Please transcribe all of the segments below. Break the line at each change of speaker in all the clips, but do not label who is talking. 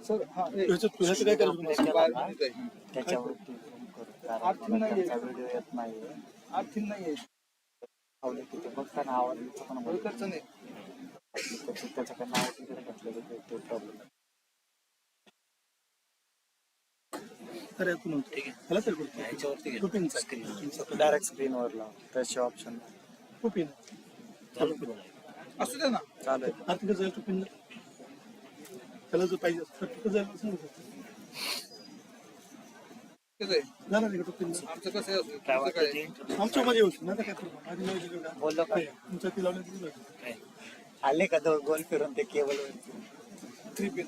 Sir हा
तुझ्याचं काय करायचं
त्याच्यावरती zoom करू, कारण मला त्यांचा व्हिडिओ येत नाहीये.
आर्थिंग नाहीये
आवडे की ते बघताना आवाज येतो पण
ओळखच नाही
त्याच्याकडनं आवाज वगैरे घातलेलं ते प्रॉब्लेम.
अरे तू नव्हतं ठीक आहे सर
ह्याच्यावरती डायरेक्ट स्क्रीनवर लाव, त्याचे ऑप्शन
टोपीन
असू दे ना
चालू आहे.
आता तिकडे जाईल टोपीन त्याला जर पाहिजे तर तिकडे जायला सांगू शकतो. झालं नाही का टोपीन
आमचं कसं आहे
काय वाटतं
आमच्या मध्ये येऊ ना काय माझी नवी
बोललो का
तुमच्या ती लावली
आले का दोन गोल फिरून ते केबल
थ्री पिन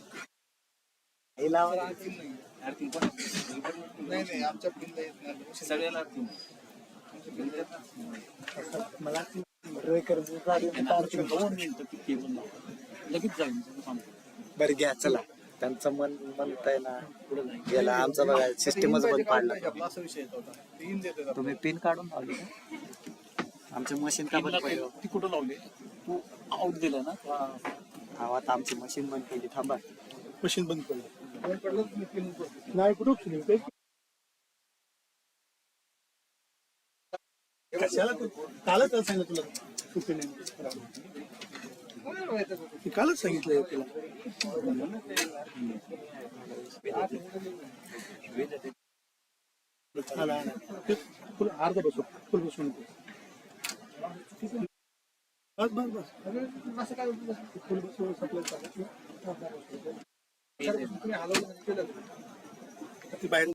हे लावा.
आर्थिंग नाही आमच्या पिनला येत नाही
सगळ्याला
मला
लगेच जाईल. बरं घ्या चला, त्यांचं मन म्हणताय ना गेला आमचं बघा सिस्टीमच बंद पाडला.
असा विषय होता
तुम्ही पिन काढून लावली का? आमचं मशीन का बंद पडलं?
ती कुठं लावली तू आउट दिलं ना
आता आमची मशीन बंद केली. थांबा,
मशीन बंद पडलं नाही कुठं कशाला कालच सांगितलं तुला टोपी कालच सांगितलं तुला फुल अर्धा बसू फुल बसून बस बस बस
असं काय
फुल बसून हलवलं बाहेर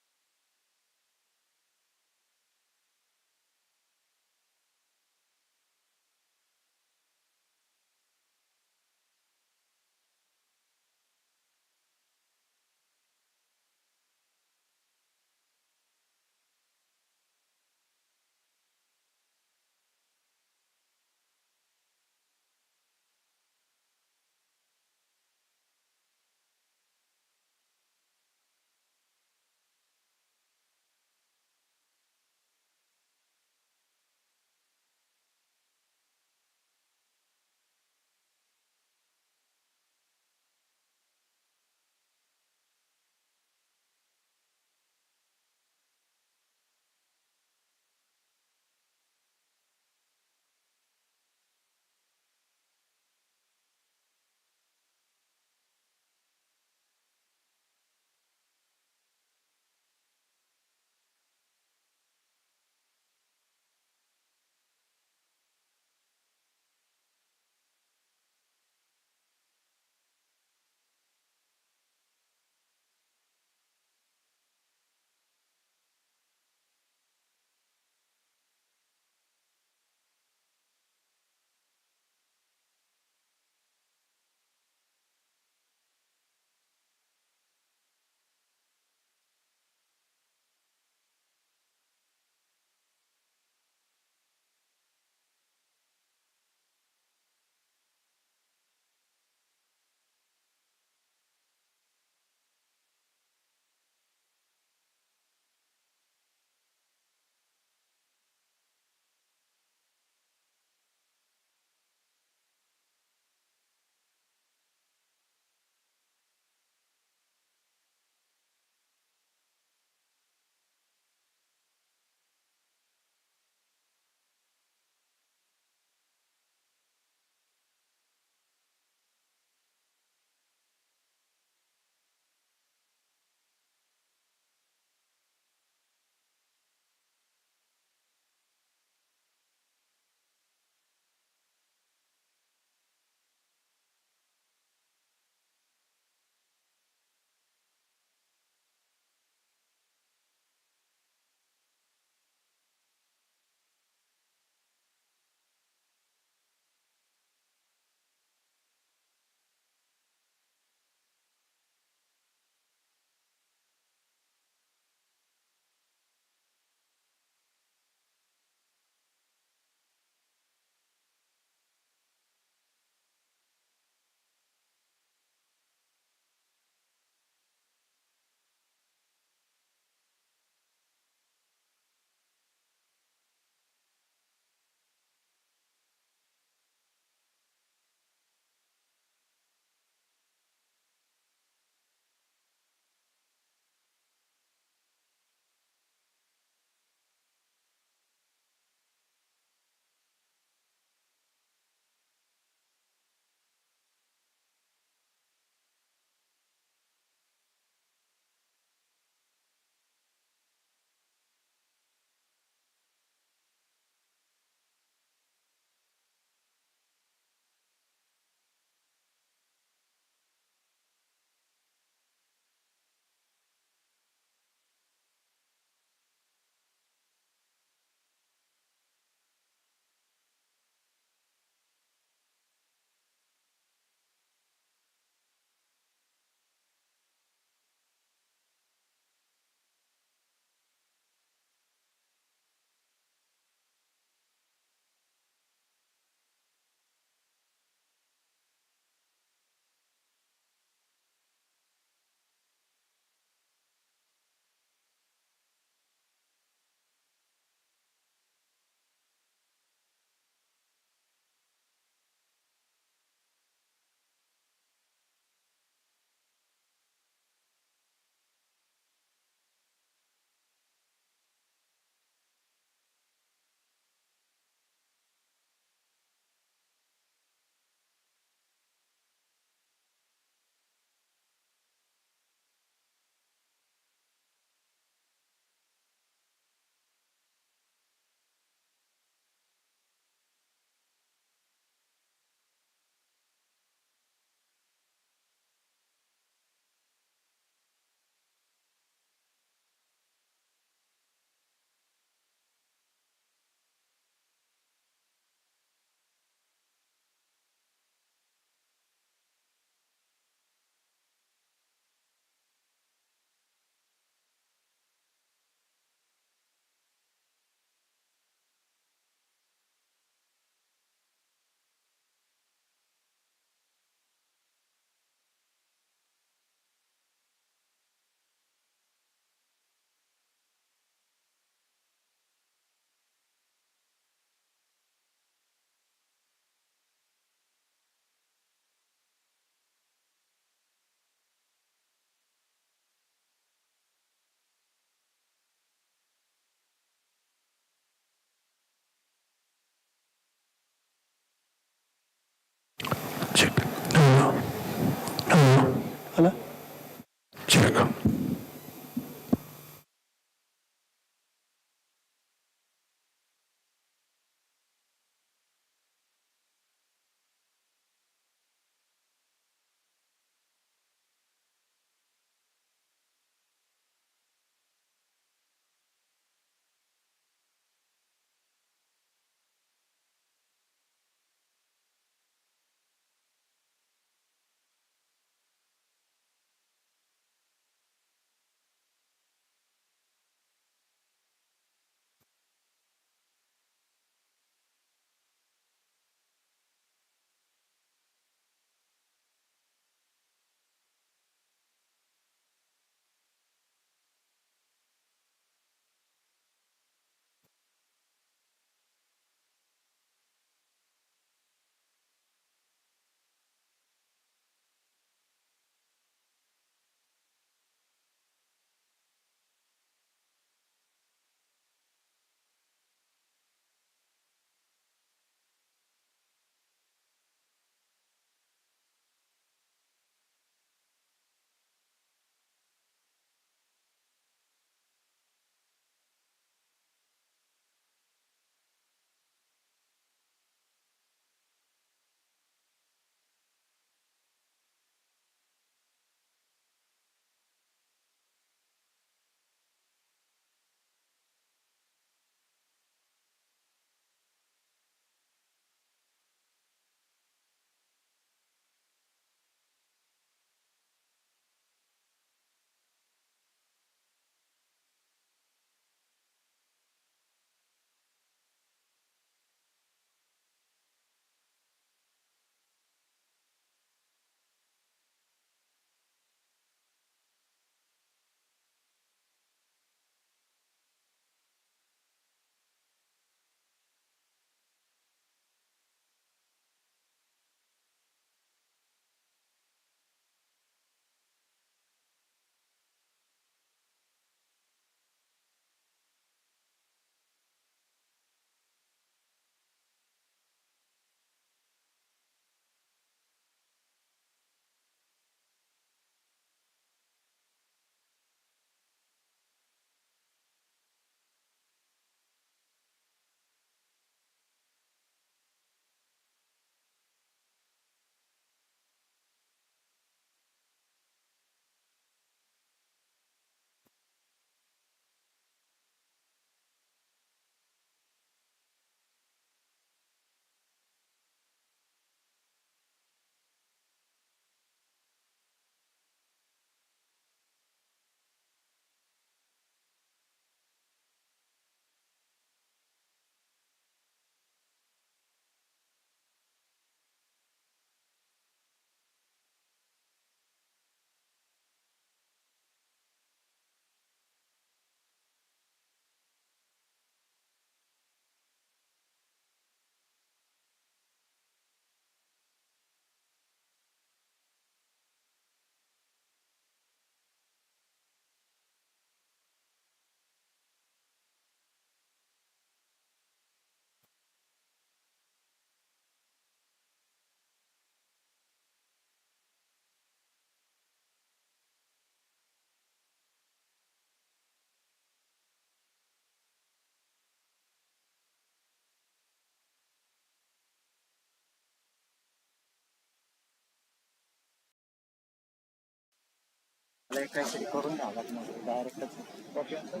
मला एक काहीतरी करून द्यावं लागणार डायरेक्टच.
कॉपी आन्सर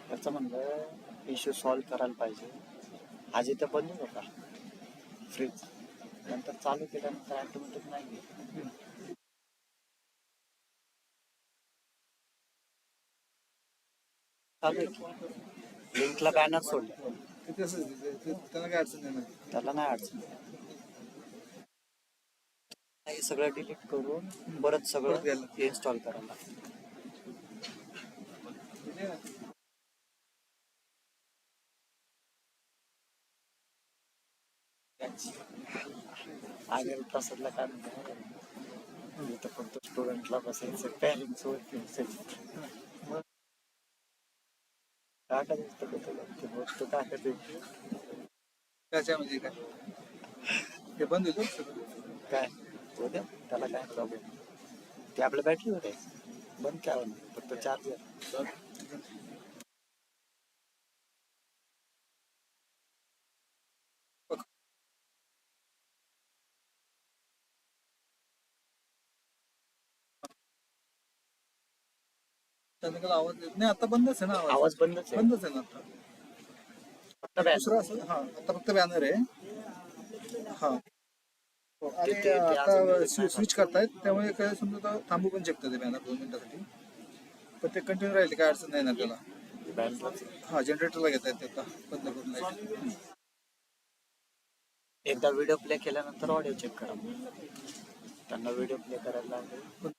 त्याचं म्हणलं इश्यू सॉल्व्ह करायला पाहिजे. आज इथं बंद होता फ्रीज, नंतर चालू केल्यानंतर ऑटोमॅटिक नाही. चालू आहे. लिंकला बॅनर सोडले,
ते तसंच त्यांना काय अडचण नाही ना.
त्याला नाही अडचण. हे सगळं डिलीट करून परत सगळं इन्स्टॉल करायला लागतं. आणि प्रसादला काय म्हणतो, इथं फक्त स्टुडंटला बसायचं, पॅरेंट्स वरती बसायचं. टाका दिसतं का तुला ते गोष्ट टाकत आहे.
त्याच्यामध्ये काय हे बंद होतं सगळं.
काय उद्या त्याला काय प्रॉब्लेम, ते आपल्या बॅटरीवर आहे, बंद काय होणार, फक्त चार्जर.
त्यांना आवाज येत नाही आता. बंदच आहे ना
आवाज बंदच आहे,
बंदच आहे ना आता.
फक्त बॅटरी.
दुसरं असं हा आता फक्त बॅनर आहे. हा आणि
ते
आता स्विच करतायत त्यामुळे काय समजा थांबू पण शकतं ते बॅनर 2 मिनिटासाठी. पण ते कंटिन्यू राहिले काय अडचण नाही ना त्याला. हा जनरेटरला घेता येते आता बंद करून लाईट.
एकदा व्हिडिओ प्ले केल्यानंतर ऑडिओ चेक करा. त्यांना व्हिडिओ प्ले करायला लागेल.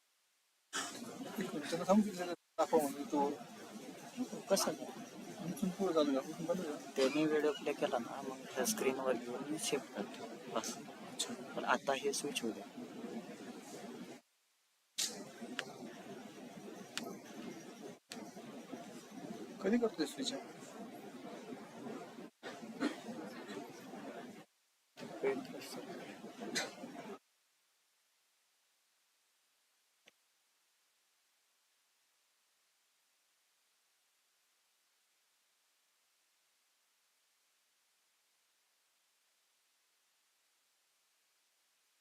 त्यांना सांगितलं दाखव म्हणून तो
कसं
पुढे चालू बंद झाला.
त्यांनी व्हिडिओ प्ले केला ना, मग त्या स्क्रीनवर घेऊन शिफ्ट करतो बस. पण आता हे स्विच होऊ द्या.
कधी करतोय स्विच?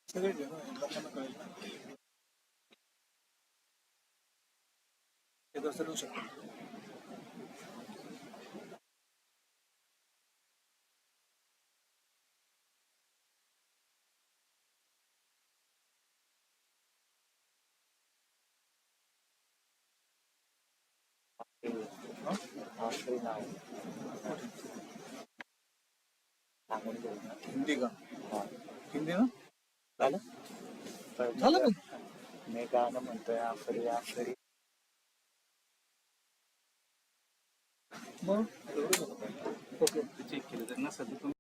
सगळे घे ना, लोकांना कळेल ना. हे कसं करू शकतो.
हा स्क्रीन आहे, सांगून देऊ ना.
हिंदी का?
हा
हिंदी ना
झालं.
झालं पण
मी गाणं म्हणतोय आफरी आफरी.
मग ओके चेक केलं तर नसेल तर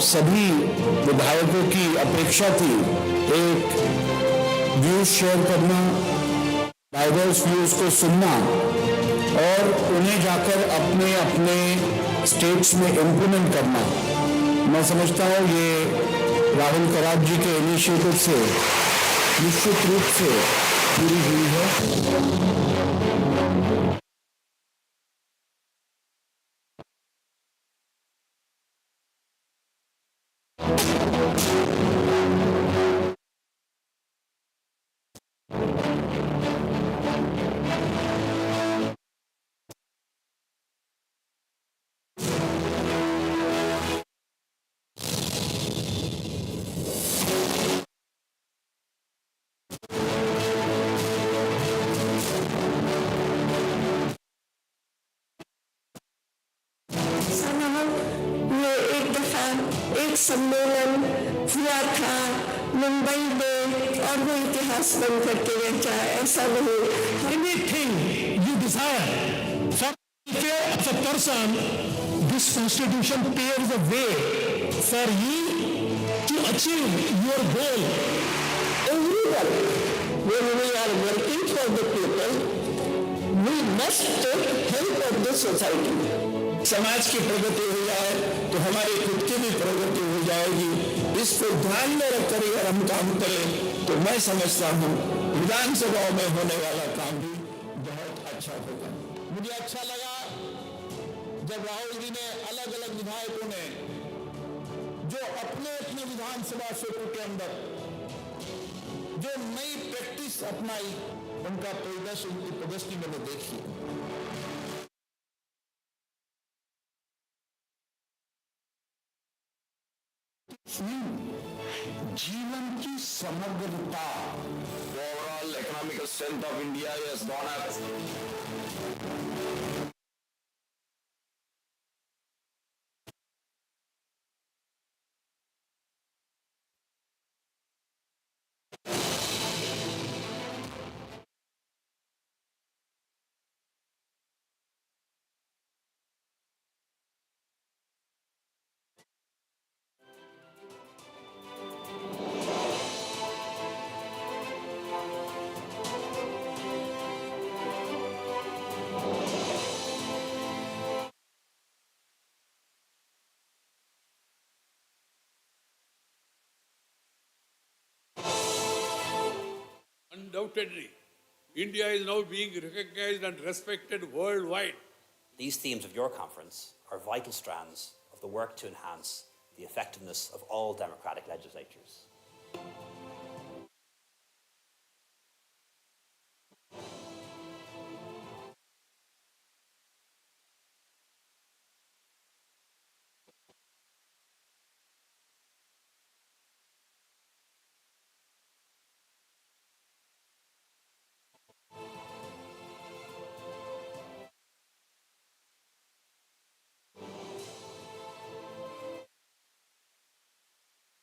सभी विधायकों की अपेक्षा थी एक व्यूज शेयर करना, डाइवर्स व्यूज को सुनना और उन्हें जाकर अपने अपने स्टेट्स में इम्प्लीमेंट करना। मैं समझता हूँ ये राहुल कराड़ जी के इनिशिएटिव से निश्चित रूप से पूरी हुई है।
ये एक दफा एक सम्मेलन हुआ था मुंबई में और वो इतिहास बन करके रह जाए, ऐसा नहीं।
Anything you desire for the welfare of a person, this constitution paves a way for you to achieve your goal.
Everyone, when we are working for the people, we must take help of the society.
समाज की प्रगति हो जाए तो हमारी खुद की भी प्रगति हो जाएगी। इसको ध्यान में रखकर अगर हम काम करें तो मैं समझता हूँ विधानसभा में होने वाला काम भी बहुत अच्छा होगा। मुझे अच्छा लगा जब राहुल जी ने अलग अलग विधायकों ने जो अपने अपने विधानसभा क्षेत्र के अंदर जो नई प्रैक्टिस अपनाई, उनका प्रदर्शन, उनकी प्रदर्शनी मैंने देखी। जीवन की समग्रता, overall economical strength of India has gone up.
Undoubtedly, India is now being recognized and respected worldwide.
These themes of your conference are vital strands of the work to enhance the effectiveness of all democratic legislatures.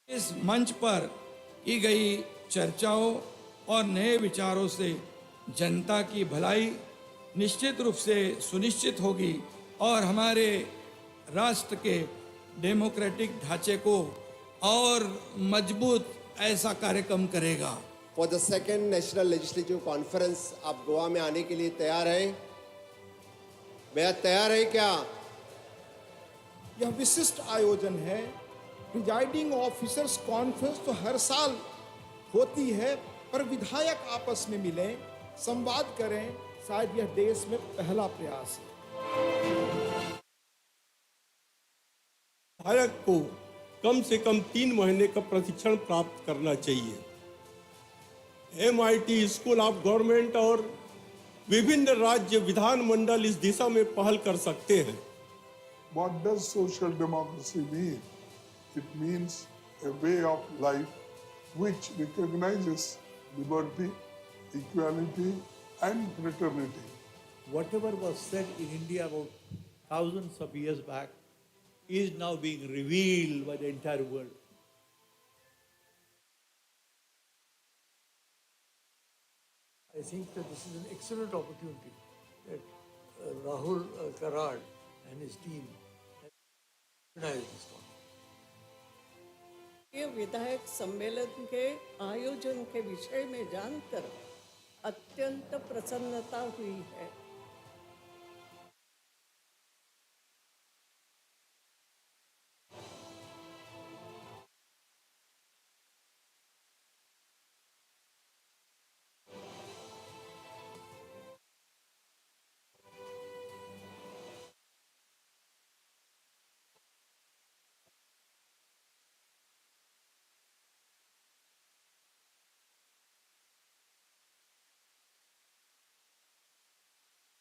इस मंच पर की गई चर्चाओं और नए विचारों से जनता की भलाई निश्चित रूप से सुनिश्चित होगी और हमारे राष्ट्र के डेमोक्रेटिक ढांचे को और मजबूत ऐसा कार्यक्रम करेगा।
For the second national legislative conference आप गोवा में आने के लिए तैयार हैं? बेहद तैयार है क्या?
यह विशिष्ट आयोजन है। प्रिजाइडिंग ऑफिसर्स कॉन्फ्रेंस तो हर साल होती है, पर विधायक आपस में मिलें, संवाद करें, शायद यह देश में पहला प्रयास है।
विधायक को कम से कम 3 महीने का प्रशिक्षण प्राप्त करना चाहिए। MIT स्कूल ऑफ गवर्नमेंट और विभिन्न राज्य विधानमंडल इस दिशा में पहल कर सकते हैं।
What does social democracy mean? It means a way of life which recognizes liberty, equality, and fraternity.
Whatever was said in India about thousands of years back is now being revealed by the entire world. I think that this is an excellent opportunity that Rahul Karad and his team have organized this conference.
ये विधायक सम्मेलन के आयोजन के विषय में जानकर अत्यंत प्रसन्नता हुई है।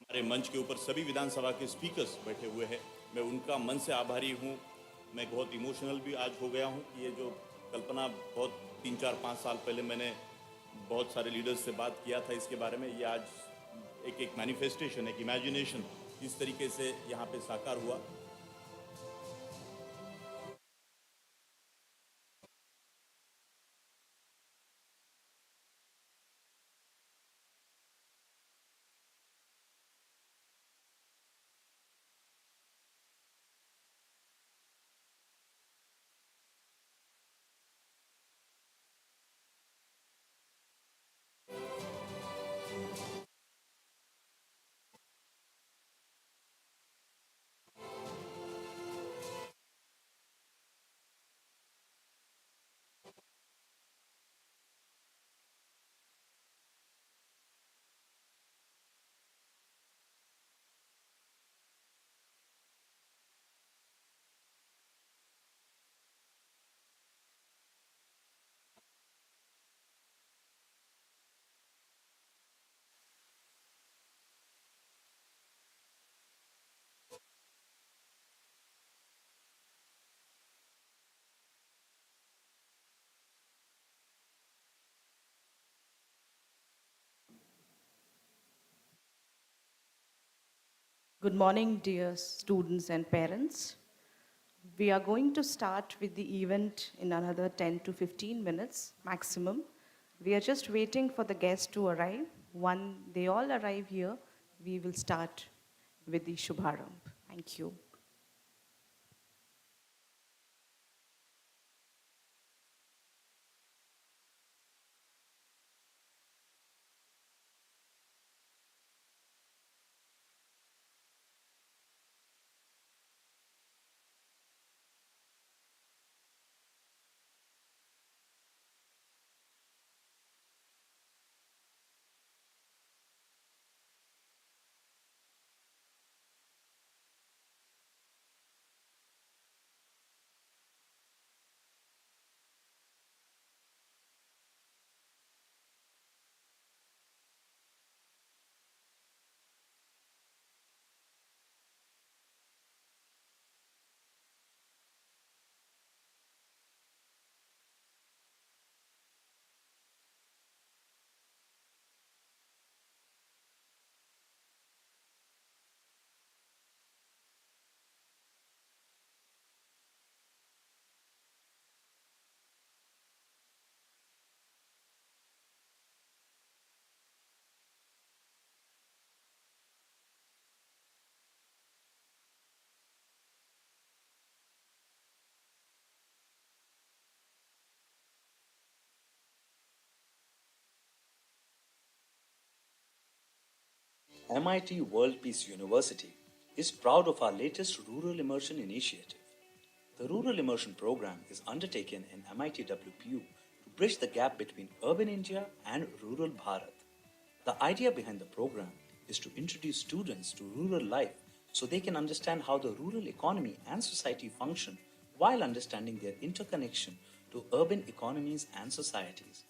हमारे मंच के ऊपर सभी विधानसभा के स्पीकर्स बैठे हुए हैं, मैं उनका मन से आभारी हूँ। मैं बहुत इमोशनल भी आज हो गया हूँ कि ये जो कल्पना बहुत 3-4-5 साल पहले मैंने बहुत सारे लीडर्स से बात किया था इसके बारे में, ये आज एक मैनिफेस्टेशन, एक इमेजिनेशन इस तरीके से यहाँ पे साकार हुआ।
Good morning, dear students and parents. We are going to start with the event in another 10 to 15 minutes maximum. We are just waiting for the guests to arrive. When they all arrive here, we will start with the Shubharambh. Thank you.
MIT World Peace University is proud of our latest Rural Immersion initiative. The Rural Immersion program is undertaken in MITWPU to bridge the gap between urban India and rural Bharat. The idea behind the program is to introduce students to rural life so they can understand how the rural economy and society function while understanding their interconnection to urban economies and societies.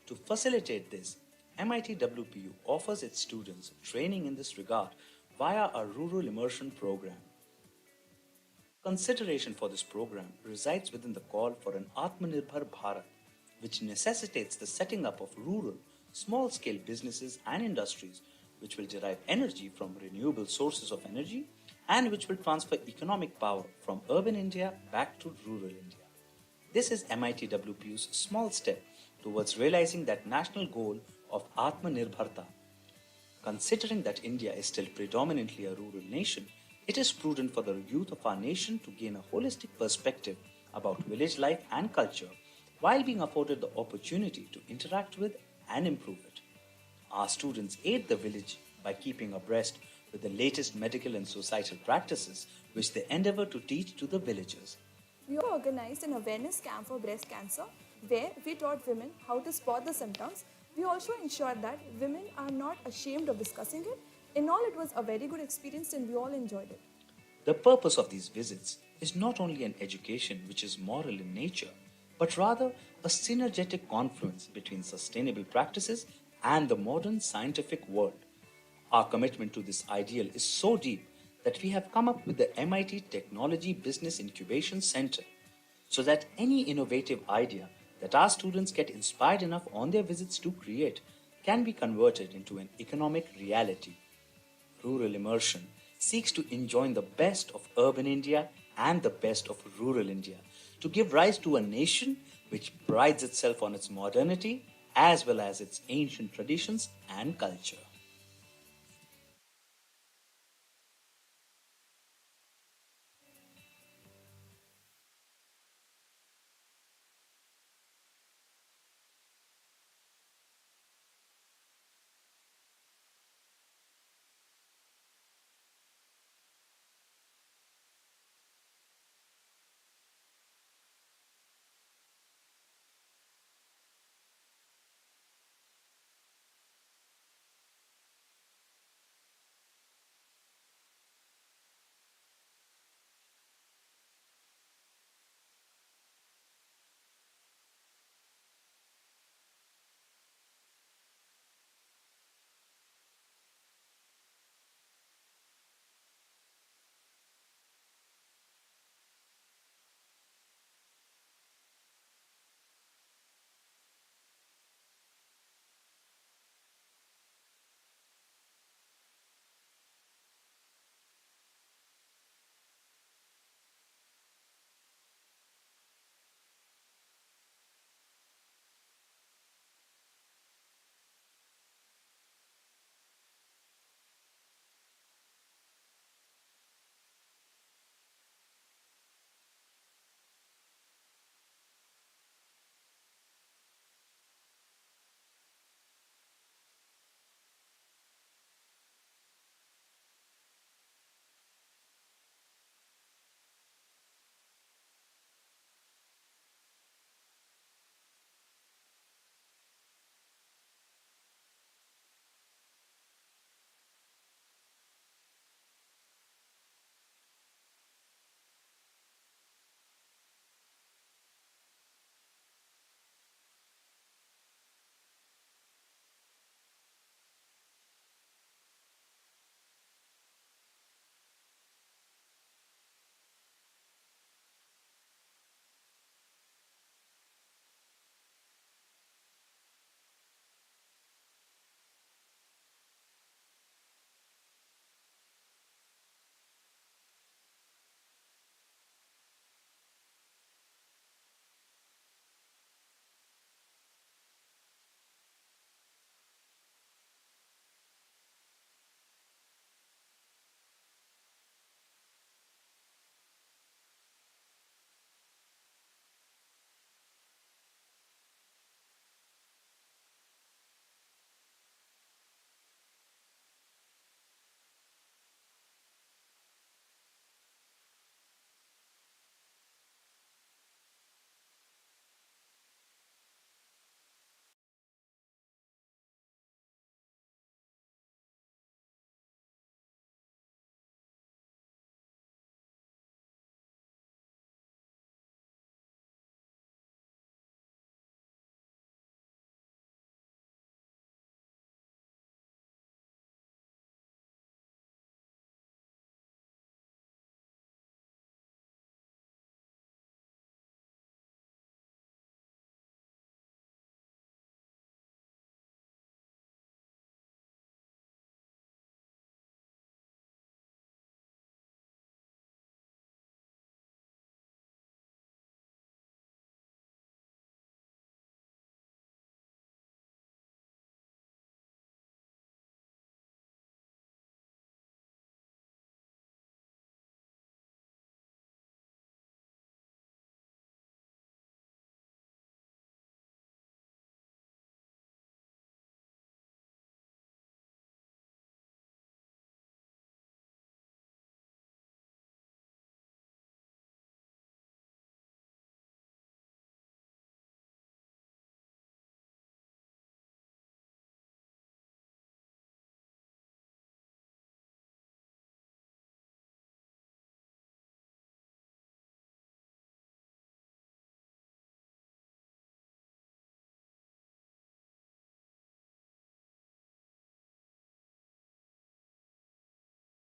To facilitate this, MITWPU offers its students training in this regard via our Rural Immersion program. Consideration for this program resides within the call for an Atmanirbhar Bharat, which necessitates the setting up of rural, small-scale businesses and industries which will derive energy from renewable sources of energy and which will transfer economic power from urban India back to rural India. This is MITWPU's small step towards realizing that national goal of Atmanirbharta. Considering that India is still predominantly a rural nation, it is prudent for the youth of our nation to gain a holistic perspective about village life and culture while being afforded the opportunity to interact with and improve it. Our students aid the village by keeping abreast with the latest medical and societal practices which they endeavor to teach to the villagers.
We organized an awareness camp for breast cancer where we taught women how to spot the symptoms. We also ensured that women are not ashamed of discussing it. In all, it was a very good experience and we all enjoyed it.
The purpose of these visits is not only an education which is moral in nature, but rather a synergetic confluence between sustainable practices and the modern scientific world. Our commitment to this ideal is so deep that we have come up with the MIT Technology Business Incubation Center so that any innovative idea that our students get inspired enough on their visits to create can be converted into an economic reality. Rural immersion seeks to enjoin the best of urban India and the best of rural India to give rise to a nation which prides itself on its modernity as well as its ancient traditions and culture.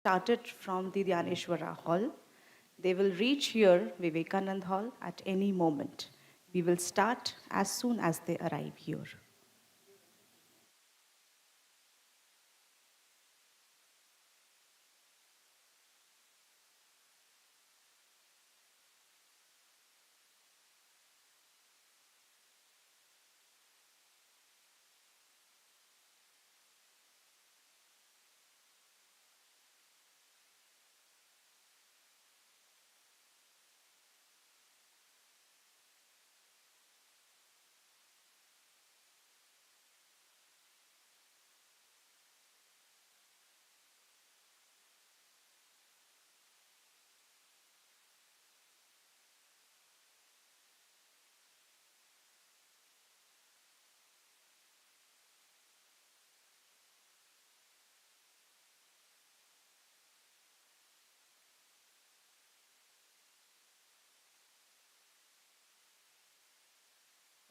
started from the Dhyaneshwara Hall. They will reach here, Vivekanand Hall, at any moment. We will start as soon as they arrive here.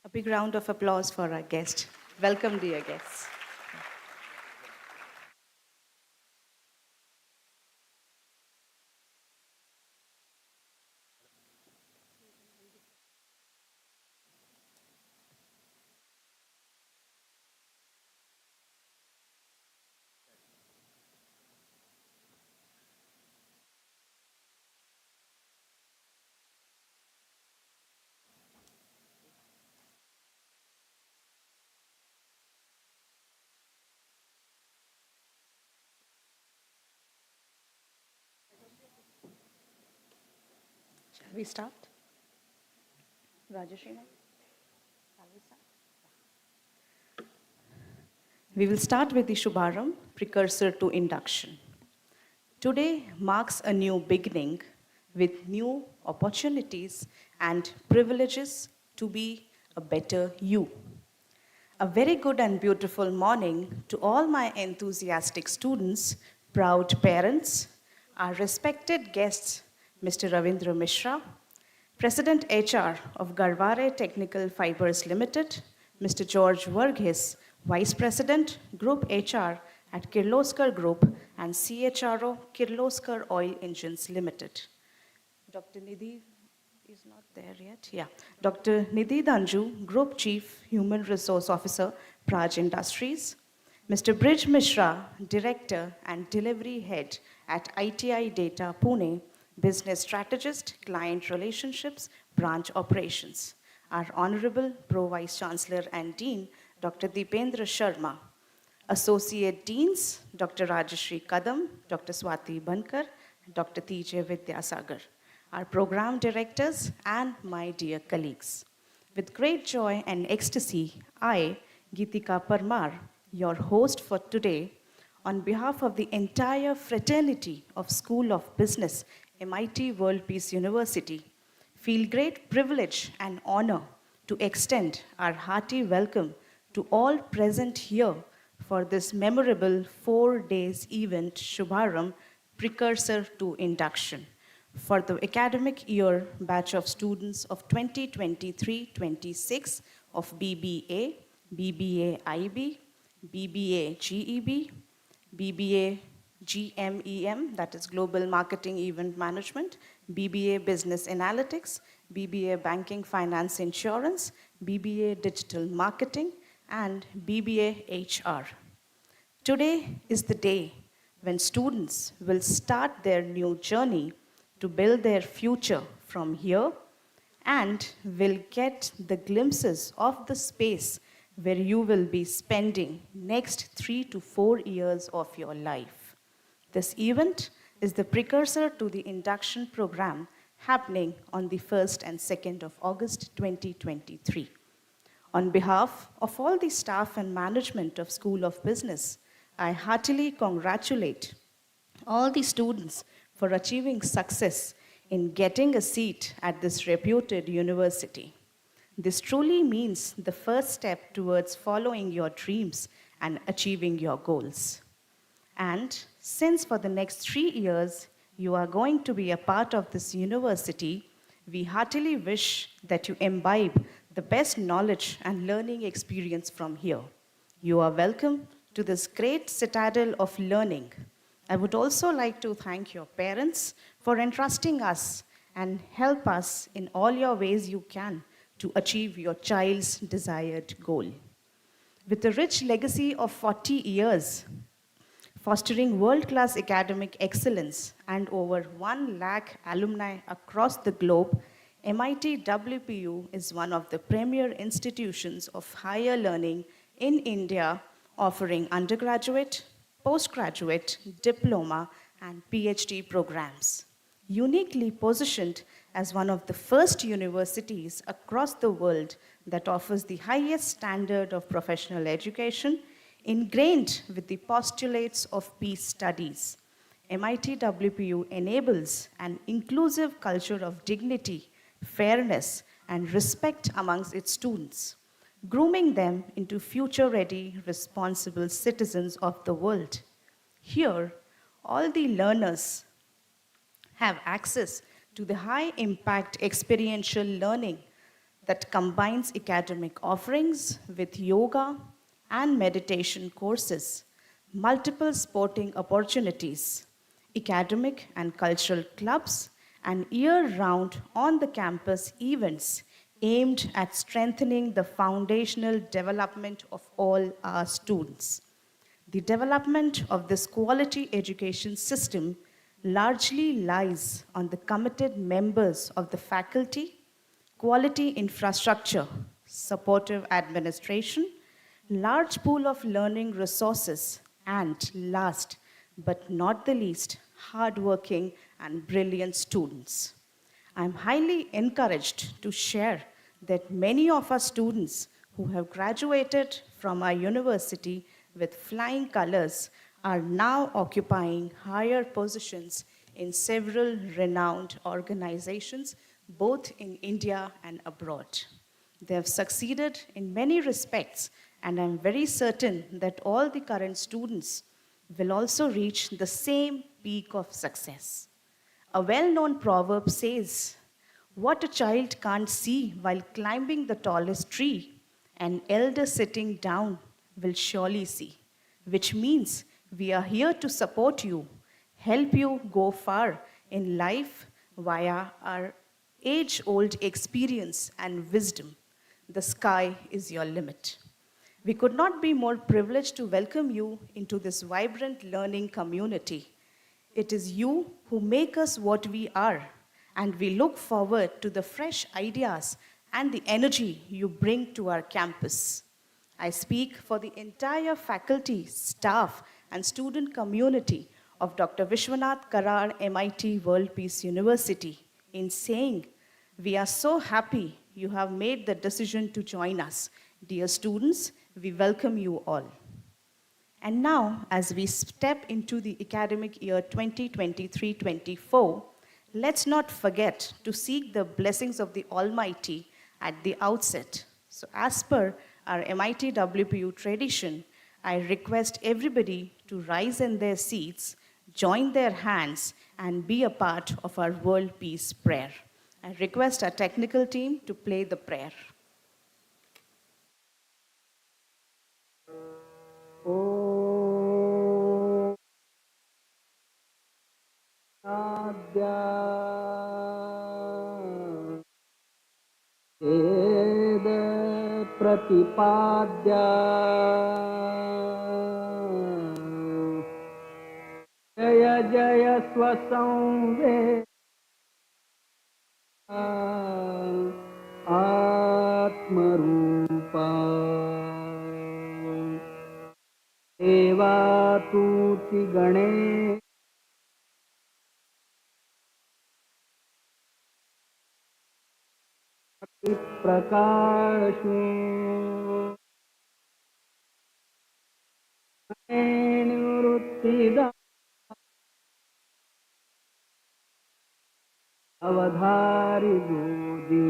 A big round of applause for our guest. Welcome, dear guests. Shall we start? Rajashri, shall we start? We will start with the Shubharambh, precursor to induction. Today marks a new beginning with new opportunities and privileges to be a better you. A very good and beautiful morning to all my enthusiastic students, proud parents, our respected guests, Mr. Ravindra Mishra, President HR of Garware Technical Fibers Limited, Mr. George Varghese, Vice President, Group HR at Kirloskar Group and CHRO Kirloskar Oil Engines Limited. Dr. Nidhi is not there yet. Yeah. Dr. Nidhi Raju, Group Chief Human Resource Officer, Brij Industries. Mr. Brij Mishra, Director and Delivery Head at ITI Data Pune, Business Strategist, Client Relationships, Branch Operations. Our Honorable Pro Vice Chancellor and Dean, Dr. Deependra Sharma. Associate Deans, Dr. Rajashri Kadam, Dr. Swati Bankar, Dr. T.J. Vidyasagar. Our program directors and my dear colleagues. With great joy and ecstasy, I, Geetika Parmar, your host for today, on behalf of the entire fraternity of School of Business, MIT World Peace University, feel great privilege and honor to extend our hearty welcome to all present here for this memorable 4 days event, Shubharambh, precursor to induction, for the academic year batch of students of 2023-26 of BBA, BBA IB, BBA GEB, BBA GMEM, that is Global Marketing Event Management, BBA Business Analytics, BBA Banking Finance Insurance, BBA Digital Marketing, and BBA HR. Today is the day when students will start their new journey to build their future from here and will get the glimpses of the space where you will be spending next 3 to 4 years of your life. This event is the precursor to the induction program happening on the 1st and 2nd of August 2023. On behalf of all the staff and management of School of Business, I heartily congratulate all the students for achieving success in getting a seat at this reputed university. This truly means the first step towards following your dreams and achieving your goals. And since for the next 3 years, you are going to be a part of this university, we heartily wish that you imbibe the best knowledge and learning experience from here. You are welcome to this great citadel of learning. I would also like to thank your parents for entrusting us and help us in all your ways you can to achieve your child's desired goal. With a rich legacy of 40 years, fostering world-class academic excellence and over 1 lakh alumni across the globe, MITWPU is one of the premier institutions of higher learning in India, offering undergraduate, postgraduate, diploma, and PhD programs. Uniquely positioned as one of the first universities across the world that offers the highest standard of professional education, ingrained with the postulates of peace studies. MITWPU enables an inclusive culture of dignity, fairness, and respect amongst its students, grooming them into future-ready, responsible citizens of the world. Here, all the learners have access to the high-impact experiential learning that combines academic offerings with yoga and meditation courses, multiple sporting opportunities, academic and cultural clubs, and year-round on-the-campus events aimed at strengthening the foundational development of all our students. The development of this quality education system largely lies on the committed members of the faculty, quality infrastructure, supportive administration, large pool of learning resources, and last but not the least, hardworking and brilliant students. I'm highly encouraged to share that many of our students who have graduated from our university with flying colors are now occupying higher positions in several renowned organizations, both in India and abroad. They have succeeded in many respects, and I'm very certain that all the current students will also reach the same peak of success. A well-known proverb says, "What a child can't see while climbing the tallest tree, an elder sitting down will surely see," which means we are here to support you, help you go far in life via our age-old experience and wisdom. The sky is your limit. We could not be more privileged to welcome you into this vibrant learning community. It is you who make us what we are, and we look forward to the fresh ideas and the energy you bring to our campus. I speak for the entire faculty, staff, and student community of Dr. Vishwanath Karar MIT World Peace University in saying, we are so happy you have made the decision to join us. Dear students, we welcome you all. And now, as we step into the academic year 2023-24, let's not forget to seek the blessings of the Almighty at the outset. So as per our MITWPU tradition, I request everybody to rise in their seats, join their hands, and be a part of our world peace prayer. I request our technical team to play the prayer.
प्रतिपाद्या जय जय स्वसंवे आत्मरूपा देवा तूति गणे प्रकाशो निवृत्तिदा अवधारी गोदी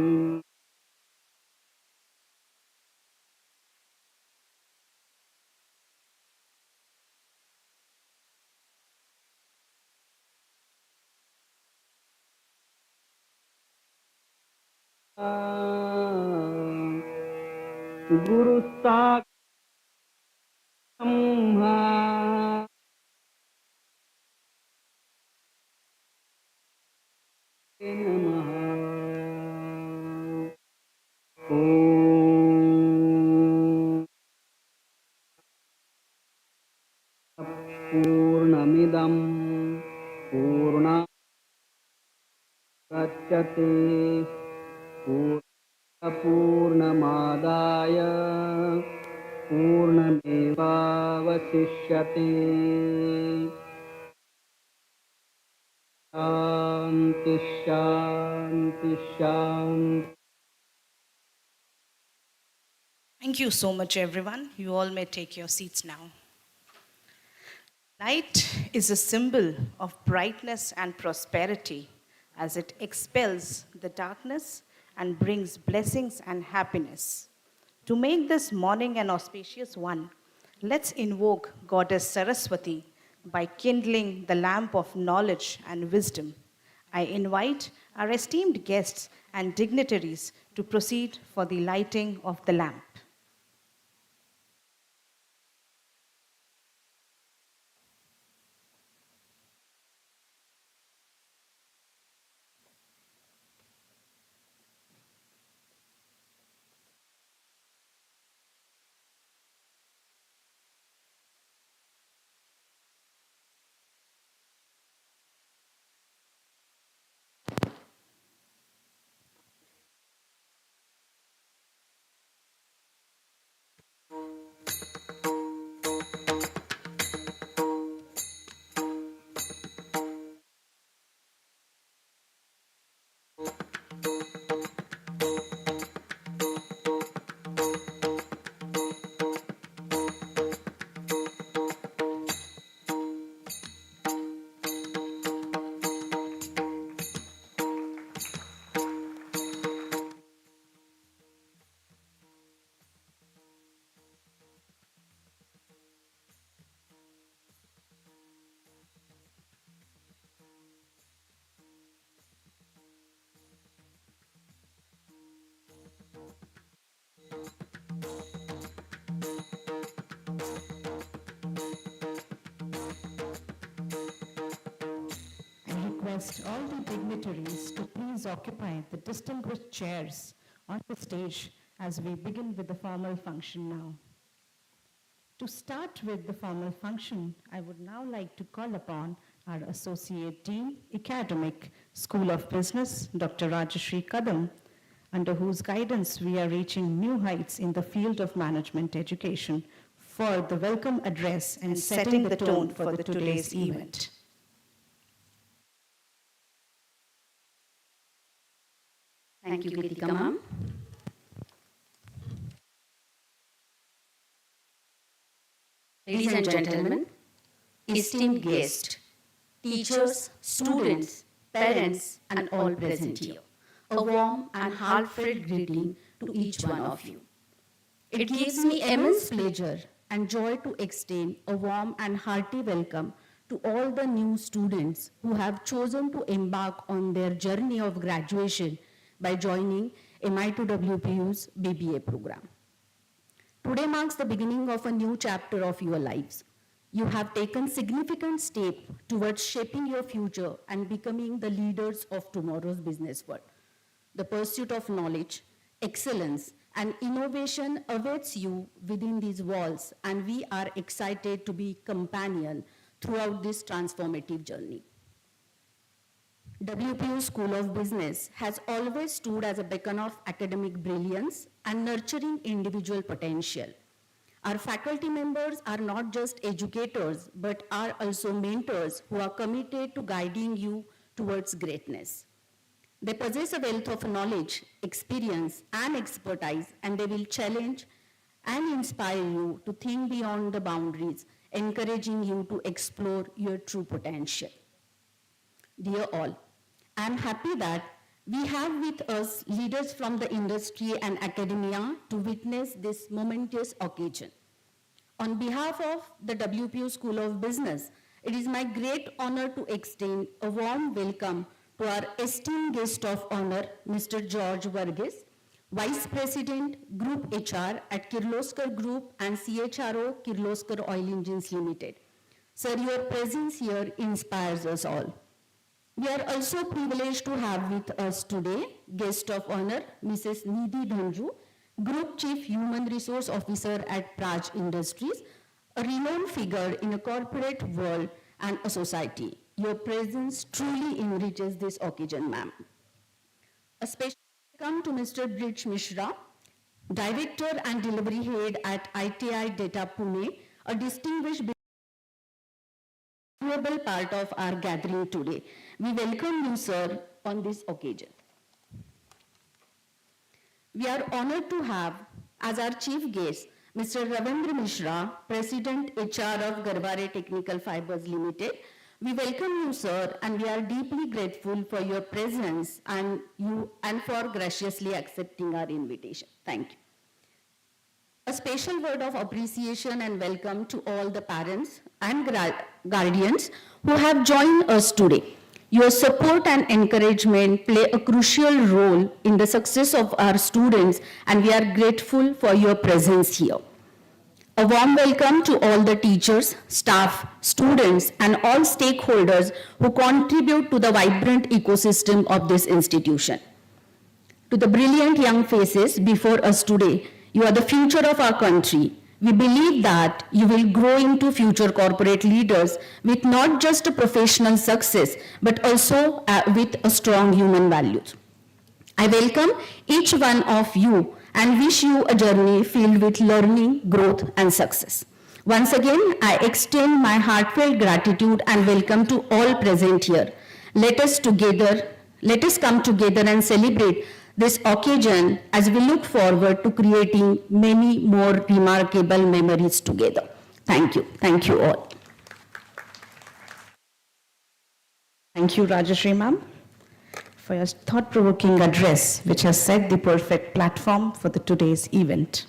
गुरु साक्षात् पूर्णमिदं पूर्णात् मुदच्यते पूर्णमादाय पूर्णमेवावशिष्यते शान्ति शान्ति शान्ति.
Thank you so much, everyone. You all may take your seats now. Light is a symbol of brightness and prosperity as it expels the darkness and brings blessings and happiness. To make this morning an auspicious one, let's invoke Goddess Saraswati by kindling the lamp of knowledge and wisdom. I invite our esteemed guests and dignitaries to proceed for the lighting of the lamp. Request all the dignitaries to please occupy the distinguished chairs on the stage as we begin with the formal function now. To start with the formal function, I would now like to call upon our Associate Dean, Academic, School of Business, Dr. Rajashri Kadam, under whose guidance we are reaching new heights in the field of management education, for the welcome address and setting the tone for today's event.
Thank you, Geetika ma'am. Ladies and gentlemen, esteemed guests, teachers, students, parents, and all present here, a warm and heartfelt greeting to each one of you. It gives me immense pleasure and joy to extend a warm and hearty welcome to all the new students who have chosen to embark on their journey of graduation by joining MITWPU's BBA program. Today marks the beginning of a new chapter of your lives. You have taken significant steps towards shaping your future and becoming the leaders of tomorrow's business world. The pursuit of knowledge, excellence, and innovation awaits you within these walls, and we are excited to be companion throughout this transformative journey. WPU School of Business has always stood as a beacon of academic brilliance and nurturing individual potential. Our faculty members are not just educators, but are also mentors who are committed to guiding you towards greatness. They possess a wealth of knowledge, experience, and expertise, and they will challenge and inspire you to think beyond the boundaries, encouraging you to explore your true potential. Dear all, I am happy that we have with us leaders from the industry and academia to witness this momentous occasion. On behalf of the WPU School of Business, it is my great honor to extend a warm welcome to our esteemed guest of honor, Mr. George Varghese, Vice President, Group HR at Kirloskar Group and CHRO Kirloskar Oil Engines Limited. Sir, your presence here inspires us all. We are also privileged to have with us today guest of honor, Mrs. Nidhi Raju, Group Chief Human Resource Officer at Brij Industries, a renowned figure in a corporate world and a society. Your presence truly enriches this occasion, ma'am. A special welcome to Mr. Brij Mishra, Director and Delivery Head at ITI Data Pune, a distinguished valuable part of our gathering today. We welcome you, sir, on this occasion. We are honored to have as our chief guest Mr. Brij Mishra, President HR of Garbhare Technical Fibers Limited. We welcome you, sir, and we are deeply grateful for your presence and for graciously accepting our invitation. Thank you. A special word of appreciation and welcome to all the parents and guardians who have joined us today. Your support and encouragement play a crucial role in the success of our students, and we are grateful for your presence here. A warm welcome to all the teachers, staff, students, and all stakeholders who contribute to the vibrant ecosystem of this institution. To the brilliant young faces before us today, you are the future of our country. We believe that you will grow into future corporate leaders with not just a professional success, but also with a strong human values. I welcome each one of you and wish you a journey filled with learning, growth, and success. Once again, I extend my heartfelt gratitude and welcome to all present here. Let us come together and celebrate this occasion as we look forward to creating many more remarkable memories together. Thank you. Thank you all.
Thank you, Rajashri ma'am, for your thought-provoking address, which has set the perfect platform for today's event.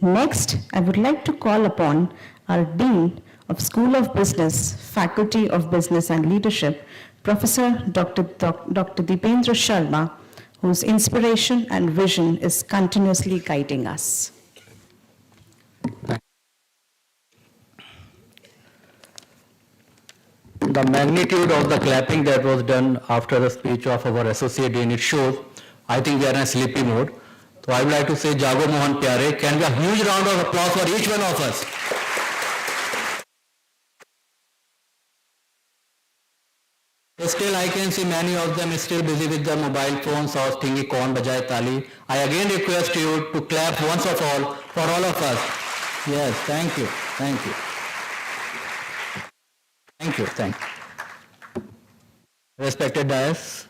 Next, I would like to call upon our Dean of School of Business, Faculty of Business and Leadership, Professor Dr. Dipendra Sharma, whose inspiration and vision is continuously guiding us.
The magnitude of the clapping that was done after the speech of our Associate Dean, it shows, I think we are in a sleepy mode. So I would like to say, Jago Mohan Pyare, can we have a huge round of applause for each one of us? Still, I can see many of them still busy with their mobile phones or thinking kaun bajaye tali. I again request you to clap once of all for all of us. Yes, thank you, thank you. Thank you, thank you. Respected dais,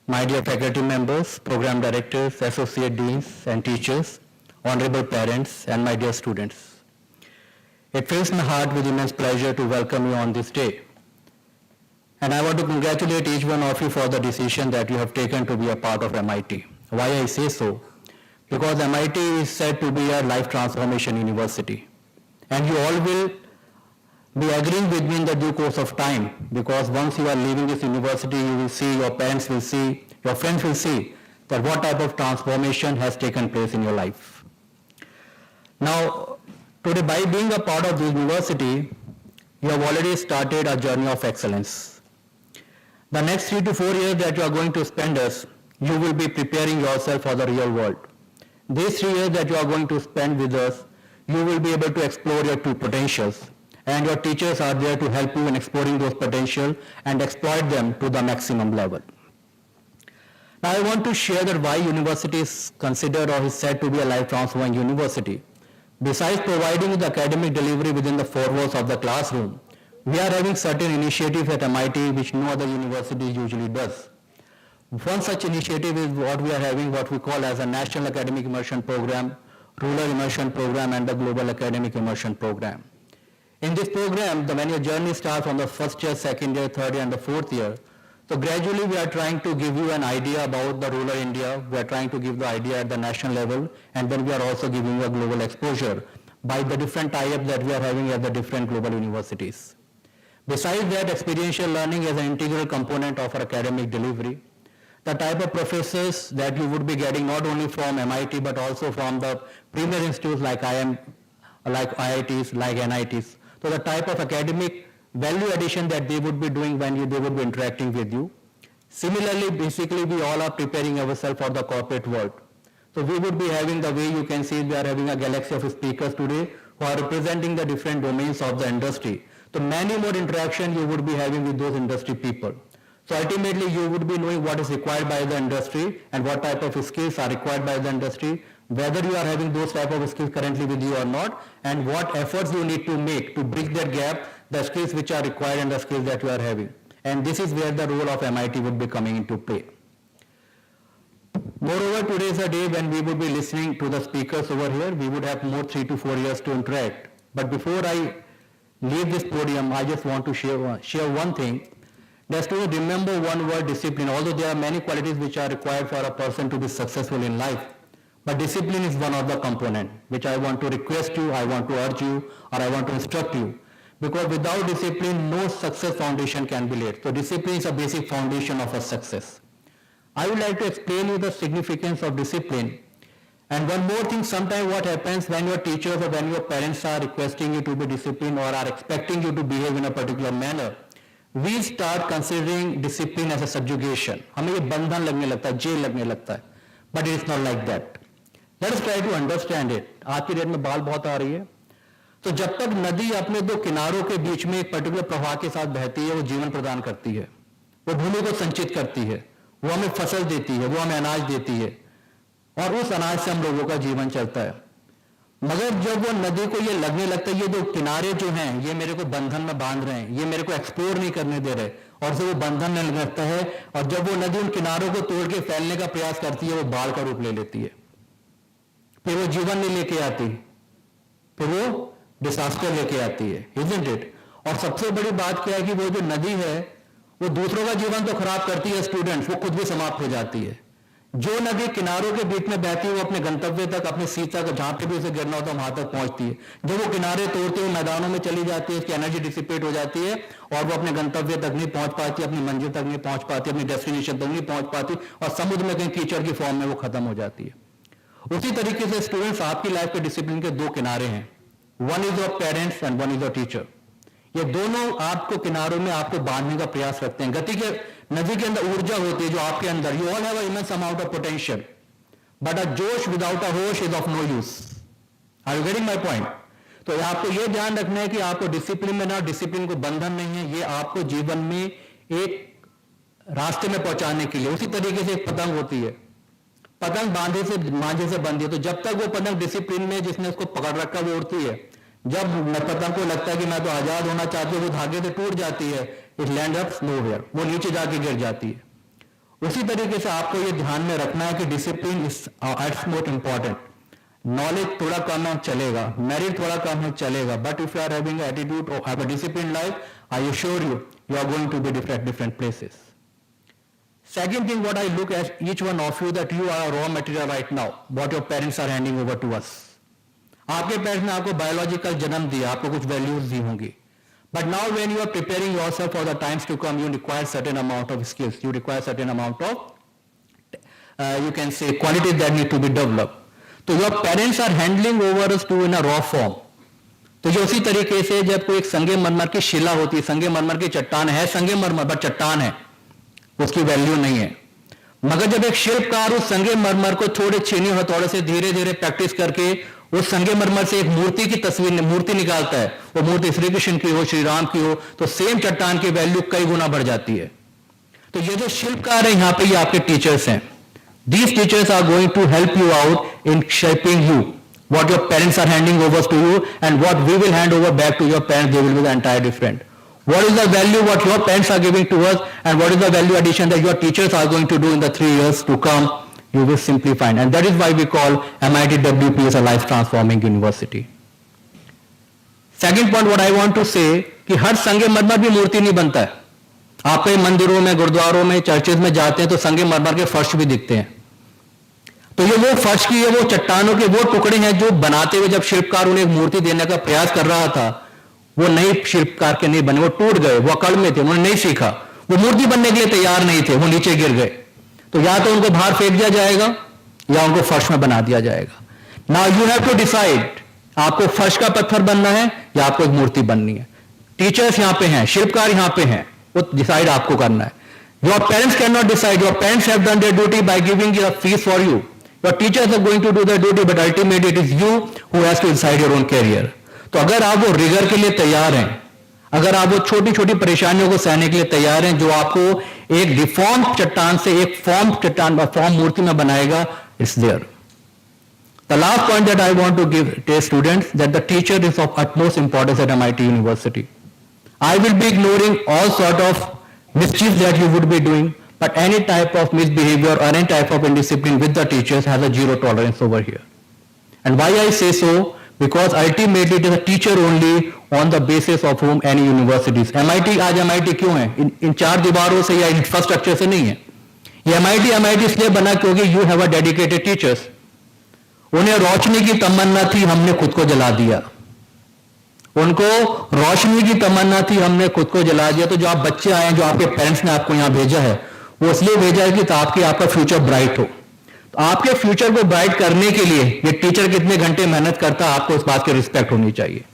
my dear faculty members, program directors, associate deans and teachers, honorable parents, and my dear students. It fills my heart with immense pleasure to welcome you on this day. And I want to congratulate each one of you for the decision that you have taken to be a part of MIT. Why I say so? Because MIT is said to be a life transformation university. And you all will be agreeing with me in the due course of time, because once you are leaving this university, you will see, your parents will see, your friends will see that what type of transformation has taken place in your life. Now, today, by being a part of this university, you have already started a journey of excellence. The next 3 to 4 years that you are going to spend us, you will be preparing yourself for the real world. These 3 years that you are going to spend with us, you will be able to explore your true potentials. And your teachers are there to help you in exploring those potential and exploit them to the maximum level. Now I want to share that why university is considered or is said to be a life transforming university. Besides providing the academic delivery within the four walls of the classroom, we are having certain initiatives at MIT which no other university usually does. One such initiative is what we are having, what we call as a National Academic Immersion Program, Rural Immersion Program, and the Global Academic Immersion Program. In this program, when your journey starts from the first year, second year, third year, and the fourth year, so gradually we are trying to give you an idea about the rural India, we are trying to give the idea at the national level, and then we are also giving you a global exposure by the different tie-ups that we are having at the different global universities. Besides that, experiential learning is an integral component of our academic delivery. The type of professors that you would be getting not only from MIT but also from the premier institutes like IITs, like NITs. So the type of academic value addition that they would be doing when they would be interacting with you. Similarly, basically we all are preparing ourselves for the corporate world. So we would be having, the way you can see, we are having a galaxy of speakers today for representing the different domains of the industry. So many more interaction you would be having with those industry people. So ultimately you would be knowing what is required by the industry and what type of skills are required by the industry, whether you are having those type of skills currently with you or not, and what efforts you need to make to bridge that gap, the skills which are required and the skills that you are having. And this is where the role of MIT would be coming into play. Moreover, today is a day when we would be listening to the speakers over here. We would have more 3 to 4 years to interact. But before I leave this podium, I just want to share one thing. That's to remember one word, discipline. Although there are many qualities which are required for a person to be successful in life, but discipline is one of the components which I want to request you, I want to urge you, or I want to instruct you. Because without discipline, no success foundation can be laid. So discipline is a basic foundation of a success. I would like to explain you the significance of discipline. And one more thing, sometimes what happens when your teachers or when your parents are requesting you to be disciplined or are expecting you to behave in a particular manner, we start considering discipline as a subjugation. हमें ये बंधन लगने लगता है, jail लगने लगता है. But it is not like that. Let us try to understand it. आज की डेट में बाल बहुत आ रही है. तो जब तक नदी अपने दो किनारों के बीच में एक पर्टिकुलर प्रवाह के साथ बहती है, वो जीवन प्रदान करती है, वो भूमि को संचित करती है, वो हमें फसल देती है, वो हमें अनाज देती है, और उस अनाज से हम लोगों का जीवन चलता है. मगर जब वो नदी को ये लगने लगता है, ये जो किनारे जो हैं ये मेरे को बंधन में बांध रहे हैं, ये मेरे को एक्सप्लोर नहीं करने दे रहे, और से वो बंधन में लगता है, और जब वो नदी उन किनारों को तोड़ के फैलने का प्रयास करती है, वो बाढ़ का रूप ले लेती है. फिर वो जीवन नहीं लेके आती, फिर वो डिसास्टर लेके आती है, isn't it? और सबसे बड़ी बात क्या है कि वो जो नदी है वो दूसरों का जीवन तो खराब करती है स्टूडेंट्स, वो खुद भी समाप्त हो जाती है. जो नदी किनारों के बीच में बहती है वो अपने गंतव्य तक, अपने सीट तक, जहां पे भी उसे गिरना होता है वहां तक पहुंचती है. जब वो किनारे तोड़ते हुए मैदानों में चली जाती है, उसकी एनर्जी डिसिपेट हो जाती है और वो अपने गंतव्य तक नहीं पहुंच पाती, अपनी मंजिल तक नहीं पहुंच पाती, अपनी डेस्टिनेशन तक नहीं पहुंच पाती, और समुद्र में कहीं कीचड़ की फॉर्म में वो खत्म हो जाती है. उसी तरीके से स्टूडेंट्स, आपकी लाइफ के डिसिप्लिन के दो किनारे हैं. One is your parents and one is your teacher. ये दोनों आपको किनारों में आपको बांधने का प्रयास करते हैं. गति के नदी के अंदर ऊर्जा होती है जो आपके अंदर, you all have a immense amount of potential, but a जोश विदाउट अ होश is of no use. Are you getting my point? तो आपको ये ध्यान रखना है कि आपको डिसिप्लिन में ना, डिसिप्लिन को बंधन नहीं है, ये आपको जीवन में एक रास्ते में पहुंचाने के लिए. उसी तरीके से एक पतंग होती है, पतंग बांधे से मांझे से बंधी है, तो जब तक वो पतंग डिसिप्लिन में जिसने उसको पकड़ रखा वो उड़ती है. जब पतंग को लगता है कि मैं तो आजाद होना चाहती हूँ, वो धागे से टूट जाती है, इट लैंड अप नोवेयर, वो नीचे जाके गिर जाती है. उसी तरीके से आपको ये ध्यान में रखना है कि discipline is its most important. Knowledge थोड़ा कम है चलेगा, मेरिट थोड़ा कम है चलेगा, but if you are having attitude और have a discipline life, I assure you, you are going to be different places. Second thing, what I look at each one of you, that you are a raw material right now, what your parents are handing over to us. आपके parents ने आपको biological जन्म दिया, आपको कुछ values दी होंगी, but now when you are preparing yourself for the times to come, you require certain amount of skills, you require certain amount of you can say qualities that need to be developed. तो your parents are handling over us to in a raw form. तो ये उसी तरीके से जब कोई एक संगे मरमर की शिला होती है, संगे मरमर की चट्टान है, संगे मरमर बट चट्टान है, उसकी वैल्यू नहीं है. मगर जब एक शिल्पकार उस संगे मरमर को थोड़े छीनी हथौड़े से धीरे धीरे प्रैक्टिस करके उस संगे मरमर से एक मूर्ति की तस्वीर, मूर्ति निकालता है, वो मूर्ति श्री कृष्ण की हो, श्री राम की हो, तो सेम चट्टान की वैल्यू कई गुना बढ़ जाती है. तो ये जो शिल्पकार है यहाँ पे, ये आपके टीचर्स हैं. These teachers are going to help you out in shaping you. What your parents are handing over to you and what we will hand over back to your parents, they will be the entire different. What is the value what your parents are giving to us and what is the value addition that your teachers are going to do in the 3 years to come, you will simply find. And that is why we call MITWPU as a life transforming university. Second point what I want to say, कि हर संगे मरमर भी मूर्ति नहीं बनता है. आप कई मंदिरों में, गुरुद्वारों में, चर्चेज में जाते हैं तो संगे मरमर के फर्श भी दिखते हैं. तो ये वो फर्श की, ये वो चट्टानों के वो टुकड़े हैं जो बनाते हुए जब शिल्पकार उन्हें एक मूर्ति देने का प्रयास कर रहा था, वो नए शिल्पकार के नहीं बने, वो टूट गए, वो अकड़ में थे, उन्होंने नहीं सीखा, वो मूर्ति बनने के लिए तैयार नहीं थे, वो नीचे गिर गए. तो या तो उनको बाहर फेंक दिया जाएगा या उनको फर्श में बना दिया जाएगा. Now you have to decide, आपको फर्श का पत्थर बनना है या आपको एक मूर्ति बननी है. टीचर्स यहाँ पे हैं, शिल्पकार यहाँ पे हैं, वो डिसाइड आपको करना है. Your parents can not decide. Your parents have done there duty by giving you a fees for you. Your teachers are going to do their duty, but ultimately it is you who has to decide your own career. तो अगर आप वो rigour के लिए तैयार हैं, अगर आप वो छोटी छोटी परेशानियों को सहने के लिए तैयार हैं, जो आपको एक डिफॉर्म चट्टान से एक फॉर्म चट्टान फॉर्म मूर्ति में बनाएगा, it's there. The last point that I want to give to students, that the teacher is of utmost importance at MIT University. I will be ignoring all sort of mischief that you would be doing, but any type of misbehavior or any type of indiscipline with the teachers has a zero tolerance over here. And why I say so? Because ultimately it is a teacher only on the basis of whom any universities. MIT आज MIT क्यों है? इन चार दीवारों से या infrastructure से नहीं है. ये MIT इसलिए बना क्योंकि you have a dedicated teachers. उन्हें रोशनी की तमन्ना थी, हमने खुद को जला दिया. उनको रोशनी की तमन्ना थी, हमने खुद को जला दिया. तो जो आप बच्चे आए हैं, जो आपके पेरेंट्स ने आपको यहां भेजा है, वो इसलिए भेजा है कि आपका फ्यूचर ब्राइट हो. तो आपके फ्यूचर को ब्राइट करने के लिए ये टीचर कितने घंटे मेहनत करता है, आपको इस बात की रिस्पेक्ट होनी चाहिए.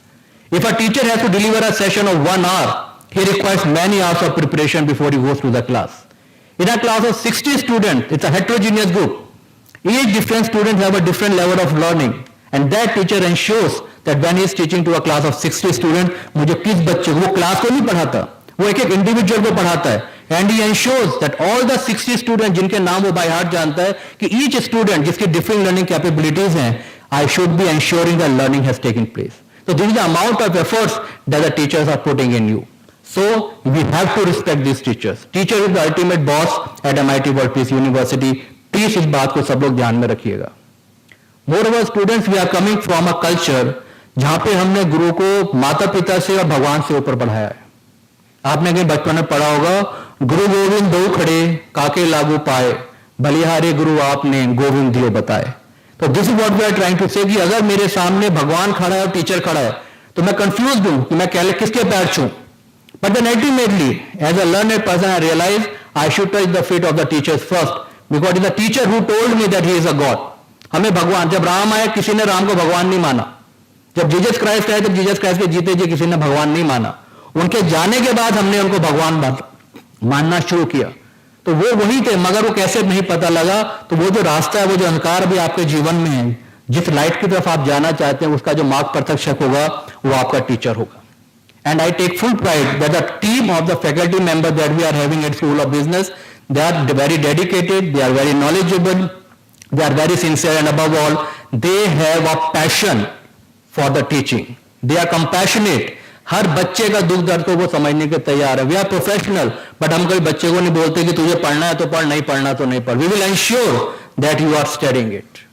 If a teacher has to deliver a session of 1 hour, he requires many hours of preparation before he goes to the class. In a class of 60 students, it's a heterogeneous group. Each different student have a different level of learning, and that teacher ensures that when he is teaching to a class of 60 students, मुझे किस बच्चे वो class को नहीं पढ़ाता, वो एक एक इंडिविजुअल को पढ़ाता है. And he ensures that all the 60 students जिनके नाम वो by heart जानता है, कि each student जिसकी different learning capabilities हैं, I should be ensuring that learning has taken place. So this is the amount of efforts that the teachers are putting in you. So we have to respect these teachers. Teacher is the ultimate boss at MIT World Peace University. Please इस बात को सब लोग ध्यान में रखिएगा. Moreover, students, we are coming from a culture जहां पे हमने गुरु को माता पिता से और भगवान से ऊपर बढ़ाया है. आपने कहीं बचपन में पढ़ा होगा, गुरु गोविंद दो खड़े काके लागू पाए, बलिहारे गुरु आपने गोविंद दियो बताए. तो this is what we are trying to say, कि अगर मेरे सामने भगवान खड़ा है और टीचर खड़ा है, तो मैं कंफ्यूज हूं कि मैं किसके पैर छूं. But then ultimately as a learner person I realise I should touch the feet of the teachers first, because is the teacher who told me that he is a god. हमें भगवान, जब राम आए किसी ने राम को भगवान नहीं माना. जब जीसस क्राइस्ट आए, तब जीसस क्राइस्ट के जीते जी किसी ने भगवान नहीं माना. उनके जाने के बाद हमने उनको भगवान मानना शुरू किया. तो वो वही थे, मगर वो कैसे नहीं पता लगा. तो वो जो रास्ता है, वो जो अंधकार भी आपके जीवन में है, जिस लाइट की तरफ आप जाना चाहते हैं, उसका जो मार्ग प्रत्यक्षक होगा, वो आपका टीचर होगा. And I take full pride that the team of the faculty member that we are having at school of business, they are very dedicated, they are very knowledgeable, they are very sincere, and above all, they have a passion for the teaching. They are compassionate. हर बच्चे का दुख दर्द को वो समझने के तैयार है. वी आर प्रोफेशनल, बट हम कभी बच्चे को नहीं बोलते कि तुझे पढ़ना है तो पढ़, नहीं पढ़ना तो नहीं पढ़. We will ensure that you are studying it.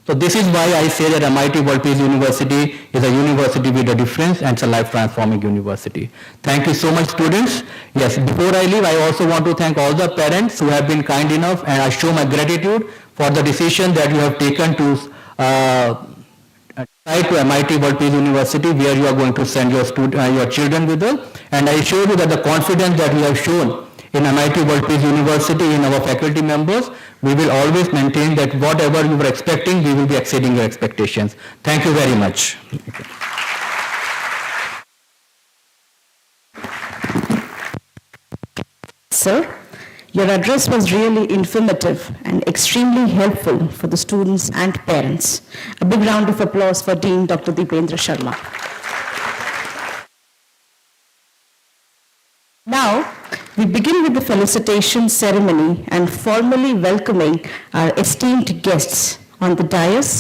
So this is why I say that MIT World Peace University is a university with a difference, and it's a life-transforming university. Thank you so much, students. Yes, before I leave, I also want to thank all the parents who have been kind enough, and I show my gratitude for the decision that you have taken to apply to MIT World Peace University, where you are going to send your children with us. And I assure you that the confidence that you have shown in MIT World Peace University, in our faculty members, we will always maintain that whatever you were expecting, we will be exceeding your expectations. Thank you very much.
Sir, your address was really informative and extremely helpful for the students and parents. A big round of applause for Dean Dr. Deependra Sharma. Now, we begin with the felicitation ceremony and formally welcoming our esteemed guests on the dais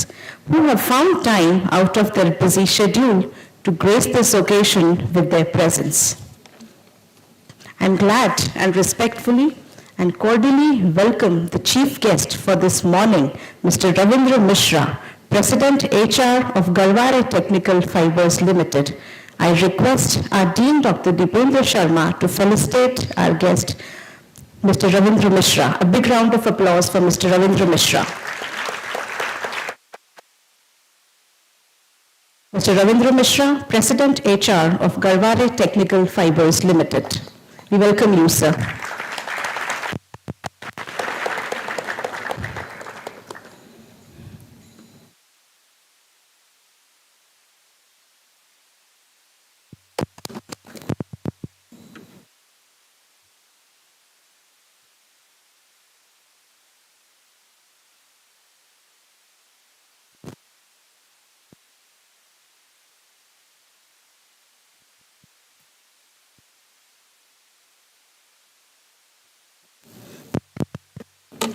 who have found time out of their busy schedule to grace this occasion with their presence. I'm glad and respectfully and cordially welcome the chief guest for this morning, Mr. Ravindra Mishra, President HR of Galware Technical Fibers Limited. I request our Dean Dr. Deependra Sharma to felicitate our guest, Mr. Ravindra Mishra. A big round of applause for Mr. Ravindra Mishra. Mr. Ravindra Mishra, President HR of Galware Technical Fibers Limited. We welcome you, sir.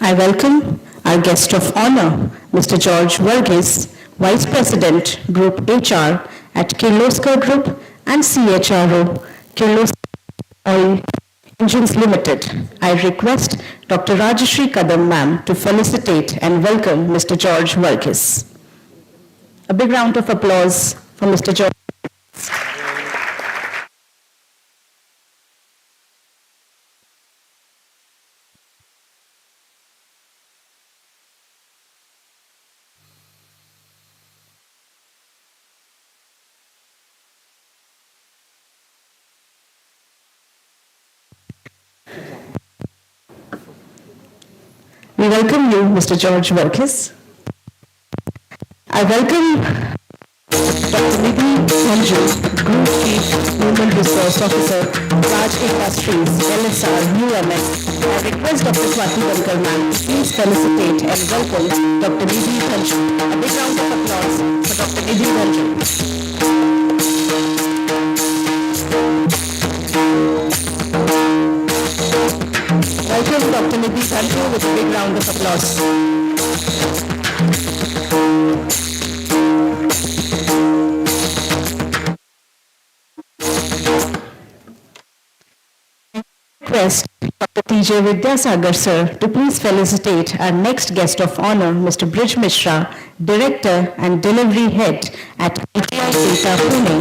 I welcome our guest of honor, Mr. George Varghese, Vice President, Group HR at Kirloskar Group and CHRO, Kirloskar Oil Engines Limited. I request Dr. Rajashri Kadam ma'am to felicitate and welcome Mr. George Varghese. A big round of applause for Mr. George. We welcome you, Mr. George Varghese. I welcome Dr. Nidhi Raju, Group Chief Human Resource Officer, Brij Industries, LSR, UMS. I request Dr. Swati Bankar ma'am to please felicitate and welcome Dr. Nidhi Raju. A big round of applause for Dr. Nidhi Raju. Welcome Dr. Nidhi Raju with a big round of applause. Request Dr. TJ Vidyasagar sir to please felicitate our next guest of honor, Mr. Brij Mishra, Director and Delivery Head at ITI Data Pune,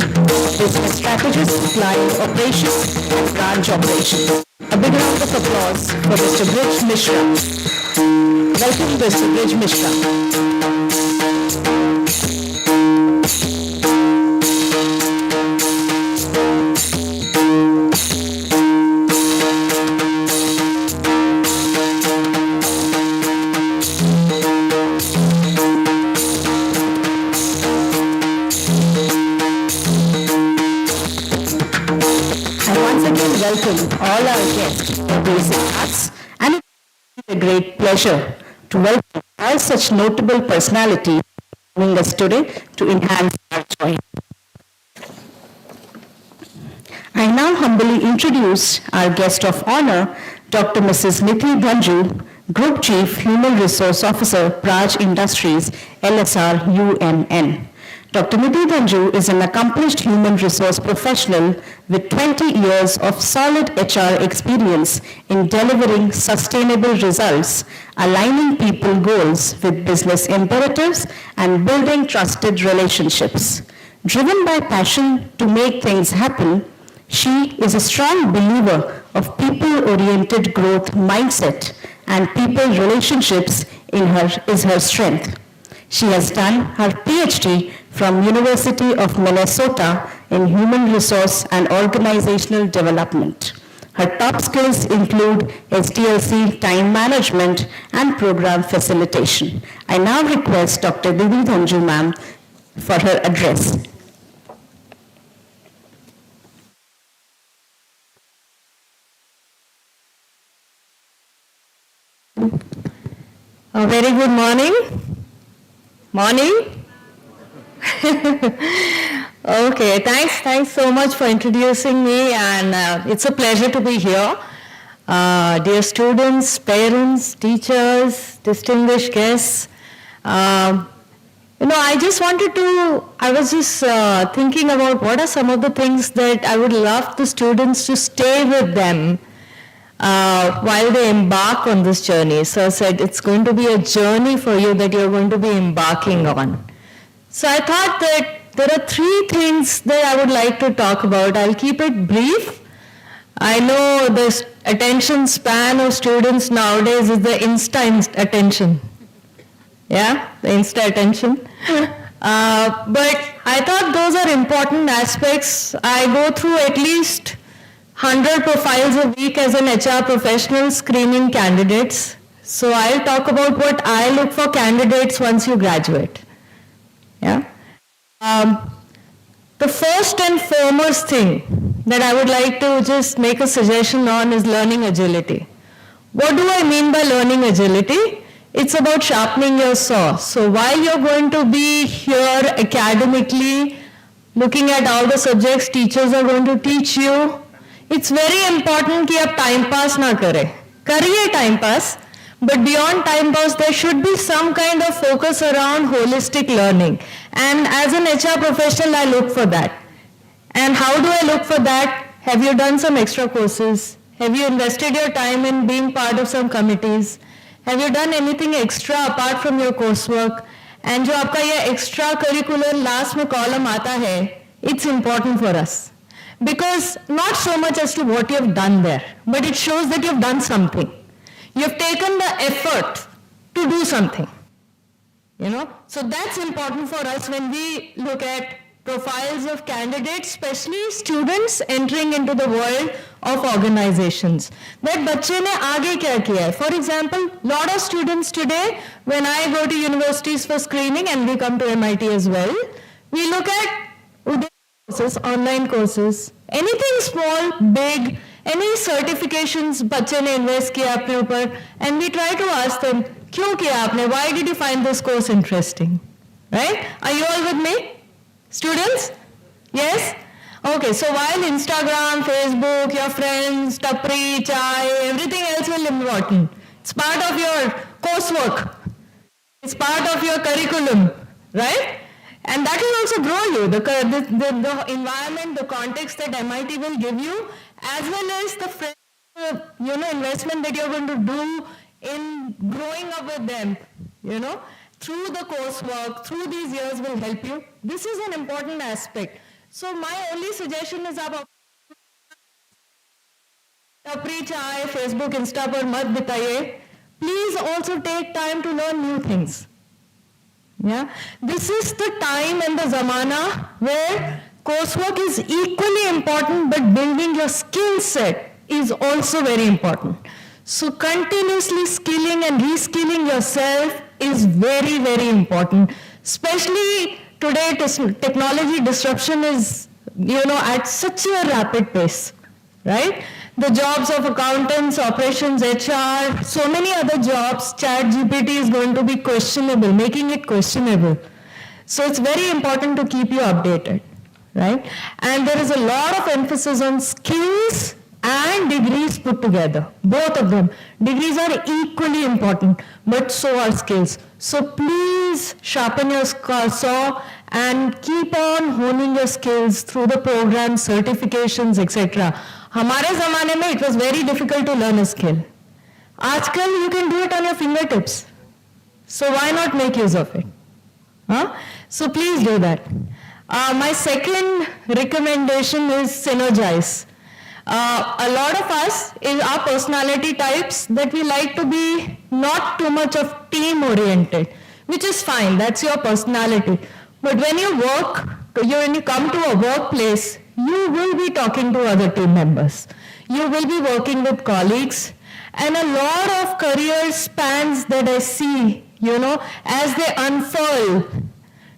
Business Strategist, Client Operations and Branch Operations. A big round of applause for Mr. Brij Mishra. Welcome Mr. Brij Mishra. Welcome all our guests for gracing us, and it's a great pleasure to welcome all such notable personalities joining us today to enhance our joy. I now humbly introduce our guest of honor, Dr. Mrs. Nidhi Raju, Group Chief Human Resource Officer, Brij Industries, LSR, UMN. Dr. Nidhi Raju is an accomplished human resource professional with 20 years of solid HR experience in delivering sustainable results, aligning people goals with business imperatives, and building trusted relationships. Driven by passion to make things happen, she is a strong believer of people-oriented growth mindset, and people relationships is her strength. She has done her PhD from University of Minnesota in Human Resource and Organizational Development. Her top skills include SDLC, time management, and program facilitation. I now request Dr. Nidhi Raju ma'am for her address.
A very good morning. Morning. Okay, thanks so much for introducing me, and it's a pleasure to be here. Dear students, parents, teachers, distinguished guests, I was just thinking about what are some of the things that I would love the students to stay with them while they embark on this journey. So I said, it's going to be a journey for you that you're going to be embarking on. So I thought that there are 3 things that I would like to talk about. I'll keep it brief. I know the attention span of students nowadays is the Insta attention. Yeah, the Insta attention. But I thought those are important aspects. I go through at least 100 profiles a week as an HR professional screening candidates. So I'll talk about what I look for candidates once you graduate. Yeah. The first and foremost thing that I would like to just make a suggestion on is learning agility. What do I mean by learning agility? It's about sharpening your saw. So while you're going to be here academically, looking at all the subjects teachers are going to teach you, it's very important कि आप time pass ना करें. करिए time pass, But beyond time pass, there should be some kind of focus around holistic learning. And as an HR professional, I look for that. And how do I look for that? Have you done some extra courses? Have you invested your time in being part of some committees? Have you done anything extra apart from your coursework? And जो आपका ये extra curricular last में column आता है, it's important for us. Because not so much as to what you have done there, but it shows that you have done something. You have taken the effort to do something. You know, so that's important for us when we look at profiles of candidates, especially students entering into the world of organizations. That बच्चे ने आगे क्या किया है? For example, lot of students today, when I go to universities for screening, and we come to MIT as well, we look at courses, online courses, anything small, big, any certifications बच्चे ने invest किया अपने ऊपर, and we try to ask them, क्यों किया आपने? Why did you find this course interesting? Right? Are you all with me? Students? Yes? Okay, so while Instagram, Facebook, your friends, tapri, chai, everything else will be important. It's part of your coursework. It's part of your curriculum, right? And that will also grow you, the environment, the context that MIT will give you, as well as the investment that you're going to do in growing up with them, through the coursework, through these years will help you. This is an important aspect. So my only suggestion is आप tapri chai, Facebook, Insta पर मत बिताइए. Please also take time to learn new things. Yeah, this is the time and the zamana where coursework is equally important, but building your skill set is also very important. So continuously skilling and reskilling yourself is very, very important. Especially today, technology disruption is, at such a rapid pace, right? The jobs of accountants, operations, HR, so many other jobs, ChatGPT is going to be questionable, making it questionable. So it's very important to keep you updated, right? And there is a lot of emphasis on skills and degrees put together, both of them. Degrees are equally important, but so are skills. So please sharpen your saw and keep on honing your skills through the programs, certifications, etc. हमारे ज़माने में it was very difficult to learn a skill. आजकल you can do it on your fingertips. So why not make use of it? Huh? So please do that. My second recommendation is synergize. A lot of us are personality types that we like to be not too much of team oriented, which is fine, that's your personality. But when you work, when you come to a workplace, you will be talking to other team members. You will be working with colleagues, and a lot of career spans that I see, as they unfurl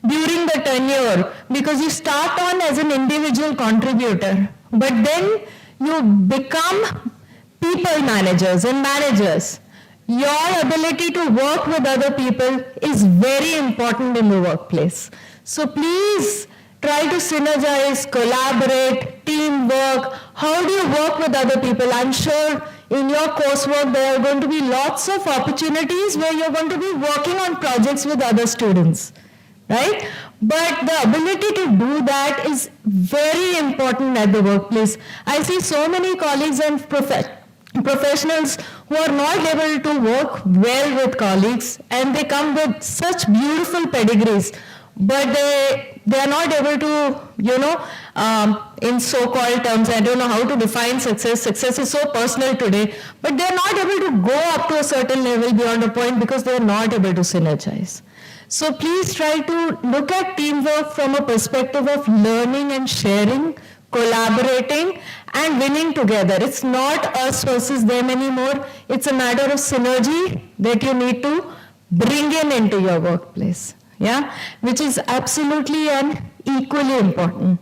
during the tenure, because you start on as an individual contributor, but then you become people managers and managers. Your ability to work with other people is very important in the workplace. So please try to synergize, collaborate, teamwork. How do you work with other people? I'm sure in your coursework there are going to be lots of opportunities where you're going to be working on projects with other students, right? But the ability to do that is very important at the workplace. I see so many colleagues and professionals who are not able to work well with colleagues, and they come with such beautiful pedigrees, but they are not able to, in so-called terms, I don't know how to define success. Success is so personal today, but they are not able to go up to a certain level beyond a point because they are not able to synergize. So please try to look at teamwork from a perspective of learning and sharing, collaborating, and winning together. It's not us versus them anymore. It's a matter of synergy that you need to bring into your workplace, which is absolutely and equally important.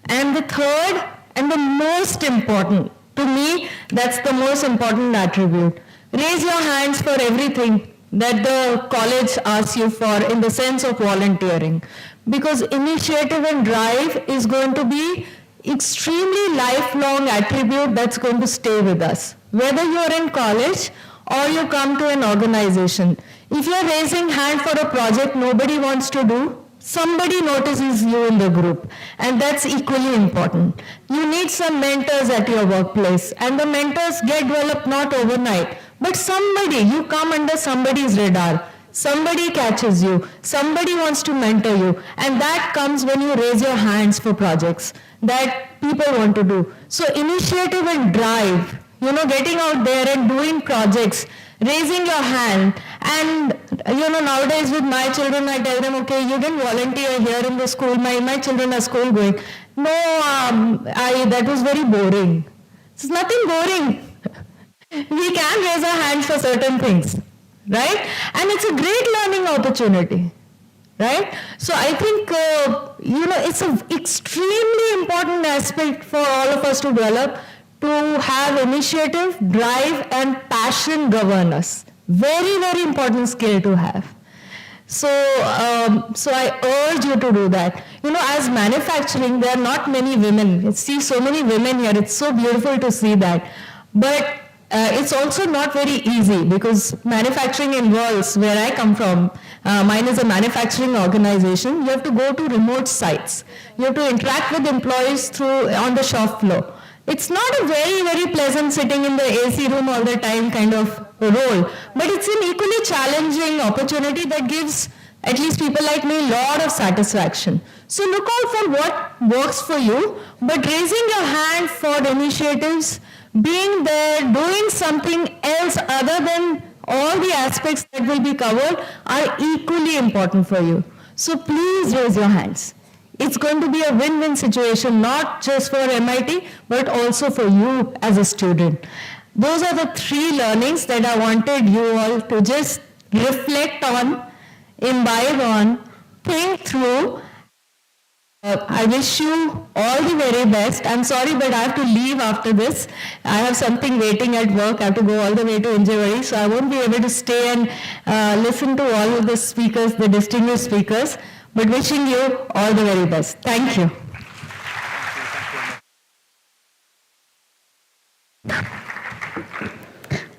And the third and the most important, to me, that's the most important attribute. Raise your hands for everything that the college asks you for in the sense of volunteering. Because initiative and drive is going to be extremely lifelong attribute that's going to stay with us. Whether you're in college or you come to an organization. If you're raising hand for a project nobody wants to do, somebody notices you in the group, and that's equally important. You need some mentors at your workplace, and the mentors get developed not overnight, but somebody, you come under somebody's radar. Somebody catches you, somebody wants to mentor you, and that comes when you raise your hands for projects that people want to do. So initiative and drive, getting out there and doing projects, raising your hand, and nowadays with my children I tell them, okay, you didn't volunteer here in the school, my children are school going. No, that was very boring. It's nothing boring. We can raise our hands for certain things. Right? And it's a great learning opportunity, right? So I think, it's an extremely important aspect for all of us to develop, to have initiative, drive, and passion govern us. Very, very important skill to have. So I urge you to do that. As manufacturing, there are not many women. I see so many women here. It's so beautiful to see that. But it's also not very easy because manufacturing involves, where I come from, mine is a manufacturing organization. You have to go to remote sites. You have to interact with employees on the shop floor. It's not a very, very pleasant sitting in the AC room all the time kind of role, but it's an equally challenging opportunity that gives at least people like me a lot of satisfaction. So look out for what works for you, but raising your hand for initiatives, being there, doing something else other than all the aspects that will be covered are equally important for you. So please raise your hands. It's going to be a win-win situation, not just for MIT, but also for you as a student. Those are the 3 learnings that I wanted you all to just reflect on, imbibe on, think through. I wish you all the very best. I'm sorry, but I have to leave after this. I have something waiting at work. I have to go all the way to Injawadi, so I won't be able to stay and listen to all of the speakers, the distinguished speakers, but wishing you all the very best. Thank you.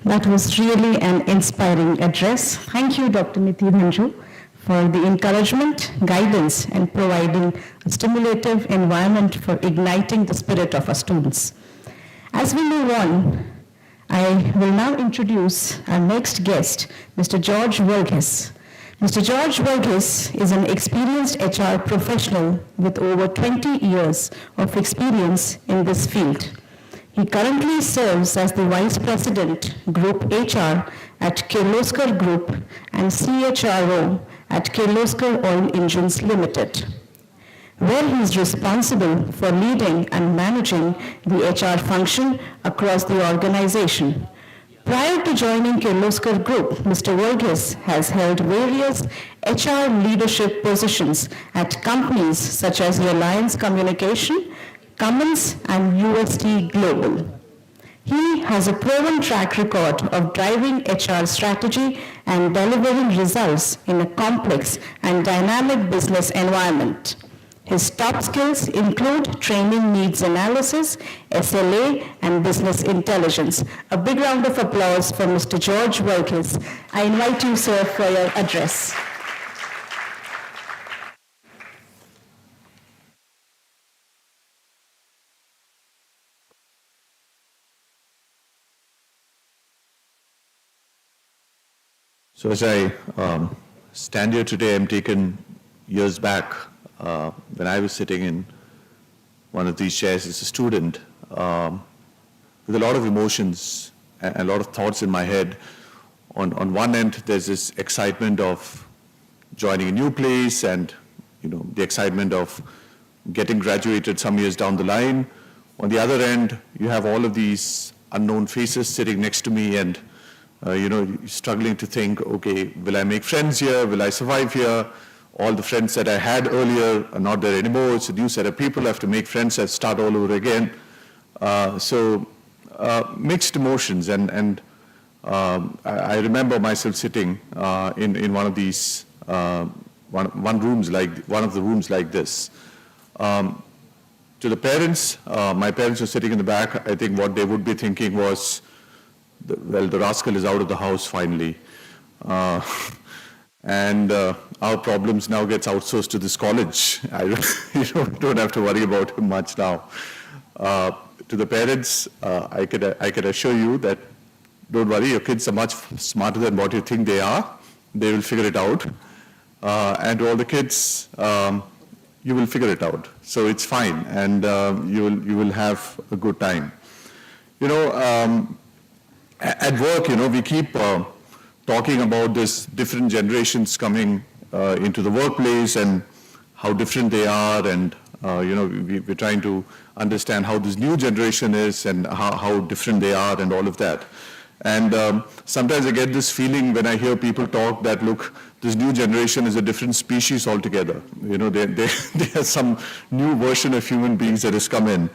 That was really an inspiring address. Thank you, Dr. Nidhi Raju, for the encouragement, guidance, and providing a stimulative environment for igniting the spirit of our students. As we move on, I will now introduce our next guest, Mr. George Verghese. Mr. George Verghese is an experienced HR professional with over 20 years of experience in this field. He currently serves as the Vice President, Group HR at Kirloskar Group and CHRO at Kirloskar Oil Engines Limited, where he is responsible for leading and managing the HR function across the organization. Prior to joining Kirloskar Group, Mr. Verghese has held various HR leadership positions at companies such as Reliance Communication, Cummins, and UST Global. He has a proven track record of driving HR strategy and delivering results in a complex and dynamic business environment. His top skills include training needs analysis, SLA, and business intelligence. A big round of applause for Mr. George Verghese. I invite you, sir, for your address.
So as I stand here today, I'm taken years back when I was sitting in one of these chairs as a student with a lot of emotions and a lot of thoughts in my head. On one end, there's this excitement of joining a new place and the excitement of getting graduated some years down the line. On the other end, you have all of these unknown faces sitting next to me and struggling to think, okay, will I make friends here? Will I survive here? All the friends that I had earlier are not there anymore. It's a new set of people. I have to make friends and start all over again. So mixed emotions. And I remember myself sitting in one of these, one of the rooms like this. To the parents, my parents were sitting in the back. I think what they would be thinking was, the rascal is out of the house finally. And our problems now gets outsourced to this college. You don't have to worry about him much now. To the parents, I can assure you that don't worry, your kids are much smarter than what you think they are. They will figure it out. And to all the kids, you will figure it out. So it's fine, and you will have a good time. You know, at work, you know, we keep talking about this different generations coming into the workplace and how different they are, and you know, we're trying to understand how this new generation is and how different they are and all of that. And sometimes I get this feeling when I hear people talk that, look, this new generation is a different species altogether. You know, they are some new version of human beings that has come in.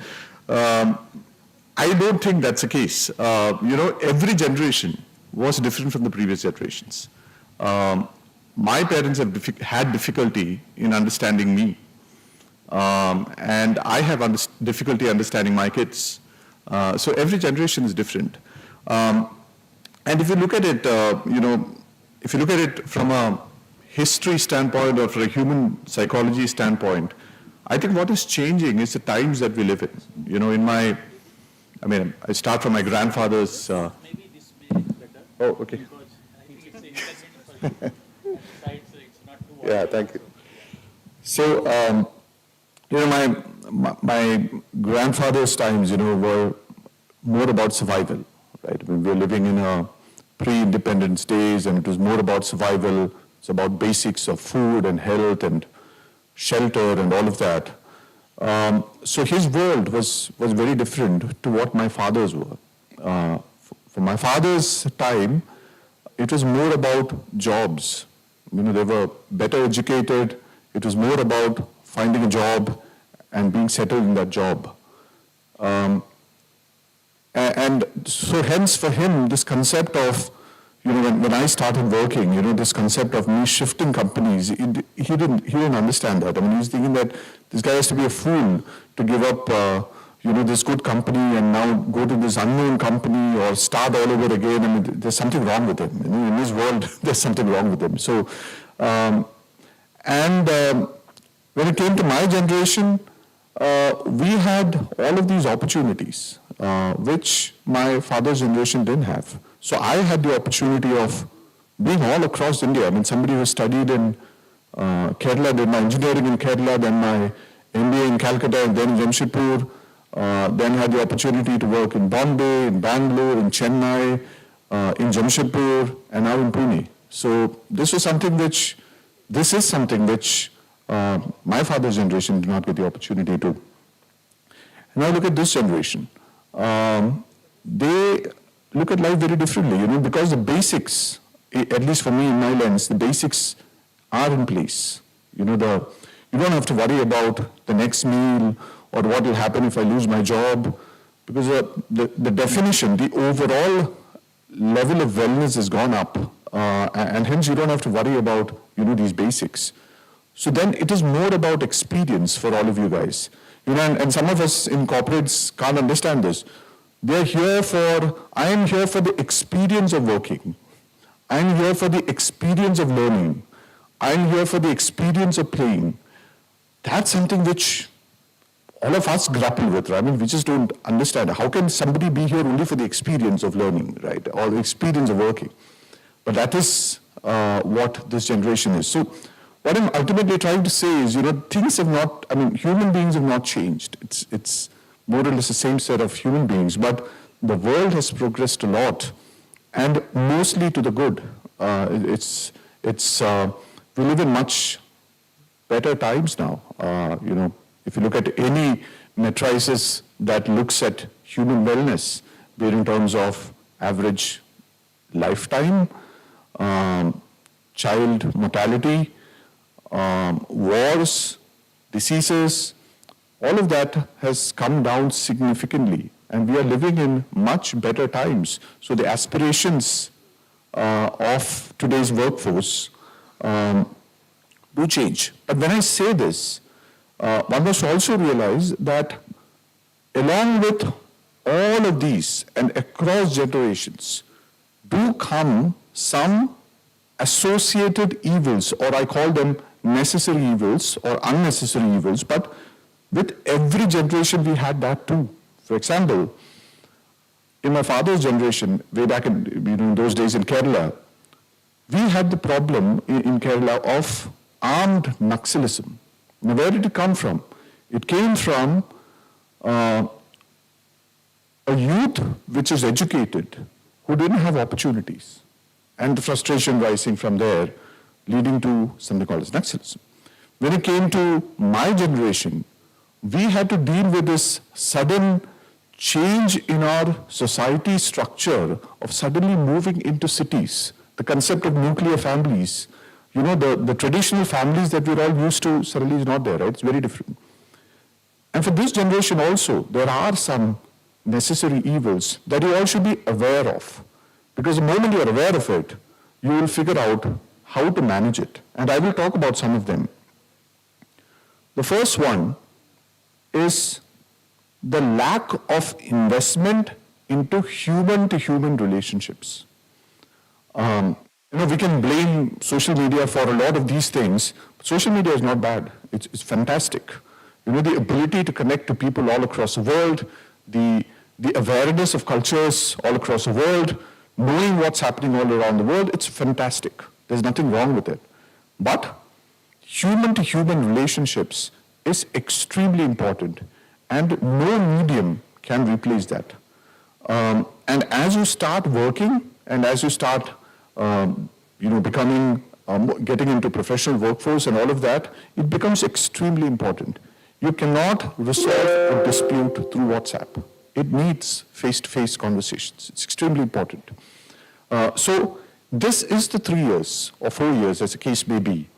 I don't think that's the case. You know, every generation was different from the previous generations. My parents have had difficulty in understanding me. And I have difficulty understanding my kids. So every generation is different. And if you look at it, you know, if you look at it from a history standpoint or from a human psychology standpoint, I think what is changing is the times that we live in. You know, I start from my grandfather's.
Maybe this may be better.
Oh, okay.
Because I think it's the internet side, so it's not too.
Yeah, thank you. So, you know, my grandfather's times, you know, were more about survival, right? I mean, we were living in a pre-independence days, and it was more about survival. It's about basics of food and health and shelter and all of that. So his world was very different to what my father's were. For my father's time, it was more about jobs. You know, they were better educated. It was more about finding a job and being settled in that job. And so hence for him, this concept of, you know, when I started working, you know, this concept of me shifting companies, he didn't understand that. I mean, he's thinking that this guy has to be a fool to give up, you know, this good company and now go to this unknown company or start all over again. I mean, there's something wrong with him. You know, in his world, there's something wrong with him. So, when it came to my generation, we had all of these opportunities, which my father's generation didn't have. So I had the opportunity of being all across India. I mean, somebody who studied in Kerala, did my engineering in Kerala, then my MBA in Calcutta, and then in Jamshedpur, then had the opportunity to work in Bombay, in Bangalore, in Chennai, in Jamshedpur, and now in Pune. So this is something which my father's generation did not get the opportunity to. And now look at this generation. They look at life very differently, you know, because the basics, at least for me in my lens, the basics are in place. You know, you don't have to worry about the next meal or what will happen if I lose my job, because the definition, the overall level of wellness has gone up, and hence you don't have to worry about, you know, these basics. So then it is more about experience for all of you guys. You know, and some of us in corporates can't understand this. I am here for the experience of working. I am here for the experience of learning. I am here for the experience of playing. That's something which all of us grapple with, right? I mean, we just don't understand. How can somebody be here only for the experience of learning, right? Or the experience of working? But that is what this generation is. So what I'm ultimately trying to say is, you know, human beings have not changed. It's more or less the same set of human beings, but the world has progressed a lot, and mostly to the good. We live in much better times now. You know, if you look at any matrices that looks at human wellness, be it in terms of average lifetime, child mortality, wars, diseases, all of that has come down significantly, and we are living in much better times. So the aspirations of today's workforce do change. But when I say this, one must also realize that along with
all of these and across generations do come some associated evils, or I call them necessary evils or unnecessary evils, but with every generation we had that too. For example, in my father's generation, way back in those days in Kerala, we had the problem in Kerala of armed Naxalism. Now, where did it come from? It came from a youth which is educated, who didn't have opportunities, and the frustration rising from there, leading to something called as Naxalism. When it came to my generation, we had to deal with this sudden change in our society structure of suddenly moving into cities. The concept of nuclear families, the traditional families that we're all used to suddenly is not there, right? It's very different. And for this generation also, there are some necessary evils that you all should be aware of. Because the moment you're aware of it, you will figure out how to manage it. And I will talk about some of them. The first one is the lack of investment into human-to-human relationships. We can blame social media for a lot of these things. But social media is not bad. It's fantastic. The ability to connect to people all across the world, the awareness of cultures all across the world, knowing what's happening all around the world, it's fantastic. There's nothing wrong with it. But human-to-human relationships is extremely important, and no medium can replace that. And as you start working, and as you start, becoming, getting into professional workforce and all of that, it becomes extremely important. You cannot resolve a dispute through WhatsApp. It needs face-to-face conversations. It's extremely important. So this is the 3 years or 4 years, as the case may be,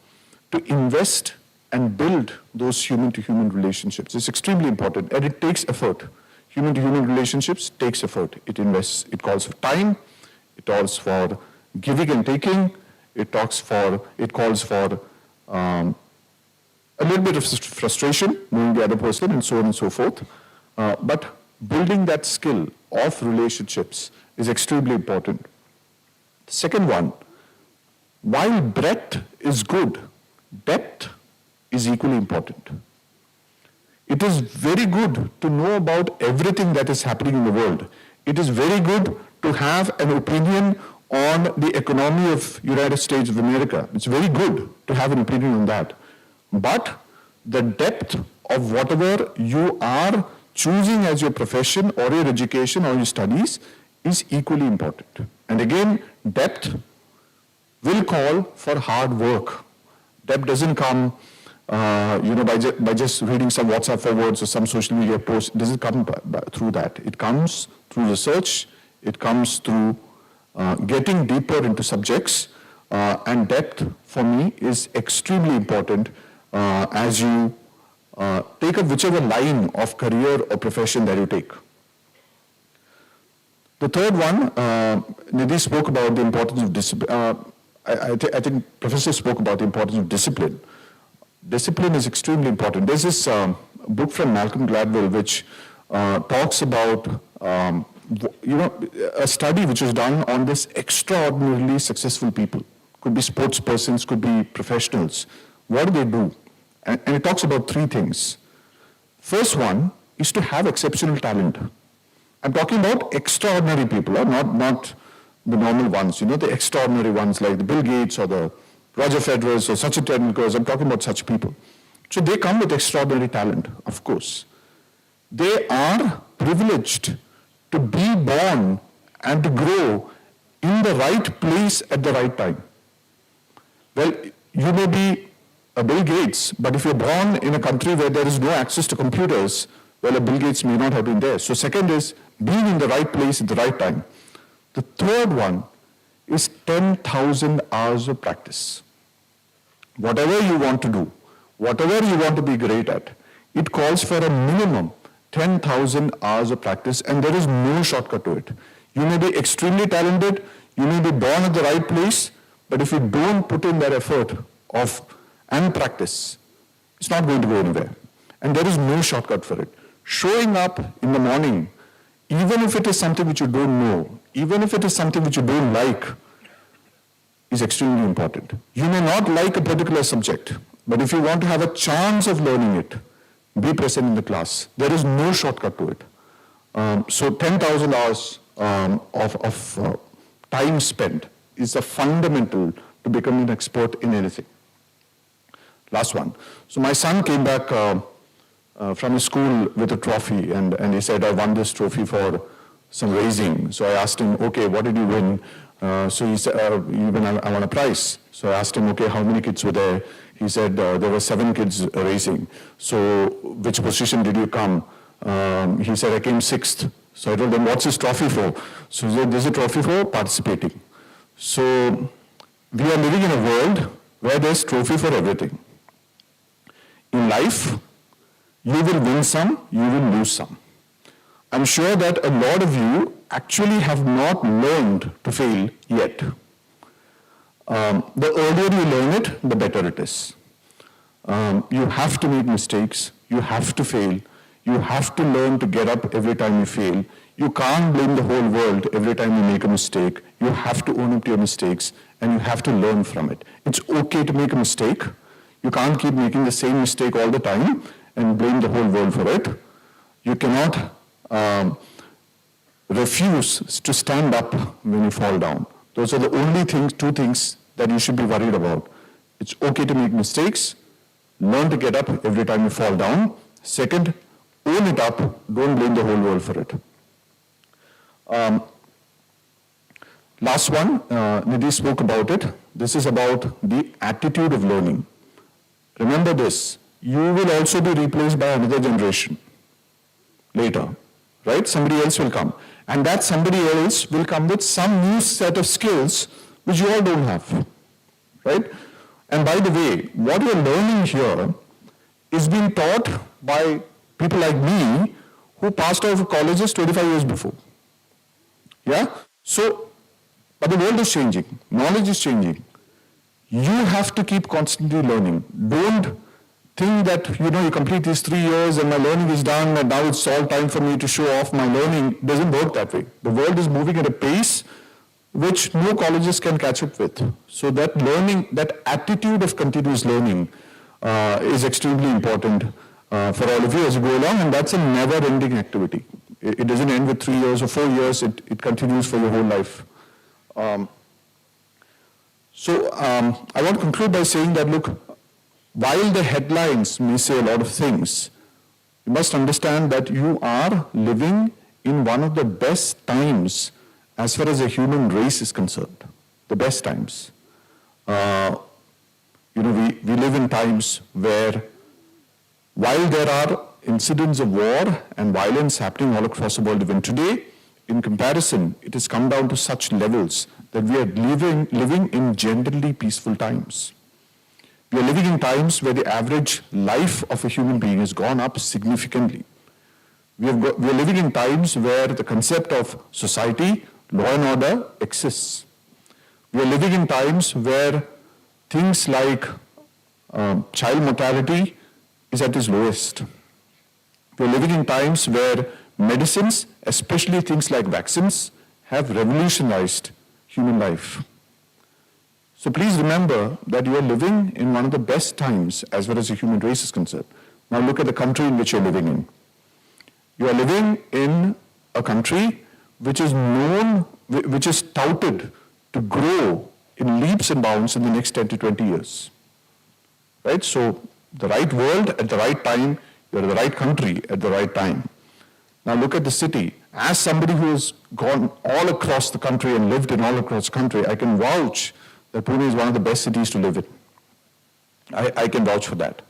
to invest and build those human-to-human relationships. It's extremely important, and it takes effort. Human-to-human relationships takes effort. It invests, it calls for time, it calls for giving and taking, it calls for a little bit of frustration, knowing the other person, and so on and so forth. But building that skill of relationships is extremely important. The second one, while breadth is good, depth is equally important. It is very good to know about everything that is happening in the world. It is very good to have an opinion on the economy of United States of America. It's very good to have an opinion on that. But the depth of whatever you are choosing as your profession or your education or your studies is equally important. And again, depth will call for hard work. Depth doesn't come by just reading some WhatsApp forwards or some social media post. It doesn't come through that. It comes through research. It comes through getting deeper into subjects. And depth, for me, is extremely important as you take up whichever line of career or profession that you take. The third one, Nidhi spoke about the importance of discipline. I think Professor spoke about the importance of discipline. Discipline is extremely important. There's this book from Malcolm Gladwell which talks about a study which was done on this extraordinarily successful people. Could be sports persons, could be professionals. What do? And it talks about 3 things. First one is to have exceptional talent. I'm talking about extraordinary people, not the normal ones, the extraordinary ones like the Bill Gates or the Roger Federers or Sachin Tendulkars. I'm talking about such people. So they come with extraordinary talent, of course. They are privileged to be born and to grow in the right place at the right time. Well, you may be a Bill Gates, but if you're born in a country where there is no access to computers, well, a Bill Gates may not have been there. So second is being in the right place at the right time. The third one is 10,000 hours of practice. Whatever you want to do, whatever you want to be great at, it calls for a minimum 10,000 hours of practice, and there is no shortcut to it. You may be extremely talented, you may be born at the right place, but if you don't put in that effort and practice, it's not going to go anywhere. And there is no shortcut for it. Showing up in the morning even if it is something which you don't know, even if it is something which you don't like, is extremely important. You may not like a particular subject, but if you want to have a chance of learning it, be present in the class. There is no shortcut to it. So 10,000 hours of time spent is a fundamental to becoming an expert in anything. Last one. So my son came back from his school with a trophy, and he said, I won this trophy for some racing. So I asked him, okay, what did you win? So he said, I won a prize. So I asked him, okay, how many kids were there? He said, there were 7 kids racing. So which position did you come? He said, I came 6th. So I told him, what's this trophy for? So he said, this is a trophy for participating. So we are living in a world where there's trophy for everything. In life, you will win some, you will lose some. I'm sure that a lot of you actually have not learned to fail yet. The earlier you learn it, the better it is. You have to make mistakes, you have to fail, you have to learn to get up every time you fail. You can't blame the whole world every time you make a mistake. You have to own up to your mistakes and you have to learn from it. It's okay to make a mistake. You can't keep making the same mistake all the time and blame the whole world for it. You cannot refuse to stand up when you fall down. Those are the only two things that you should be worried about. It's okay to make mistakes. Learn to get up every time you fall down. Second, own it up. Don't blame the whole world for it. Last one, Nidhi spoke about it. This is about the attitude of learning. Remember this, you will also be replaced by another generation later, right? Somebody else will come. And that somebody else will come with some new set of skills which you all don't have, right? And by the way, what you're learning here is being taught by people like me who passed out of colleges 25 years before. Yeah? So, but the world is changing, knowledge is changing. You have to keep constantly learning. Don't think that, you complete these 3 years and my learning is done and now it's all time for me to show off my learning. It doesn't work that way. The world is moving at a pace which no colleges can catch up with. So that learning, that attitude of continuous learning is extremely important for all of you as you go along, and that's a never-ending activity. It doesn't end with 3 years or 4 years, it continues for your whole life. I want to conclude by saying that, look, while the headlines may say a lot of things, you must understand that you are living in one of the best times as far as the human race is concerned. The best times. We live in times where, while there are incidents of war and violence happening all across the world even today, in comparison, it has come down to such levels that we are living in generally peaceful times. We are living in times where the average life of a human being has gone up significantly. We are living in times where the concept of society, law and order exists. We are living in times where things like child mortality is at its lowest. We are living in times where medicines, especially things like vaccines, have revolutionized human life. So please remember that you are living in one of the best times as far as the human race is concerned. Now look at the country in which you're living in. You are living in a country which is known, which is touted to grow in leaps and bounds in the next 10 to 20 years. Right? So the right world at the right time, you're in the right country at the right time. Now look at the city. As somebody who has gone all across the country and lived in all across the country, I can vouch that Pune is one of the best cities to live in. I can vouch for that.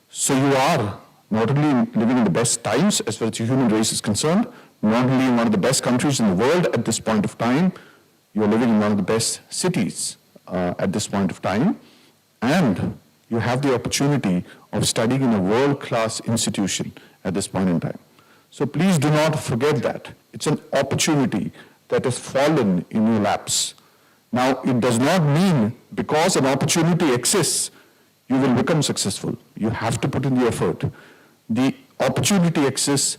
So you are not only living in the best times as far as the human race is concerned, not only in one of the best countries in the world at this point of time, you are living in one of the best cities at this point of time, and you have the opportunity of studying in a world-class institution at this point in time. So please do not forget that. It's an opportunity that has fallen in your laps. Now, it does not mean because an opportunity exists, you will become successful. You have to put in the effort. The opportunity exists.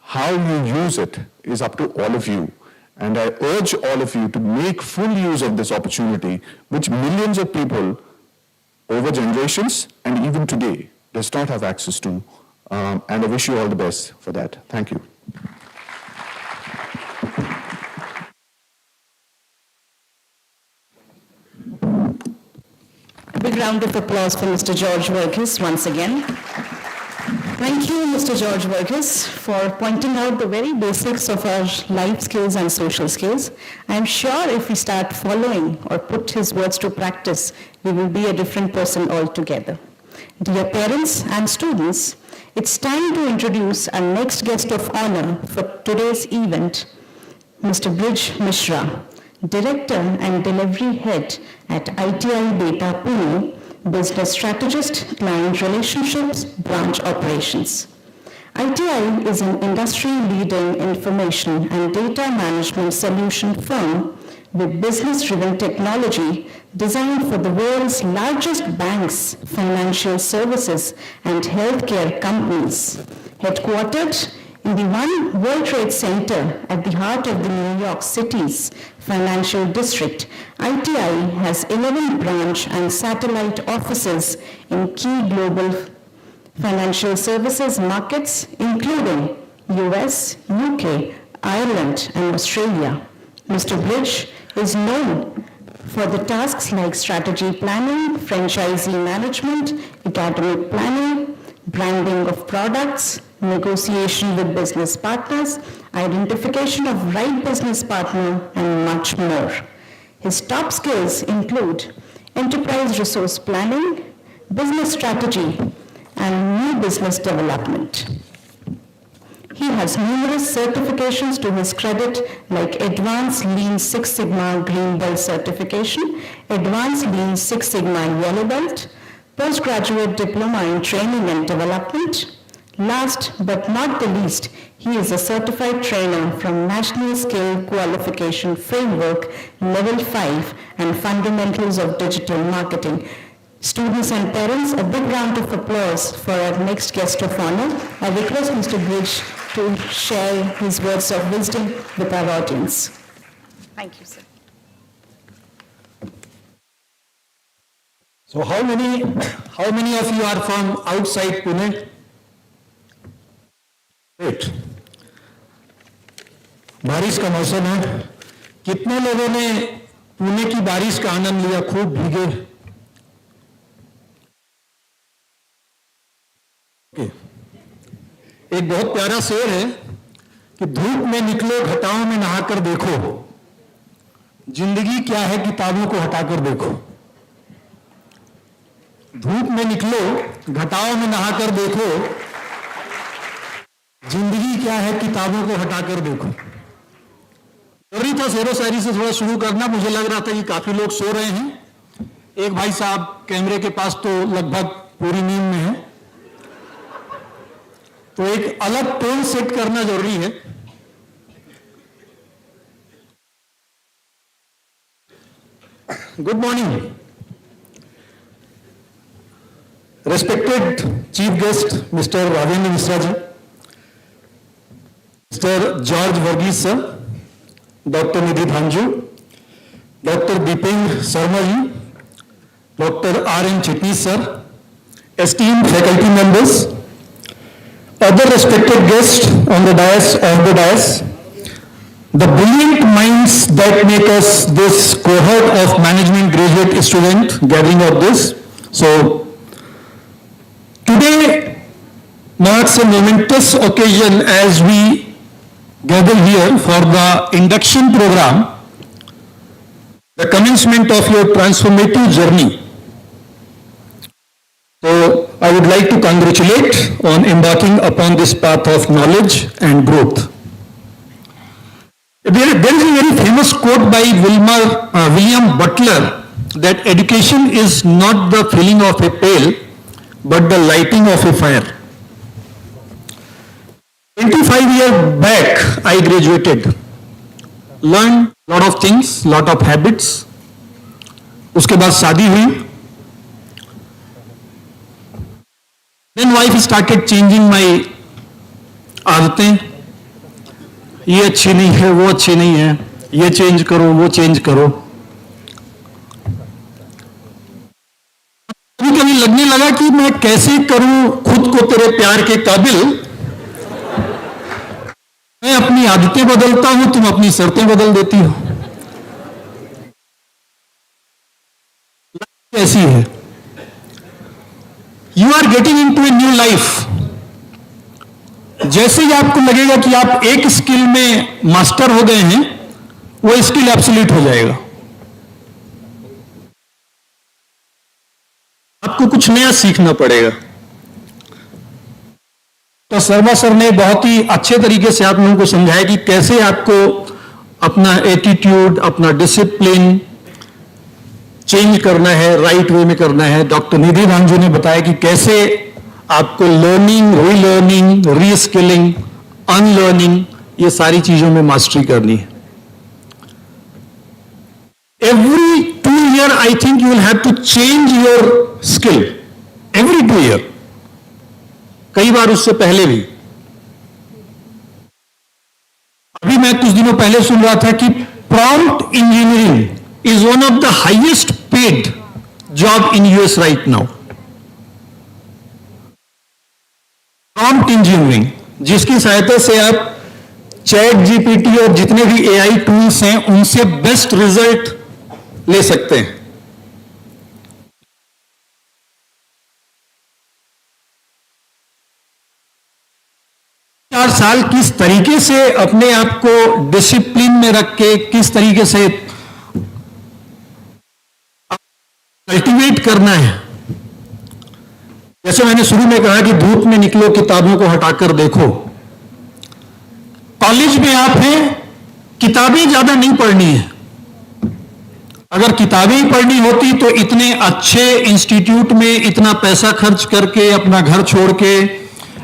How you use it is up to all of you. And I urge all of you to make full use of this opportunity, which millions of people over generations and even today does not have access to. And I wish you all the best for that. Thank you.
A big round of applause for Mr. George Verghese once again. Thank you, Mr. George Verghese, for pointing out the very basics of our life skills and social skills. I'm sure if we start following or put his words to practice, we will be a different person altogether. Dear parents and students, it's time to introduce our next guest of honor for today's event, Mr. Brij Mishra, Director and Delivery Head at ITI Data Pune, Business Strategist, Client Relationships, Branch Operations. ITI is an industry-leading information and data management solution firm with business-driven technology designed for the world's largest banks, financial services, and healthcare companies. Headquartered in the One World Trade Center at the heart of the New York City's financial district, ITI has 11 branch and satellite offices in key global financial services markets, including US, UK, Ireland, and Australia. Mr. Brij is known for the tasks like strategy planning, franchisee management, academic planning, branding of products, negotiation with business partners, identification of right business partner, and much more. His top skills include enterprise resource planning, business strategy, and new business development. He has numerous certifications to his credit, like Advanced Lean Six Sigma Green Belt certification, Advanced Lean Six Sigma Yellow Belt, postgraduate diploma in training and development. Last but not the least, he is a certified trainer from National Skill Qualification Framework Level 5 and Fundamentals of Digital Marketing. Students and parents, a big round of applause for our next guest of honor. I request Mr. Brij to share his words of wisdom with our audience. Thank you, sir.
So how many of you are from outside Pune? Great. बारिश का मौसम है. कितने लोगों ने पुणे की बारिश का आनंद लिया? खूब भीगे. एक बहुत प्यारा शेर है कि धूप में निकलो घटाओं में नहाकर देखो, जिंदगी क्या है किताबों को हटाकर देखो. धूप में निकलो घटाओं में नहाकर देखो, जिंदगी क्या है किताबों को हटाकर देखो. जरूरी था शेरो शायरी से थोड़ा शुरू करना. मुझे लग रहा था कि काफी लोग सो रहे हैं. एक भाई साहब कैमरे के पास तो लगभग पूरी नींद में है, तो एक अलग टोन सेट करना जरूरी है. Good morning. Respected Chief Guest, Mr. Brij Mishra ji, Mr. George Verghese sir, Dr. Nidhi Raju, Dr. Deeping Sharma ji, Dr. R.N. Chitnis sir, esteemed faculty members, other respected guests on the dais, the brilliant minds that make us this cohort of management graduate student gathering of this. So today marks a momentous occasion as we gather here for the induction program, the commencement of your transformative journey. So I would like to congratulate on embarking upon this path of knowledge and growth. There is a very famous quote by William Butler that education is not the filling of a pail, but the lighting of a fire. 25 years back, I graduated, learned a lot of things, lot of habits. उसके बाद शादी हुई. Then wife started changing my आदतें, ये अच्छी नहीं है, वो अच्छी नहीं है, ये चेंज करो, वो चेंज करो। कभी कभी लगने लगा कि मैं कैसे करूं खुद को तेरे प्यार के काबिल। मैं अपनी आदतें बदलता हूं, तुम अपनी शर्तें बदल देती हो। कैसी है? You are getting into a new life. जैसे ही आपको लगेगा कि आप एक स्किल में मास्टर हो गए हैं, वो स्किल एब्सोल्यूट हो जाएगा। आपको कुछ नया सीखना पड़ेगा। तो शर्मा सर ने बहुत ही अच्छे तरीके से आप लोगों को समझाया कि कैसे आपको अपना एटीट्यूड, अपना डिसिप्लिन चेंज करना है, राइट वे में करना है। डॉक्टर निधि राजू ने बताया कि कैसे आपको लर्निंग, रीलर्निंग, रीस्किलिंग, अनलर्निंग, ये सारी चीजों में मास्टरी करनी है। Every 2 years, I think you will have to change your skill. Every 2 years. कई बार उससे पहले भी। अभी मैं कुछ दिनों पहले सुन रहा था कि prompt engineering is one of the highest paid job in US right now. Prompt engineering, जिसकी सहायता से आप चैट जीपीटी और जितने भी एआई टूल्स हैं उनसे बेस्ट रिजल्ट ले सकते हैं। चार साल किस तरीके से अपने आप को डिसिप्लिन में रख के, किस तरीके से कल्टीवेट करना है। जैसे मैंने शुरू में कहा कि धूप में निकलो, किताबों को हटाकर देखो। कॉलेज में आप हैं, किताबें ज्यादा नहीं पढ़नी है। अगर किताबें ही पढ़नी होती तो इतने अच्छे इंस्टीट्यूट में इतना पैसा खर्च करके अपना घर छोड़ के,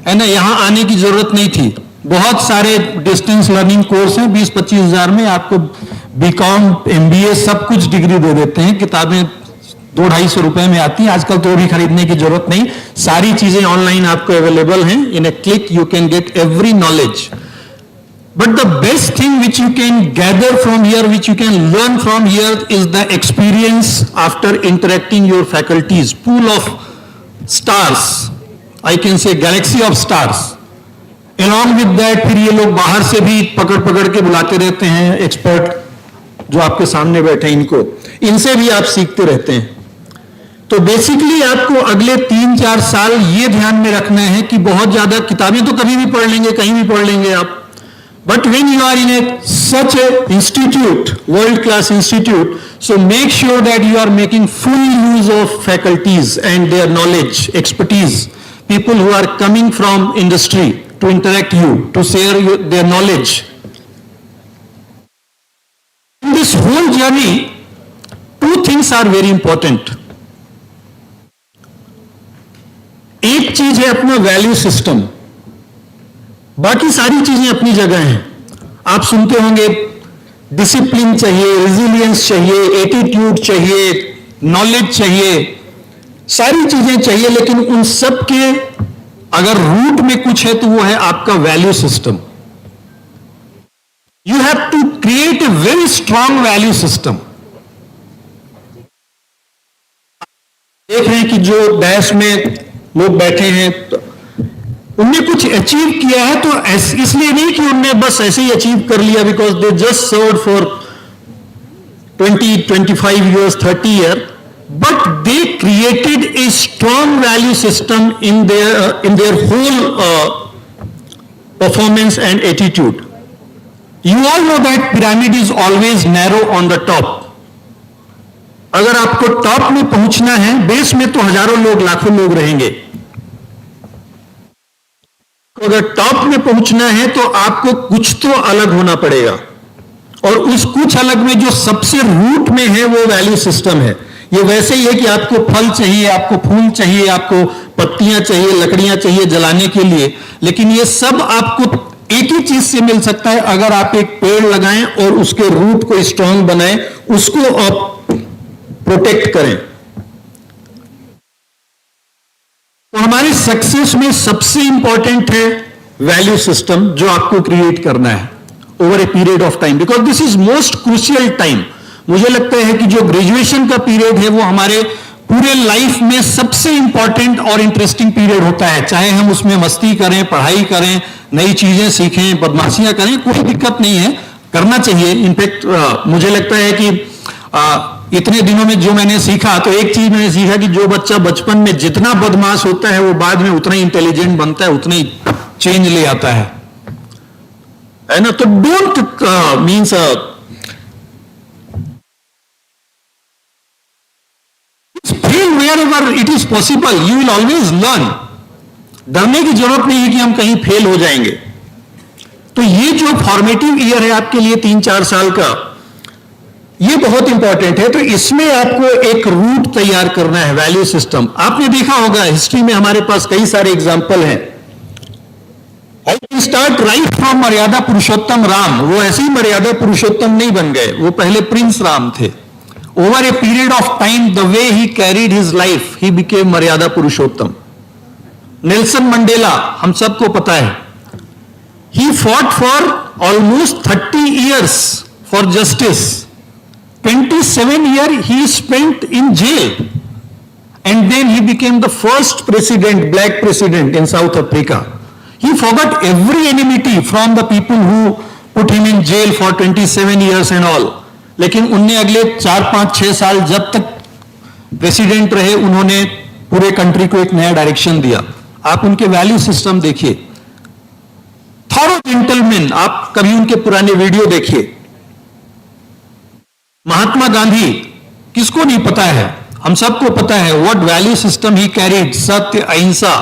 है ना, यहां आने की जरूरत नहीं थी। बहुत सारे डिस्टेंस लर्निंग कोर्स हैं, 20-25 हजार में आपको बीकॉम, एमबीए सब कुछ डिग्री दे देते हैं। किताबें 200-250 रुपए में आती हैं आजकल, तो भी खरीदने की जरूरत नहीं। सारी चीजें ऑनलाइन आपको अवेलेबल हैं। In a click you can get every knowledge. But the best thing which you can gather from here, which you can learn from here, is the experience after interacting your faculties. Pool of stars, I can say galaxy of stars. Along with that, फिर ये लोग बाहर से भी पकड़ के बुलाते रहते हैं एक्सपर्ट जो आपके सामने बैठे हैं, इनसे भी आप सीखते रहते हैं। तो बेसिकली आपको अगले 3-4 साल ये ध्यान में रखना है कि बहुत ज्यादा किताबें तो कभी भी पढ़ लेंगे, कहीं भी पढ़ लेंगे आप। But when you are in such a institute, world-class institute, so make sure that you are making full use of faculties and their knowledge, expertise, people who are coming from industry to interact you, to share their knowledge. In this whole journey, 2 things are very important. एक चीज है अपना value system, बाकी सारी चीजें अपनी जगह हैं। आप सुनते होंगे डिसिप्लिन चाहिए, रेजिलियंस चाहिए, एटीट्यूड चाहिए, नॉलेज चाहिए, सारी चीजें चाहिए, लेकिन उन सब के अगर रूट में कुछ है तो वो है आपका value system. You have to create a very strong value system. देख रहे हैं कि जो डैश में लोग बैठे हैं तो उनने कुछ अचीव किया है, तो इसलिए नहीं कि उनने बस ऐसे ही अचीव कर लिया because they just served for 20-25 years, 30 years, but they created a strong value system in their whole performance and attitude. You all know that pyramid is always narrow on the top. अगर आपको top में पहुंचना है, base में तो हजारों लोग, लाखों लोग रहेंगे। अगर टॉप में पहुंचना है तो आपको कुछ तो अलग होना पड़ेगा, और उस कुछ अलग में जो सबसे रूट में है वो वैल्यू सिस्टम है। ये वैसे ही है कि आपको फल चाहिए, आपको फूल चाहिए, आपको पत्तियां चाहिए, लकड़ियां चाहिए जलाने के लिए, लेकिन ये सब आपको एक ही चीज से मिल सकता है अगर आप एक पेड़ लगाएं और उसके रूट को स्ट्रांग बनाएं, उसको आप प्रोटेक्ट करें। तो हमारी सक्सेस में सबसे इंपॉर्टेंट है वैल्यू सिस्टम जो आपको क्रिएट करना है, over a period of time, because this is most crucial time. मुझे लगता है कि जो ग्रेजुएशन का पीरियड है वो हमारे पूरे लाइफ में सबसे इंपॉर्टेंट और इंटरेस्टिंग पीरियड होता है. चाहे हम उसमें मस्ती करें, पढ़ाई करें, नई चीजें सीखें, बदमाशियां करें, कोई दिक्कत नहीं है, करना चाहिए. इनफैक्ट मुझे लगता है कि इतने दिनों में जो मैंने सीखा, तो एक चीज मैंने सीखा कि जो बच्चा बचपन में जितना बदमाश होता है वो बाद में उतना ही इंटेलिजेंट बनता है, उतना ही चेंज ले आता है ना. तो don't means fail wherever it is possible, you will always learn. डरने की जरूरत नहीं है कि हम कहीं फेल हो जाएंगे. तो ये जो फॉर्मेटिव ईयर है आपके लिए 3-4 साल का, ये बहुत इंपॉर्टेंट है. तो इसमें आपको एक रूट तैयार करना है, वैल्यू सिस्टम. आपने देखा होगा हिस्ट्री में हमारे पास कई सारे एग्जाम्पल हैं. I can start right from मर्यादा पुरुषोत्तम राम. वो ऐसे ही मर्यादा पुरुषोत्तम नहीं बन गए, वो पहले प्रिंस राम थे. Over a period of time, the way he carried his life, he became मर्यादा पुरुषोत्तम. नेल्सन मंडेला, हम सबको पता है, he fought for almost 30 years for justice. 27 years he spent in jail, and then he became the first president, black president in South Africa. He forgot every enmity from the people who put him in jail for 27 years and all. लेकिन उनने अगले 4-5-6 साल जब तक president रहे, उन्होंने पूरे country को एक नया डायरेक्शन दिया. आप उनके वैल्यू सिस्टम देखिए. थॉरो जेंटलमैन, आप कभी उनके पुराने वीडियो देखिए. महात्मा गांधी, किसको नहीं पता है, हम सबको पता है what value system he carried, सत्य, अहिंसा.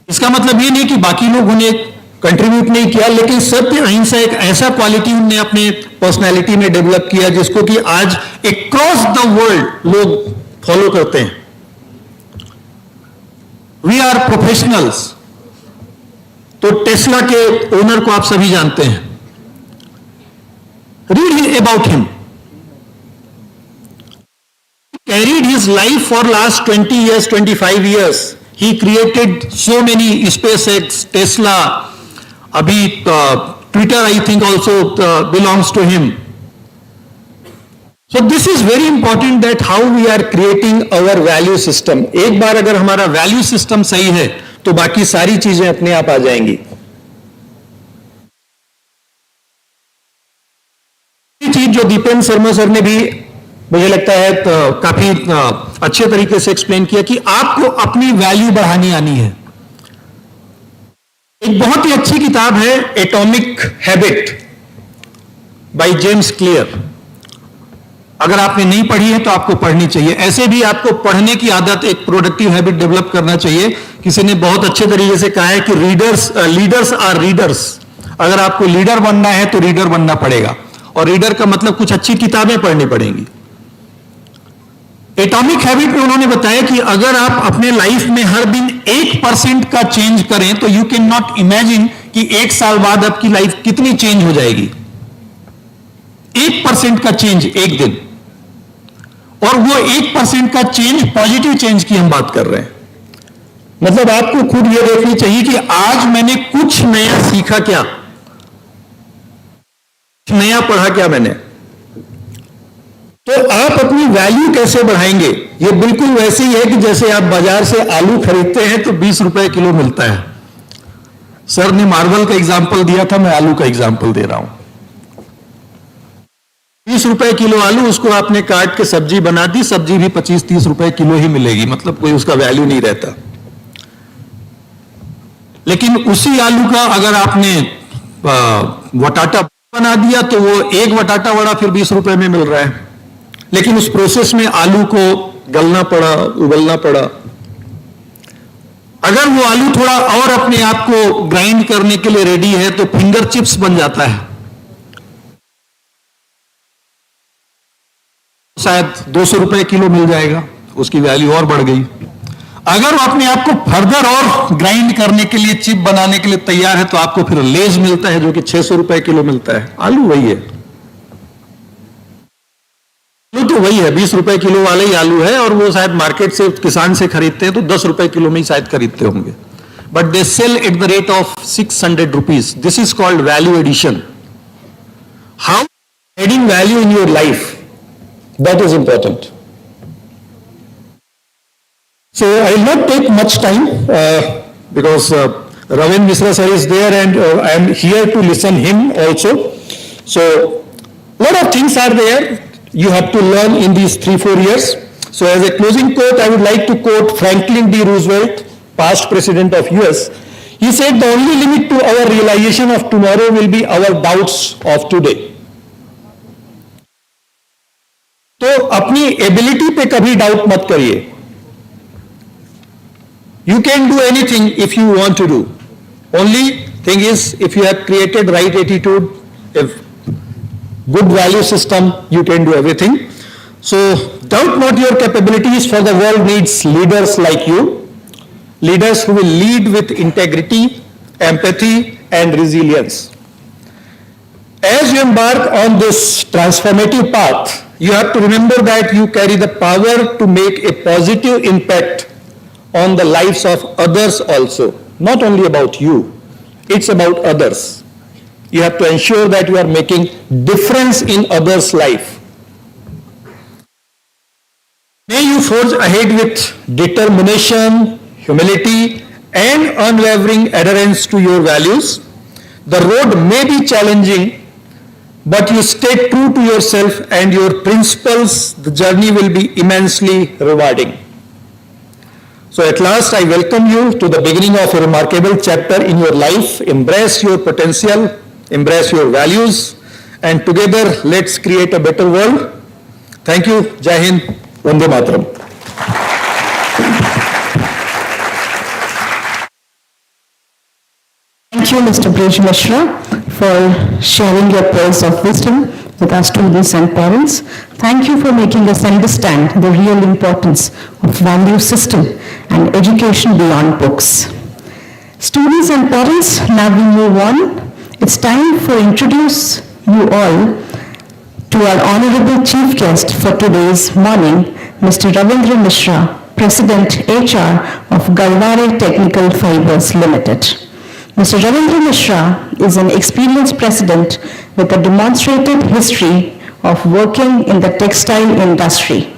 इसका मतलब ये नहीं कि बाकी लोग उन्हें कंट्रीब्यूट नहीं किया, लेकिन सत्य, अहिंसा एक ऐसा क्वालिटी उन्होंने अपने पर्सनैलिटी में डेवलप किया जिसको कि आज अक्रॉस द वर्ल्ड लोग फॉलो करते हैं. We are professionals. तो टेस्ला के ओनर को आप सभी जानते हैं. Read about him. Carried his life for last 20 years, 25 years. He created so many SpaceX, Tesla. Abhi Twitter, I think, also belongs to him. So this is very important that how we are creating our value system. एक बार अगर हमारा value system सही है, तो बाकी सारी चीजें अपने आप आ जाएंगी. चीज जो दीपेन शर्मा सर ने भी मुझे लगता है तो काफी अच्छे तरीके से एक्सप्लेन किया कि आपको अपनी वैल्यू बढ़ानी आनी है. एक बहुत ही अच्छी किताब है atomic habit by James clear. अगर आपने नहीं पढ़ी है तो आपको पढ़नी चाहिए. ऐसे भी आपको पढ़ने की आदत, एक प्रोडक्टिव हैबिट डेवलप करना चाहिए. किसी ने बहुत अच्छे तरीके से कहा है कि लीडर्स आर रीडर्स. अगर आपको लीडर बनना है तो रीडर बनना पड़ेगा, और रीडर का मतलब कुछ अच्छी किताबें पढ़नी पड़ेंगी. एटॉमिक हैबिट में उन्होंने बताया कि अगर आप अपने लाइफ में हर दिन 1% का चेंज करें तो यू कैन नॉट इमेजिन कि 1 साल बाद आपकी लाइफ कितनी चेंज हो जाएगी. 1% का चेंज एक दिन, और वो 1% का चेंज पॉजिटिव चेंज की हम बात कर रहे हैं. मतलब आपको खुद ये देखनी चाहिए कि आज मैंने कुछ नया सीखा, क्या नया पढ़ा, क्या मैंने. तो आप अपनी वैल्यू कैसे बढ़ाएंगे. ये बिल्कुल वैसे ही है कि जैसे आप बाजार से आलू खरीदते हैं तो 20 रुपए किलो मिलता है. सर ने मार्बल का एग्जाम्पल दिया था, मैं आलू का एग्जाम्पल दे रहा हूं. 20 रुपए किलो आलू, उसको आपने काट के सब्जी बना दी, सब्जी भी 25-30 रुपए किलो ही मिलेगी. मतलब कोई उसका वैल्यू नहीं रहता. लेकिन उसी आलू का अगर आपने वटाटा बना दिया तो वो एक वटाटा वड़ा फिर 20 रुपए में मिल रहा है. लेकिन उस प्रोसेस में आलू को गलना पड़ा, उबलना पड़ा. अगर वो आलू थोड़ा और अपने आप को ग्राइंड करने के लिए रेडी है तो फिंगर चिप्स बन जाता है. शायद 200 रुपए किलो मिल जाएगा, उसकी वैल्यू और बढ़ गई. अगर वो अपने आप को फर्दर और ग्राइंड करने के लिए, चिप बनाने के लिए तैयार है, तो आपको फिर लेज मिलता है जो कि 600 रुपए किलो मिलता है. आलू वही है, आलू तो वही है, 20 रुपए किलो वाला ही आलू है. और वो शायद मार्केट से, किसान से खरीदते हैं तो 10 रुपए किलो में ही शायद खरीदते होंगे. but they sell at the rate of 600 rupees. This is called value addition. How adding value in your life, that is important. So I will not take much time because Brij Mishra sir is there and I am here to listen him also. So a lot of things are there you have to learn in these 3-4 years. So as a closing quote, I would like to quote Franklin D. Roosevelt, past president of US. He said, the only limit to our realization of tomorrow will be our doubts of today. तो अपनी ability पे कभी doubt मत करिए. You can do anything if you want to do. Only thing is, if you have created right attitude, if good value system, you can do everything. So doubt not your capabilities, for the world needs leaders like you. Leaders who will lead with integrity, empathy, and resilience. As you embark on this transformative path, you have to remember that you carry the power to make a positive impact on the lives of others also. Not only about you, it's about others. You have to ensure that you are making difference in others' life. May you forge ahead with determination, humility, and unwavering adherence to your values. The road may be challenging, but you stay true to yourself and your principles, the journey will be immensely rewarding. So at last, I welcome you to the beginning of a remarkable chapter in your life. Embrace your potential, embrace your values, and together let's create a better world. Thank you. Jai Hind. Vande Mataram.
Thank you, Mr. Brij Mishra, for sharing your pearls of wisdom with our students and parents. Thank you for making us understand the real importance of value system and education beyond books. Students and parents, now we move on. It's time to introduce you all to our honorable chief guest for today's morning, Mr. Ravindra Mishra, President HR of Galware Technical Fibers Limited. Mr. Ravindra Mishra is an experienced president with a demonstrated history of working in the textile industry.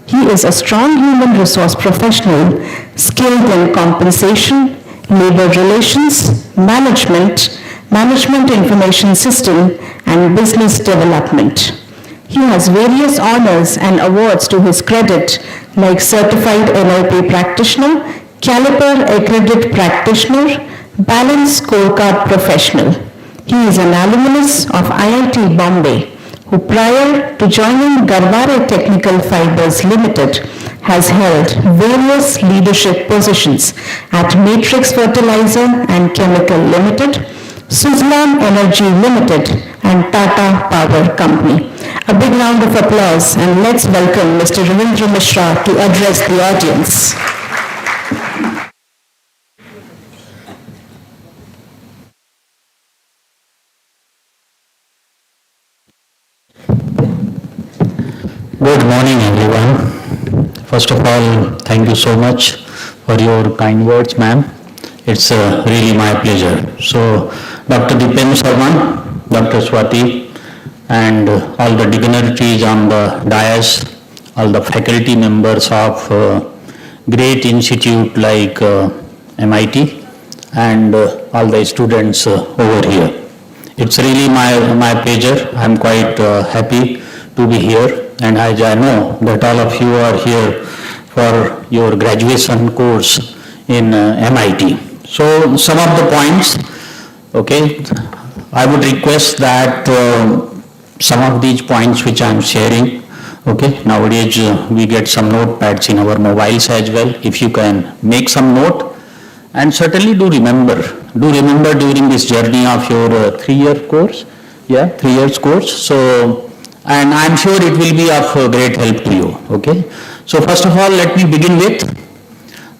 He is a strong human resource professional, skilled in compensation, labor relations, management information system, and business development. He has various honors and awards to his credit, like Certified NLP Practitioner, Caliper Accredited Practitioner, Balanced Scorecard Professional. He is an alumnus of IIT Bombay, who prior to joining Galware Technical Fibers Limited has held various leadership positions at Matrix Fertilizer and Chemical Limited, Suzlon Energy Limited, and Tata Power Company. A big round of applause, and let's welcome Mr. Ravindra Mishra to address the audience.
Good morning, everyone. First of all, thank you so much for your kind words, ma'am. It's really my pleasure. So, Dr. Dipen Sarman, Dr. Swati, and all the dignitaries on the dais, all the faculty members of great institute like MIT, and all the students over here. It's really my pleasure. I'm quite happy to be here. And as I know that all of you are here for your graduation course in MIT. So some of the points, okay, I would request that some of these points which I am sharing, okay, nowadays we get some notepads in our mobiles as well. If you can make some note, and certainly do remember during this journey of your 3-year course, 3 years course. So, and I'm sure it will be of great help to you, okay? So first of all, let me begin with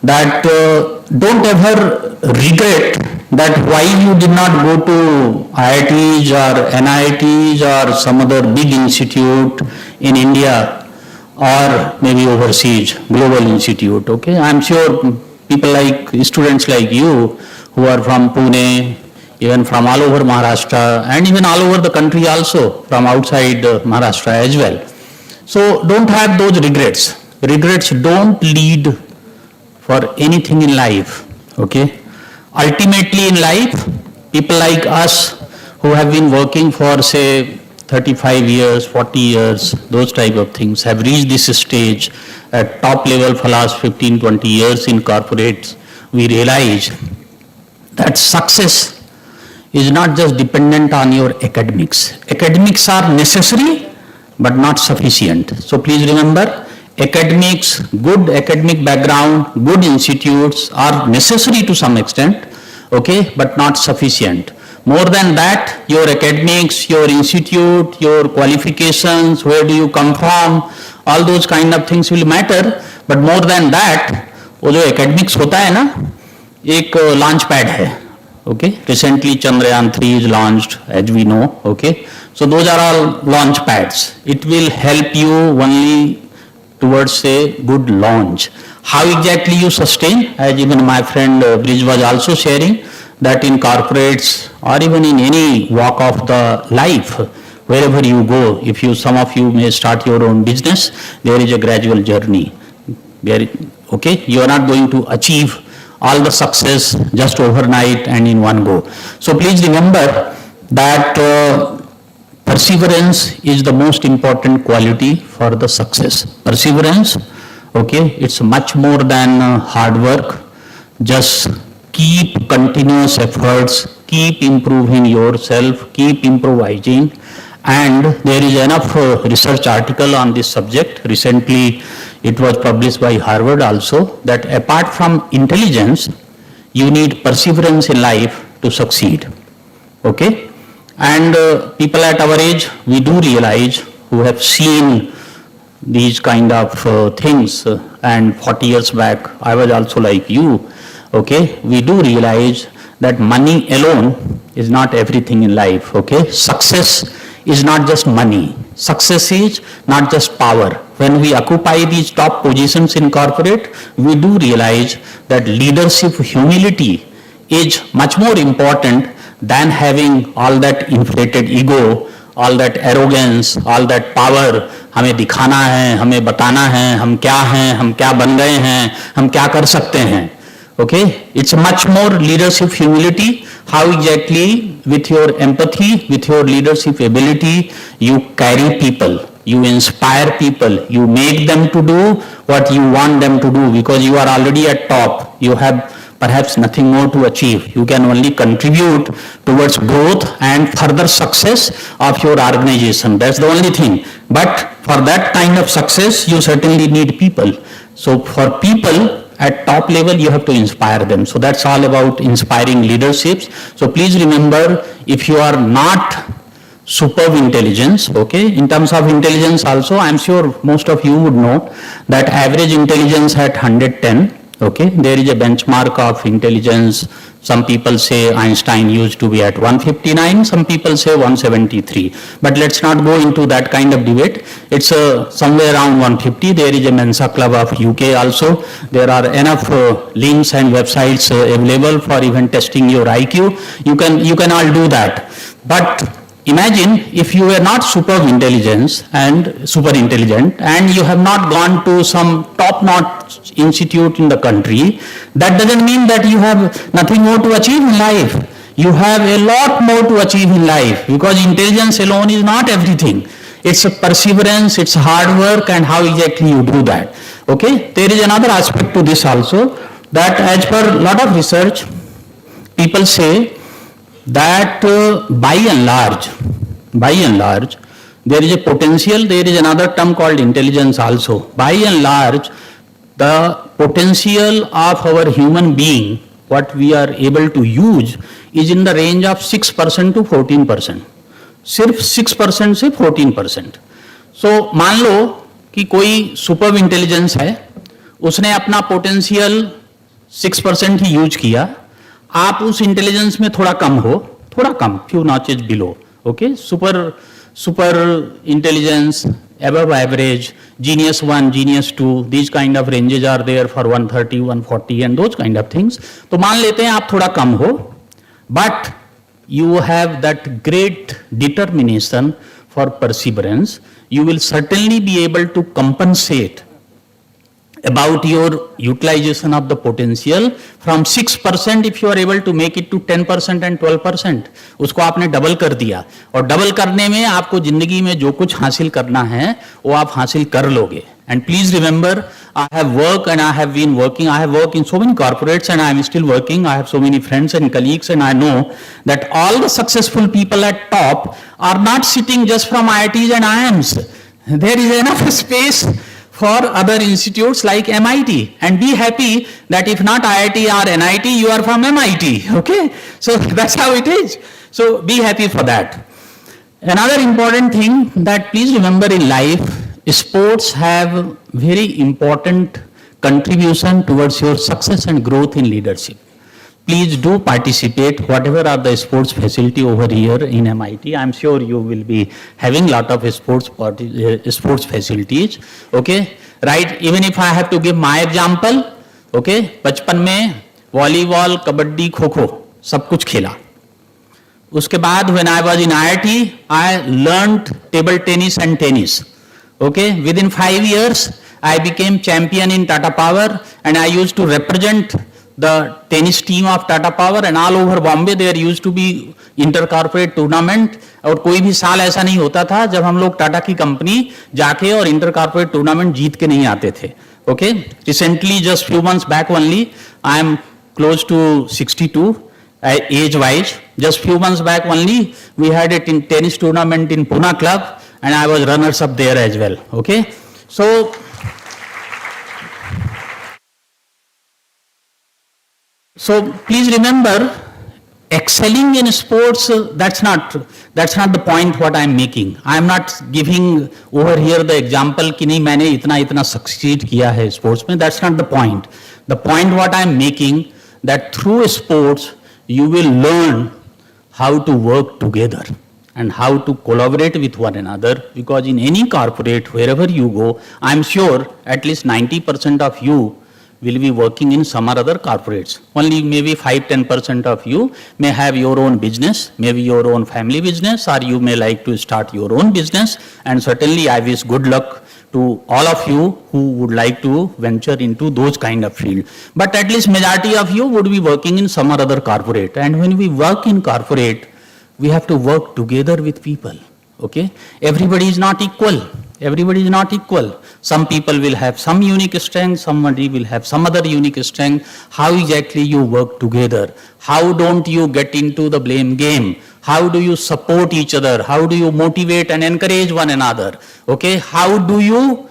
that don't ever regret that why you did not go to IITs or NITs or some other big institute in India or maybe overseas, global institute, okay? I'm sure
people like students like you who are from Pune, even from all over Maharashtra, and even all over the country also, from outside Maharashtra as well. So don't have those regrets. Regrets don't lead for anything in life, okay? Ultimately in life, people like us who have been working for say 35 years, 40 years, those type of things, have reached this stage at top level for last 15, 20 years in corporates. We realize that success is not just dependent on your academics. Academics are necessary, but not sufficient. So please remember, academics, good academic background, good institutes are necessary to some extent, okay, but not sufficient. More than that, your academics, your institute, your qualifications, where do you come from, all those kind of things will matter. But more than that, वो जो academics होता है ना, एक launch pad है, okay? Recently Chandrayaan 3 is launched, as we know, okay? So those are all launch pads. It will help you only towards a good launch. How exactly you sustain, as even my friend Brij was also sharing, that in corporates or even in any walk of the life, wherever you go, if you, some of you may start your own business, there is a gradual journey. Okay, you are not going to achieve all the success just overnight and in one go. So please remember that perseverance is the most important quality for the success. Perseverance, okay, it's much more than hard work. Just keep continuous efforts, keep improving yourself, keep improvising. And there is enough research article on this subject. Recently, it was published by Harvard also, that apart from intelligence, you need perseverance in life to succeed. Okay? And people at our age, we do realize, who have seen these kind of things, and 40 years back, I was also like you, okay? We do realize that money alone is not everything in life, okay? Success is not just money. Success is not just power. When we occupy these top positions in corporate, we do realize that leadership humility is much more important than having all that inflated ego, all that arrogance, all that power. हमें दिखाना है, हमें बताना है, हम क्या बन गए हैं, हम क्या कर सकते हैं. Okay, it's much more leadership humility. How exactly, with your empathy, with your leadership ability, you carry people, you inspire people, you make them to do what you want them to do, because you are already at top. You have perhaps nothing more to achieve. You can only contribute towards growth and further success of your organization. That's the only thing. But for that kind of success, you certainly need people. So for people at top level, you have to inspire them. So that's all about inspiring leaderships. So please remember, if you are not superb intelligence, okay, in terms of intelligence also, I'm sure most of you would know that average intelligence at 110, okay, there is a benchmark of intelligence. Some people say Einstein used to be at 159, some people say 173. But let's not go into that kind of debate. It's somewhere around 150. There is a Mensa Club of UK also. There are enough links and websites available for even testing your IQ. You can all do that. But imagine if you were not superb intelligence and super intelligent, and you have not gone to some top-notch institute in the country. That doesn't mean that you have nothing more to achieve in life. You have a lot more to achieve in life, because intelligence alone is not everything. It's a perseverance, it's hard work, and how exactly you do that. Okay, there is another aspect to this also, that as per a lot of research, people say that by and large, there is a potential. There is another term called intelligence also. By and large, the potential of our human being, what we are able to use, is in the range of 6% to 14%. सिर्फ 6% से 14%. So मान लो कि कोई super intelligence है, उसने अपना potential 6% ही use किया. आप उस इंटेलिजेंस में थोड़ा कम हो, थोड़ा कम, few notches below, okay, super intelligence, above average, genius 1, genius 2, these kind of ranges are there for 130, 140 and those kind of things. तो मान लेते हैं आप थोड़ा कम हो, but you have that great determination for perseverance, you will certainly be able to compensate about your utilization of the potential from 6% if you are able to make it to 10% and 12%. उसको आपने double कर दिया और double करने में आपको जिंदगी में जो कुछ हासिल करना है वो आप हासिल कर लोगे. And please remember, I have worked and I have been working, I have worked in so many corporates and I am still working. I have so many friends and colleagues and I know that all the successful people at top are not sitting just from IITs and IIMs. There is enough space for other institutes like MIT, and be happy that if not IIT or NIT, you are from MIT, okay? So that's how it is. So be happy for that. Another important thing that please remember in life, sports have very important contribution towards your success and growth in leadership. Please do participate, whatever are the sports facility over here in MIT. I'm sure you will be having lot of sports facilities, okay? Right, even if I have to give my example, okay? बचपन में volleyball, kabaddi, kho kho सब कुछ खेला. उसके बाद when I was in IIT, I learned table tennis and tennis. Okay, within 5 years, I became champion in Tata Power and I used to represent the tennis team of Tata Power and all over Bombay there used to be inter-corporate tournament. और कोई भी साल ऐसा नहीं होता था जब हम लोग टाटा की कंपनी जाके और inter-corporate tournament जीत के नहीं आते थे. Okay, recently just few months back only, I am close to 62 age-wise. Just few months back only, we had a tennis tournament in Pune club and I was runners-up there as well. Okay, so please remember, excelling in sports, that's not the point what I am making. I am not giving over here the example कि नहीं मैंने इतना succeed किया है sports में. That's not the point. The point what I am making, that through sports you will learn how to work together and how to collaborate with one another, because in any corporate, wherever you go, I am sure at least 90% of you will be working in some or other corporates. Only maybe 5-10% of you may have your own business, maybe your own family business, or you may like to start your own business. And certainly I wish good luck to all of you who would like to venture into those kind of field. But at least majority of you would be working in some or other corporate. And when we work in corporate, we have to work together with people. Okay? Everybody is not equal. Everybody is not equal. Some people will have some unique strength, somebody will have some other unique strength. How exactly you work together? How don't you get into the blame game? How do you support each other? How do you motivate and encourage one another? Okay, how do you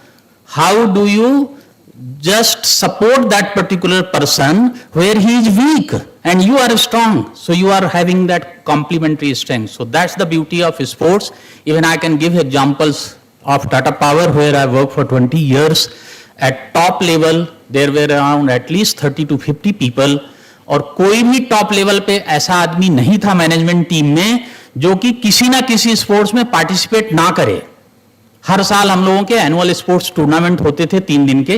just support that particular person where he is weak and you are strong? So you are having that complementary strength. So that's the beauty of sports. Even I can give examples of Tata Power where I worked for 20 years. At top level, there were around at least 30 to 50 people. और कोई भी top level पे ऐसा आदमी नहीं था management team में जो कि किसी ना किसी स्पोर्ट्स में पार्टिसिपेट ना करे. हर साल हम लोगों के एनुअल स्पोर्ट्स टूर्नामेंट होते थे 3 दिन के.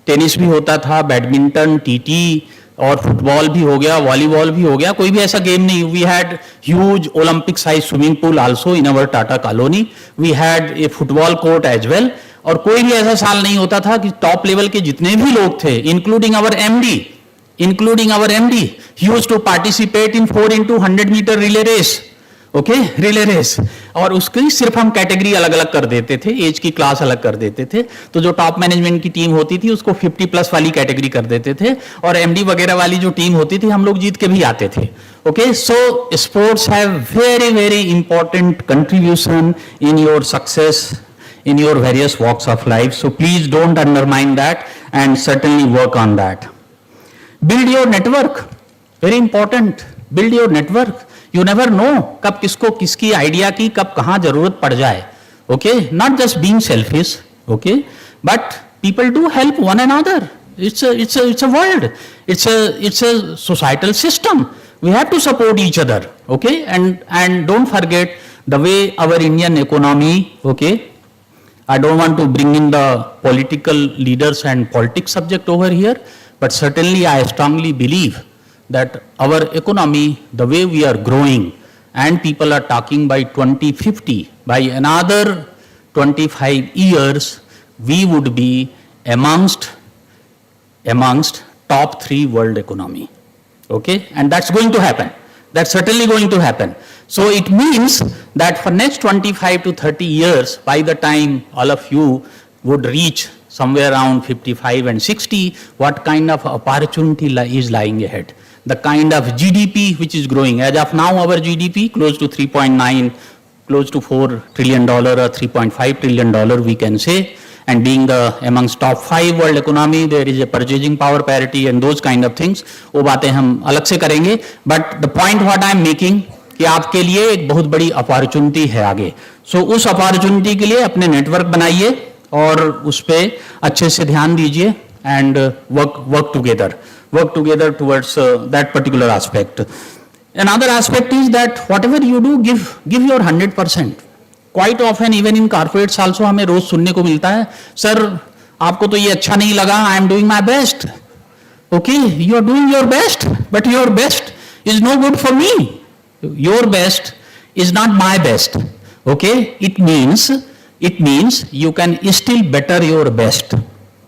टेनिस भी होता था, बैडमिंटन, टीटी और फुटबॉल भी हो गया, वॉलीबॉल भी हो गया. कोई भी ऐसा गेम नहीं. We had huge Olympic size swimming pool also in our Tata colony. We had a football court as well. और कोई भी ऐसा साल नहीं होता था कि टॉप लेवल के जितने भी लोग थे, including our MD, he used to participate in 4x100 meter relay race. Okay, relay race. और उसकी सिर्फ हम कैटेगरी अलग अलग कर देते थे, एज की क्लास अलग कर देते थे. तो जो टॉप मैनेजमेंट की टीम होती थी उसको 50+ वाली कैटेगरी कर देते थे और MD वगैरह वाली जो टीम होती थी हम लोग जीत के भी आते थे. Okay, so sports have very, very important contribution in your success, in your various walks of life. So please don't undermine that and certainly work on that. Build your network. Very important. Build your network. You never know कब किसको किसकी idea की कब कहाँ जरूरत पड़ जाए. Okay, not just being selfish. Okay, but people do help one another. It's a world. It's a societal system. We have to support each other. Okay, and don't forget the way our Indian economy, okay, I don't want to bring in the political leaders and politics subject over here, but certainly I strongly believe that our economy, the way we are growing, and people are talking by 2050, by another 25 years, we would be amongst top 3 world economy. Okay, and that's going to happen. That's certainly going to happen. So it means that for next 25 to 30 years, by the time all of you would reach somewhere around 55 and 60, what kind of opportunity is lying ahead? The kind of GDP which is growing. As of now, our GDP close to 3.9, close to $4 trillion or $3.5 trillion, we can say. And being amongst top 5 world economy, there is a purchasing power parity and those kind of things. वो बातें हम अलग से करेंगे. But the point what I am making कि आपके लिए एक बहुत बड़ी अपॉर्चुनिटी है आगे. सो उस अपॉर्चुनिटी के लिए अपने नेटवर्क बनाइए और उस पर अच्छे से ध्यान दीजिए and work together towards that particular aspect. Another aspect is that whatever you do, give your 100%. Quite often, even in corporates also, हमें रोज सुनने को मिलता है, सर आपको तो ये अच्छा नहीं लगा, I am doing my best. Okay, you are doing your best, but your best is no good for me. Your best is not my best. Okay, it means you can still better your best.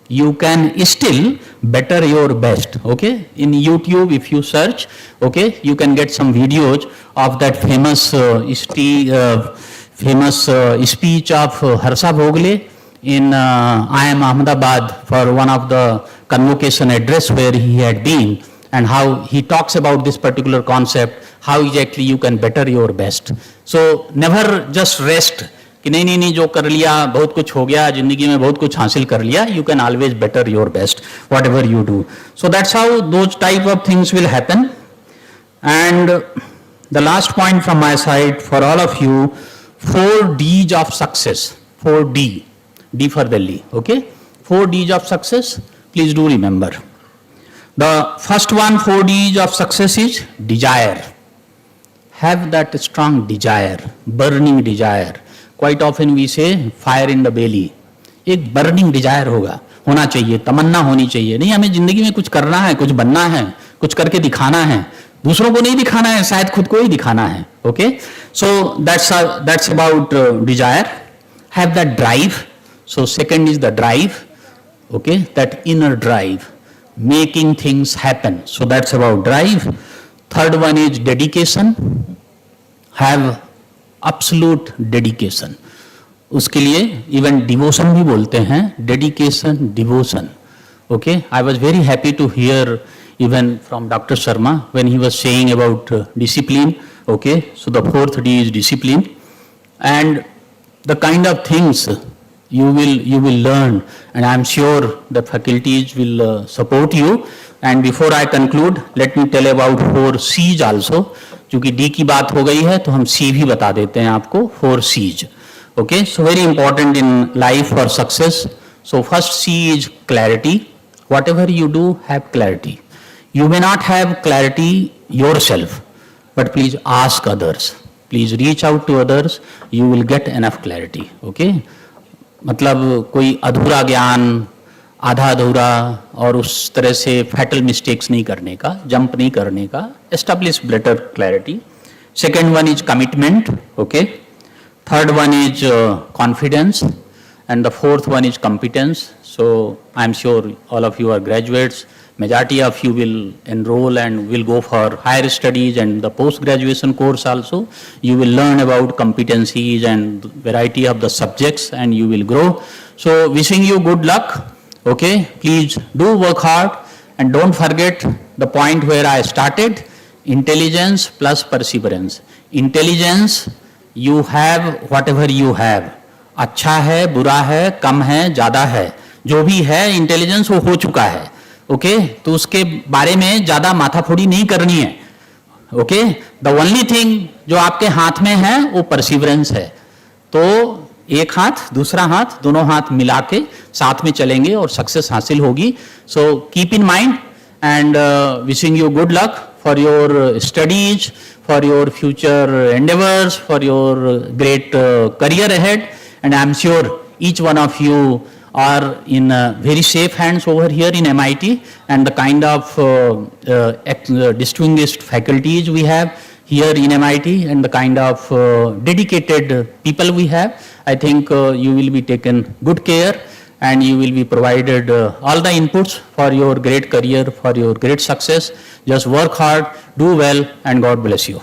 You can still better your best. Okay, in YouTube, if you search, okay, you can get some videos of that famous speech of Harsha Bhogle in IIM Ahmedabad for one of the convocation address where he had been, and how he talks about this particular concept, how exactly you can better your best. So never just rest कि नहीं जो कर लिया, बहुत कुछ हो गया जिंदगी में, बहुत कुछ हासिल कर लिया. You can always better your best whatever you do. So that's how those type of things will happen. And the last point from my side for all of you, 4 Ds of success. 4D. D for Delhi. Okay? 4 Ds of success. Please do remember. The first one, 4 Ds of success is desire. Have that strong desire, burning desire. Quite often we say fire in the belly. एक burning desire होना चाहिए, तमन्ना होनी चाहिए. नहीं, हमें जिंदगी में कुछ करना है, कुछ बनना है, कुछ करके दिखाना है. दूसरों को नहीं दिखाना है, शायद खुद को ही दिखाना है. Okay? So that's about desire. Have that drive. So second is the drive. Okay? That inner drive. Making things happen. So that's about drive. Third one is dedication. Have absolute dedication. उसके लिए even devotion भी बोलते हैं. Dedication, devotion. Okay? I was very happy to hear even from Dr. Sharma when he was saying about discipline. Okay? So the 4th D is discipline. And the kind of things you will learn, and I am sure the faculties will support you. And before I conclude, let me tell about 4 C's also. चूंकि D की बात हो गई है तो हम C भी बता देते हैं आपको. 4 C's. Okay, so very important in life for success. So first C is clarity. Whatever you do, have clarity. You may not have clarity yourself, but please ask others. Please reach out to others. You will get enough clarity. Okay? मतलब कोई अधूरा ज्ञान, आधा अधूरा और उस तरह से फैटल मिस्टेक्स नहीं करने का, जंप नहीं करने का. Establish better clarity. Second one is commitment. Okay. Third one is confidence. And the fourth one is competence. So I am sure all of you are graduates. Majority of you will enroll and will go for higher studies and the post-graduation course also. You will learn about competencies and variety of the subjects and you will grow. So wishing you good luck. Okay, please do work hard and don't forget the point where I started. Intelligence plus perseverance. Intelligence, you have whatever you have. अच्छा है, बुरा है, कम है, ज़्यादा है. जो भी है इंटेलिजेंस वो हो चुका है. ओके, तो उसके बारे में ज़्यादा माथाफोड़ी नहीं करनी है. ओके, द ओनली थिंग जो आपके हाथ में है वो परसिवरेंस है. तो एक हाथ, दूसरा हाथ, दोनों हाथ मिला के साथ में चलेंगे और सक्सेस हासिल होगी. So keep in mind and wishing you good luck for your studies, for your future endeavors, for your great career ahead. And I'm sure each one of you are in very safe hands over here in MIT, and the kind of distinguished faculties we have here in MIT and the kind of dedicated people we have, I think you will be taken good care and you will be provided all the inputs for your great career, for your great success. Just work hard, do well, and God bless you.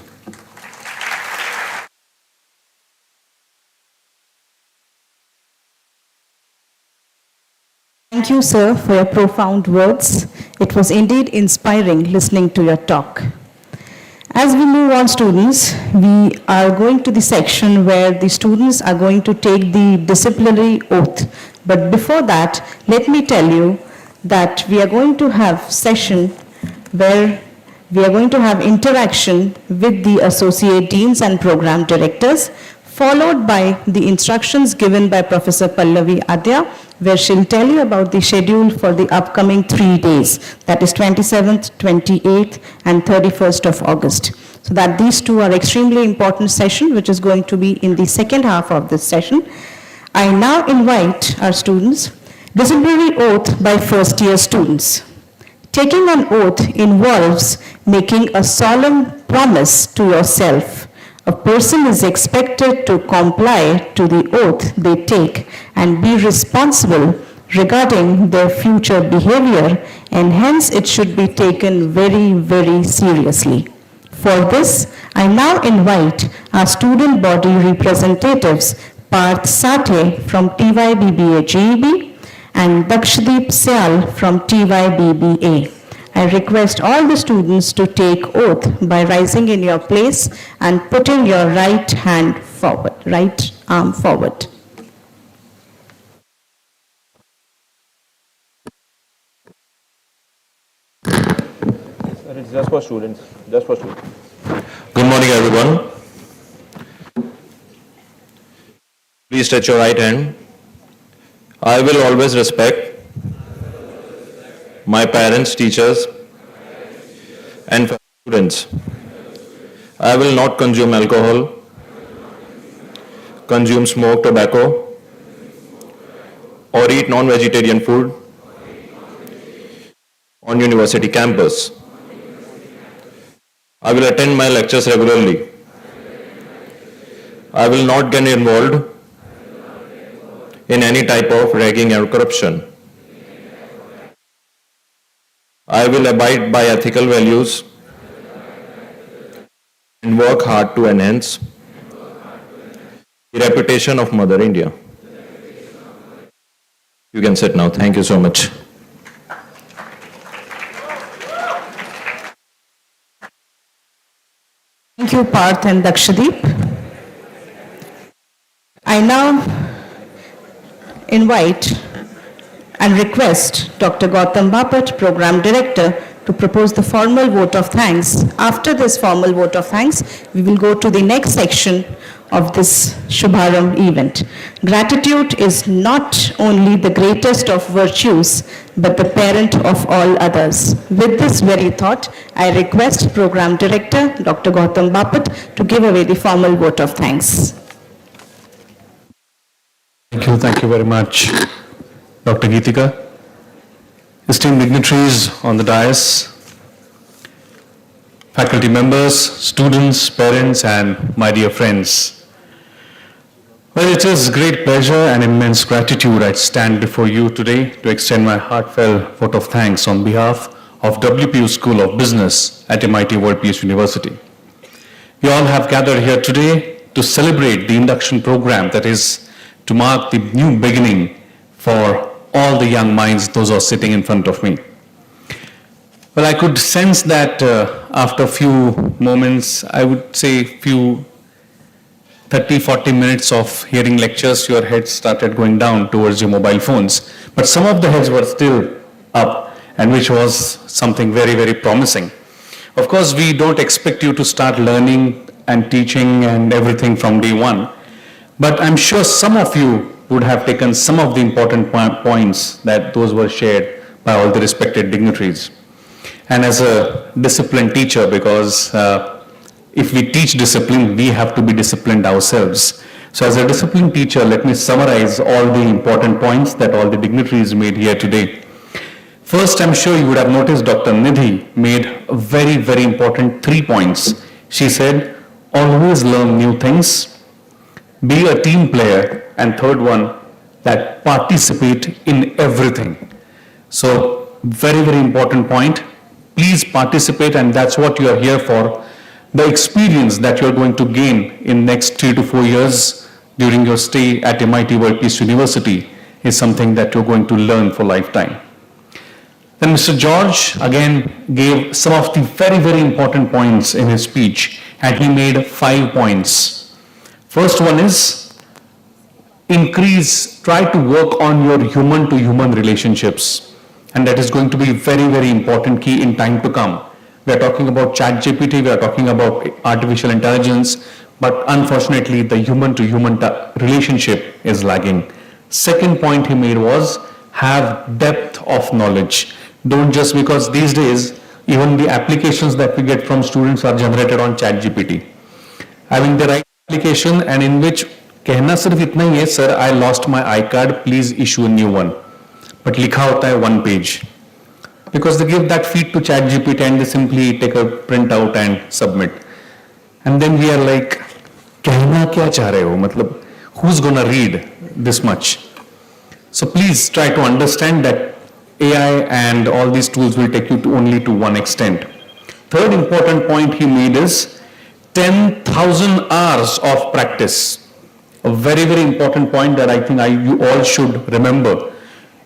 Thank you, sir, for your profound words. It was indeed inspiring listening to your talk. As we move on, students, we are going to the section where the students are going to take the disciplinary oath. But before that, let me tell you that we are going to have session where we are going to have interaction with the associate deans and program directors, followed by the instructions given by Professor Pallavi Adya, where she'll tell you about the schedule for the upcoming 3 days, that is 27th, 28th, and 31st of August. So that these two are extremely important session, which is going to be in the second half of this session. I now invite our students, disciplinary oath by first-year students. Taking an oath involves making a solemn promise to yourself. A person is expected to comply to the oath they take and be responsible regarding their future behavior, and hence it should be taken very, very seriously. For this, I now invite our student body representatives, Parth Sathe from TYBBA GEB and Dakshdeep Syal from TYBBA. I request all the students to take oath by rising in your place and putting your right hand forward, right arm forward.
It's just for students. Just for students.
Good morning, everyone. Please stretch your right hand. I will always respect my parents, teachers, and students. I will not consume alcohol, consume smoke, tobacco, or eat non-vegetarian food on university campus. I will attend my lectures regularly. I will not get involved in any type of ragging or corruption. I will abide by ethical values and work hard to enhance the reputation of Mother India. You can sit now. Thank you so much.
Thank you, Parth and Dakshdeep. I now invite and request Dr. Gautam Bapat, Program Director, to propose the formal vote of thanks. After this formal vote of thanks, we will go to the next section of this Shubharambh event. Gratitude is not only the greatest of virtues, but the parent of all others. With this very thought, I request Program Director, Dr. Gautam Bapat, to give away the formal vote of thanks.
Thank you very much, Dr. Geetika. Esteemed dignitaries on the dais, faculty members, students, parents, and my dear friends. Well, it is great pleasure and immense gratitude I stand before you today to extend my heartfelt vote of thanks on behalf of WPU School of Business at MITWPU University. We all have gathered here today to celebrate the induction program, that is, to mark the new beginning for all the young minds, those who are sitting in front of me. Well, I could sense that after a few moments, I would say few 30, 40 minutes of hearing lectures, your heads started going down towards your mobile phones. But some of the heads were still up, and which was something very, very promising. Of course, we don't expect you to start learning and teaching and everything from day one. But I'm sure some of you would have taken some of the important points that those were shared by all the respected dignitaries. and as a disciplined teacher, because if we teach discipline, we have to be disciplined ourselves. So as a disciplined teacher, let me summarize all the important points that all the dignitaries made here today. First, I'm sure you would have noticed Dr. Nidhi made a very, very important 3 points. She said, always learn new things, be a team player, and third one, that participate in everything. So, very, very important point. Please participate, and that's what you are here for. The experience that you're going to gain in next 3 to 4 years during your stay at MIT World Peace University is something that you're going to learn for lifetime. Then Mr. George again gave some of the very, very important points in his speech, and he made 5 points. First one is try to work on your human-to-human relationships, and that is going to be very, very important key in time to come. We are talking about ChatGPT, we are talking about artificial intelligence, but unfortunately the human-to-human relationship is lagging. Second point he made was have depth of knowledge. Don't just, because these days even the applications that we get from students are generated on ChatGPT. Having the right application and in which कहना सिर्फ इतना ही है, sir, I lost my iCard, please issue a new one. But लिखा होता है 1 page. Because they give that feed to ChatGPT and they simply take a printout and submit. And then we are like, कहना क्या चाह रहे हो? मतलब, who's gonna read this much? So please try to understand that AI and all these tools will take you to only to one extent. Third important point he made is 10,000 hours of practice. A very, very important point that I think you all should remember.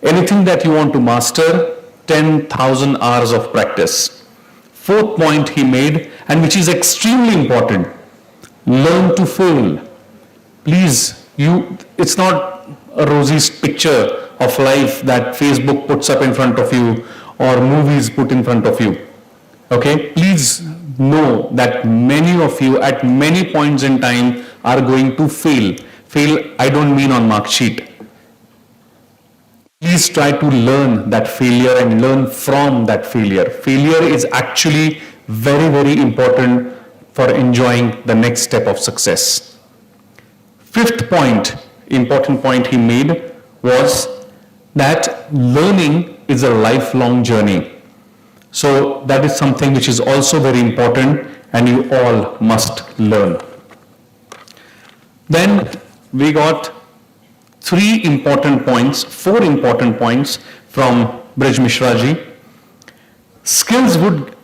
Anything that you want to master, 10,000 hours of practice. Fourth point he made, and which is extremely important, learn to fail. Please, it's not a rosy picture of life that Facebook puts up in front of you or movies put in front of you. Okay? Please know that many of you at many points in time are going to fail. Fail, I don't mean on mark sheet. Please try to learn that failure and learn from that failure. Failure is actually very, very important for enjoying the next step of success. Fifth point, important point he made was that learning is a lifelong journey. So that is something which is also very important and you all must learn. Then we got 4 important points from Brij Mishra ji. Skills would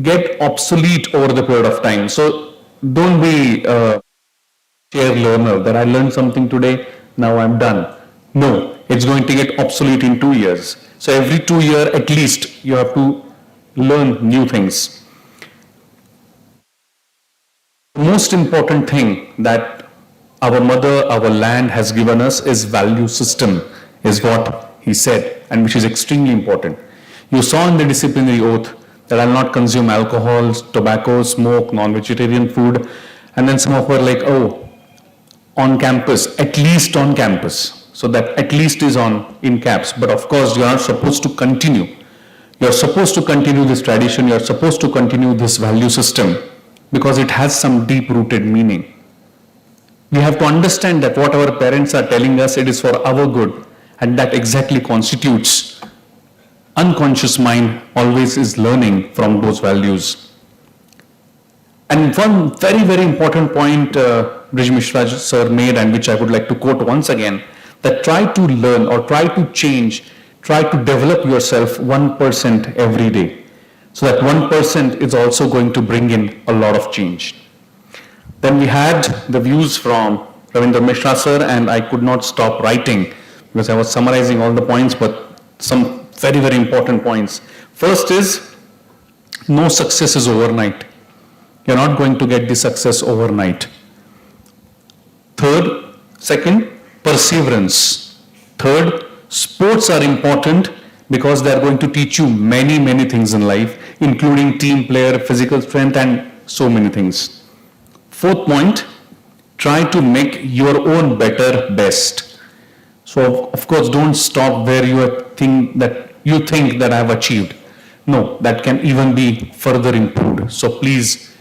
get obsolete over the period of time. So don't be a chair learner that I learned something today, now I'm done. No, it's going to get obsolete in 2 years. So every 2 years at least you have to learn new things. The most important thing that our mother, our land has given us is value system, is what he said, and which is extremely important. You saw in the disciplinary oath that I'll not consume alcohol, tobacco, smoke, non-vegetarian food, and then some of were like, oh, on campus, at least on campus. So that at least is in caps, but of course you are supposed to continue. You are supposed to continue this tradition, you are supposed to continue this value system because it has some deep-rooted meaning. We have to understand that what our parents are telling us, it is for our good, and that exactly constitutes unconscious mind always is learning from those values. And one very, very important point Brij Mishra sir made, and which I would like to quote once again, that try to learn or try to change, try to develop yourself 1% every day. So that 1% is also going to bring in a lot of change. Then we had the views from Ravindra Mishra sir, and I could not stop writing because I was summarizing all the points, but some very, very important points. First is, no success is overnight. You're not going to get the success overnight. Second, perseverance. Third, sports are important because they are going to teach you many, many things in life, including team player, physical strength, and so many things. Fourth point, try to make your own better best. So of course, don't stop where you think that I have achieved. No, that can even be further improved. So please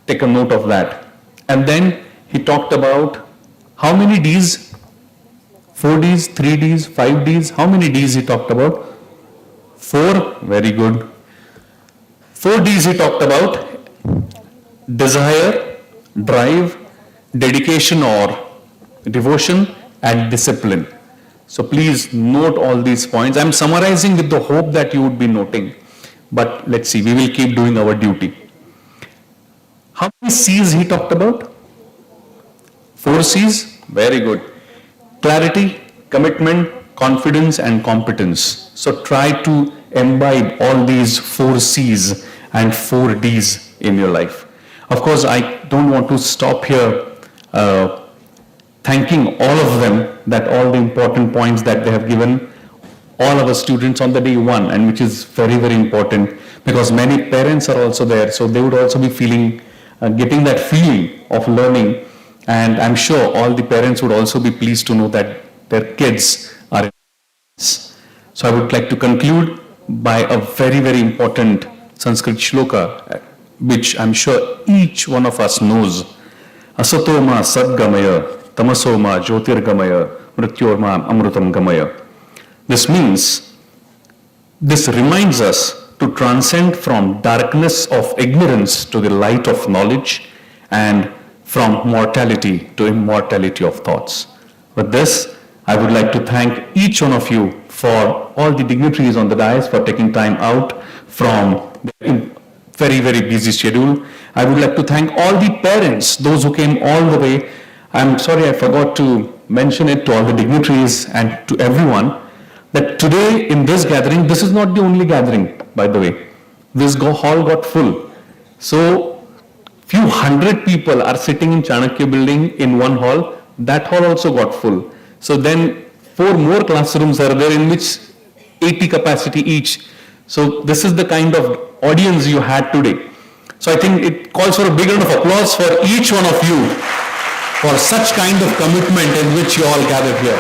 take a note of that. And then he talked about how many Ds? 4 Ds, 3 Ds, 5 Ds. How many Ds he talked about? 4. Very good. 4 Ds he talked about: desire, drive, dedication or devotion, and discipline. So please note all these points. I'm summarizing with the hope that you would be noting. But let's see, we will keep doing our duty. How many C's he talked about? 4 C's? Very good. Clarity, commitment, confidence, and competence. So try to imbibe all these 4 C's and 4 D's in your life. Of course, I don't want to stop here thanking all of them, that all the important points that they have given all our students on the day one, and which is very, very important, because many parents are also there, so they would also be feeling, getting that feeling of learning, and I'm sure all the parents would also be pleased to know that their kids are in. So I would like to conclude by a very, very important Sanskrit shloka, which I'm sure each one of us knows. Asatoma sadgamaya, tamasoma jyotirgamaya, mrityorma amrutam gamaya. This means, this reminds us to transcend from darkness of ignorance to the light of knowledge, and from mortality to immortality of thoughts. With this, I would like to thank each one of you, for all the dignitaries on the dais, for taking time out from their very, very busy schedule. I would like to thank all the parents, those who came all the way. I'm sorry I forgot to mention it to all the dignitaries and to everyone, that today in this gathering, this is not the only gathering, by the way. This hall got full. So few hundred people are sitting in Chanakya building in one hall. That hall also got full. So then 4 more classrooms are there, in which 80 capacity each. So this is the kind of audience you had today. So I think it calls for a big round of applause for each one of you for such kind of commitment in which you all gathered here.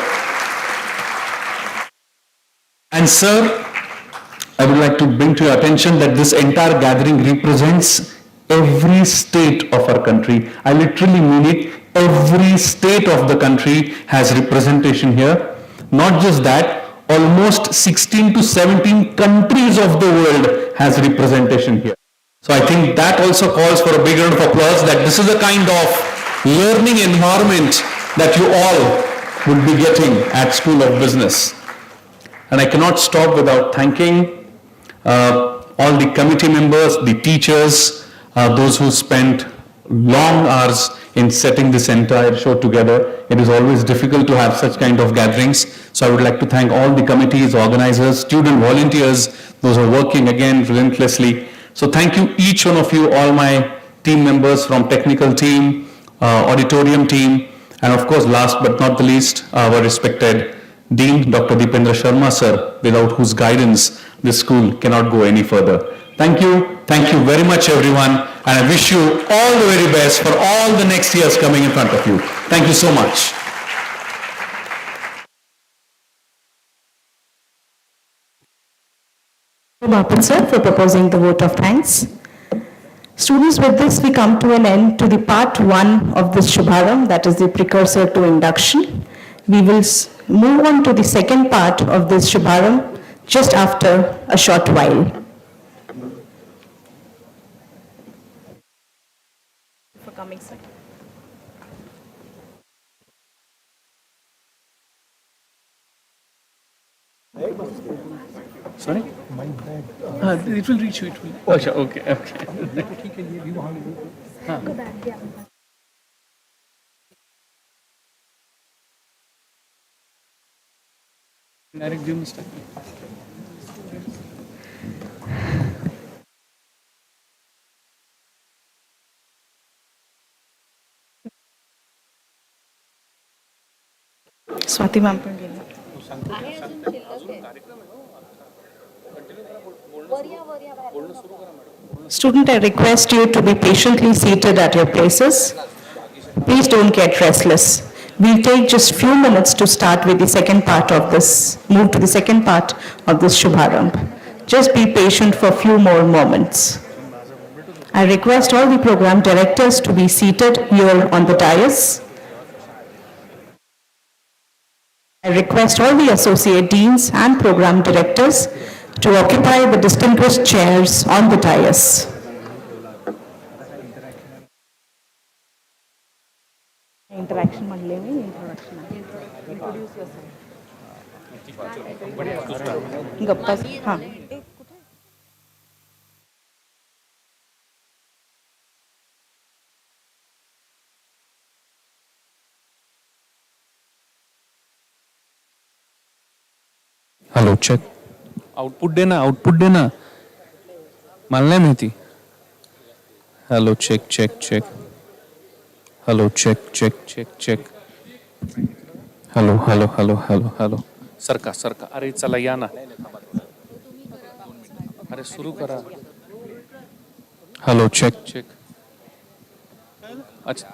And sir, I would like to bring to your attention that this entire gathering represents every state of our country. I literally mean it. Every state of the country has representation here. Not just that, almost 16 to 17 countries of the world has representation here. So I think that also calls for a big round of applause, that this is the kind of learning environment that you all would be getting at School of Business. And I cannot stop without thanking all the committee members, the teachers, those who spent long hours in setting this entire show together. It is always difficult to have such kind of gatherings. So I would like to thank all the committees, organizers, student volunteers, those who are working again relentlessly. So thank you, each one of you, all my team members from technical team, auditorium team, and of course, last but not the least, our respected Dean, Dr. Deependra Sharma sir, without whose guidance this school cannot go any further. Thank you very much everyone, and I wish you all the very best for all the next years coming in front of you. Thank you so much.
Bapan sir for proposing the vote of thanks. Students, with this we come to an end to the part 1 of this Shubharam, that is the precursor to induction. We will move on to the second part of this Shubharam just after a short while. For coming, sir.
Sorry?
My bag.
It will reach you. It will. Oh, sure. Okay. Okay. Direct give mistake.
Swati ma'am. Student, I request you to be patiently seated at your places. Please don't get restless. We'll take just few minutes to start with the second part of this, move to the second part of this Shubharamb. Just be patient for a few more moments. I request all the program directors to be seated here on the dais. I request all the associate deans and program directors to occupy the distinguished chairs on the dais. Interaction introduction. Introduce yourself. गप्पा हाँ
hello check output देना मला नाही माहिती hello check check check hello check check check check hello hello hello hello hello सरका अरे चला या ना अरे सुरू करा हेलो चेक चेक अच्छा